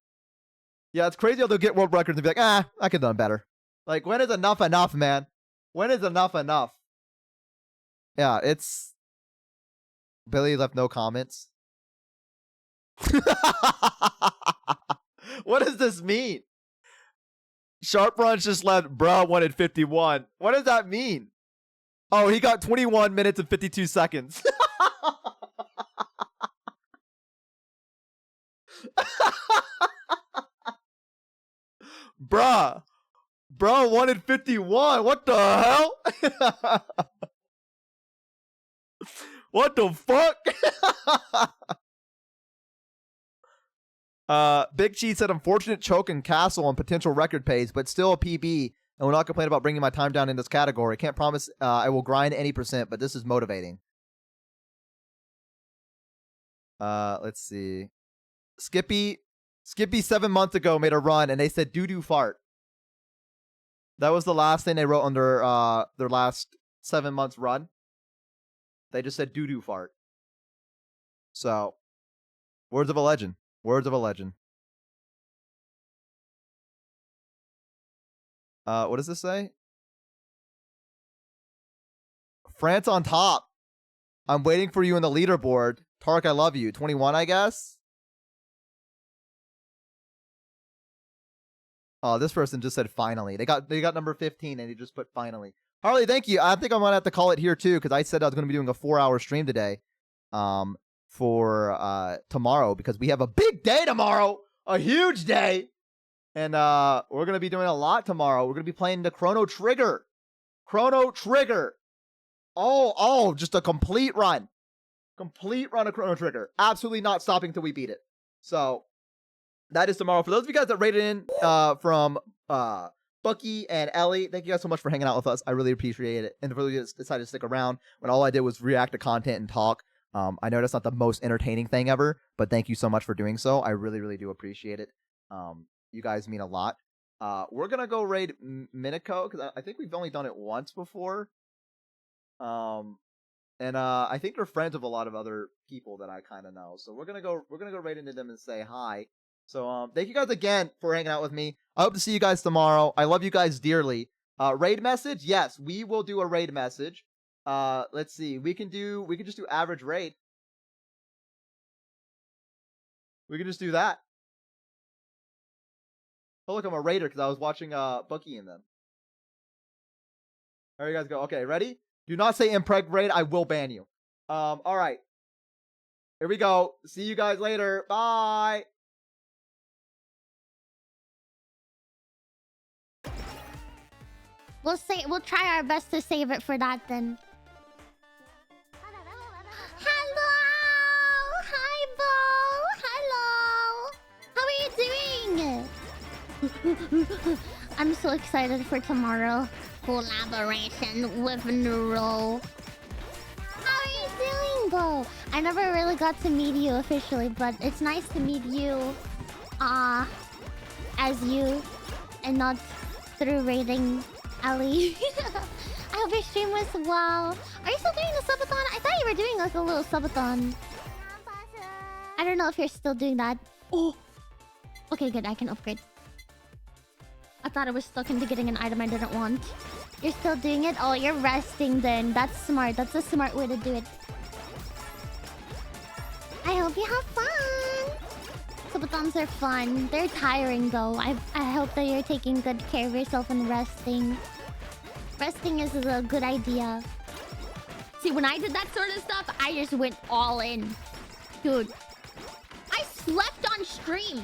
Yeah, it's crazy how they'll get world records and be like, I could have done better. Like, when is enough, man? When is enough? Yeah, it's... Billy left no comments. What does this mean? Sharp Runs just left, bro wanted 51. What does that mean? Oh, he got 21 minutes and 52 seconds. Bruh, Bro, 1 in 51. What the hell? What the fuck? Big Cheese said, unfortunate choke and castle on potential record pace, but still a PB, and will not complain about bringing my time down in this category. Can't promise I will grind any %, but this is motivating. Let's see. Skippy 7 months ago made a run, and they said doo-doo fart. That was the last thing they wrote on their last 7 months run. They just said doo-doo fart. So, words of a legend. Words of a legend. What does this say? France on top. I'm waiting for you in the leaderboard. Tark, I love you. 21, I guess? Oh, this person just said finally. They got number 15 and they just put finally. Harley, thank you. I think I'm gonna have to call it here too, because I said I was gonna be doing a 4-hour stream today. For tomorrow, because we have a big day tomorrow. A huge day. And we're gonna be doing a lot tomorrow. We're gonna be playing the Chrono Trigger. Chrono Trigger. Oh, just a complete run. Complete run of Chrono Trigger. Absolutely not stopping till we beat it. So that is tomorrow. For those of you guys that rated in from Bucky and Ellie, thank you guys so much for hanging out with us. I really appreciate it. And for those of you that decided to stick around when all I did was react to content and talk, I know that's not the most entertaining thing ever, but thank you so much for doing so. I really, really do appreciate it. You guys mean a lot. We're gonna go raid Minako because I think we've only done it once before. And I think they're friends with a lot of other people that I kind of know. So we're gonna go raid into them and say hi. So thank you guys again for hanging out with me. I hope to see you guys tomorrow. I love you guys dearly. Raid message? Yes, we will do a raid message. Let's see. We can just do average raid. We can just do that. Oh look, I'm a raider because I was watching Bucky and them. There you guys go. Okay, ready? Do not say impreg raid. I will ban you. All right. Here we go. See you guys later. Bye. We'll try our best to save it for that then. Hello! Hi, Bo! Hello! How are you doing? I'm so excited for tomorrow. Collaboration with Neuro. How are you doing, Bo? I never really got to meet you officially, but it's nice to meet you as you and not through rating Ellie. I hope your stream was well. Are you still doing the subathon? I thought you were doing like a little subathon. I don't know if you're still doing that. Oh, okay, good. I can upgrade. I thought I was stuck into getting an item I didn't want. You're still doing it? Oh, you're resting then. That's smart. That's a smart way to do it. I hope you have fun. Subathons are fun. They're tiring though. I hope that you're taking good care of yourself and resting. Resting is a good idea. See, when I did that sort of stuff, I just went all in. Dude, I slept on stream.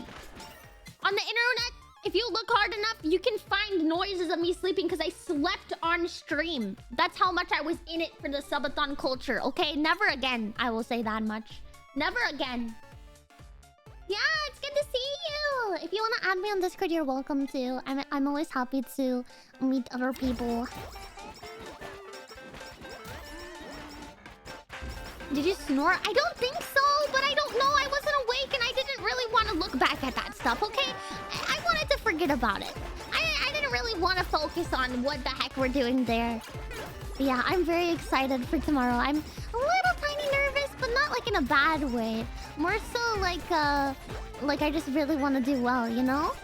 On the internet, if you look hard enough, you can find noises of me sleeping because I slept on stream. That's how much I was in it for the subathon culture, okay? Never again, I will say that much. Never again. Yeah, it's good to see you. If you want to add me on Discord, you're welcome to. I'm always happy to meet other people. Did you snore? I don't think so, but I don't know. I wasn't awake and I didn't really want to look back at that stuff, okay? I wanted to forget about it. I didn't really want to focus on what the heck we're doing there. But yeah, I'm very excited for tomorrow. I'm a little tiny nervous, but not like in a bad way. More so like I just really want to do well, you know?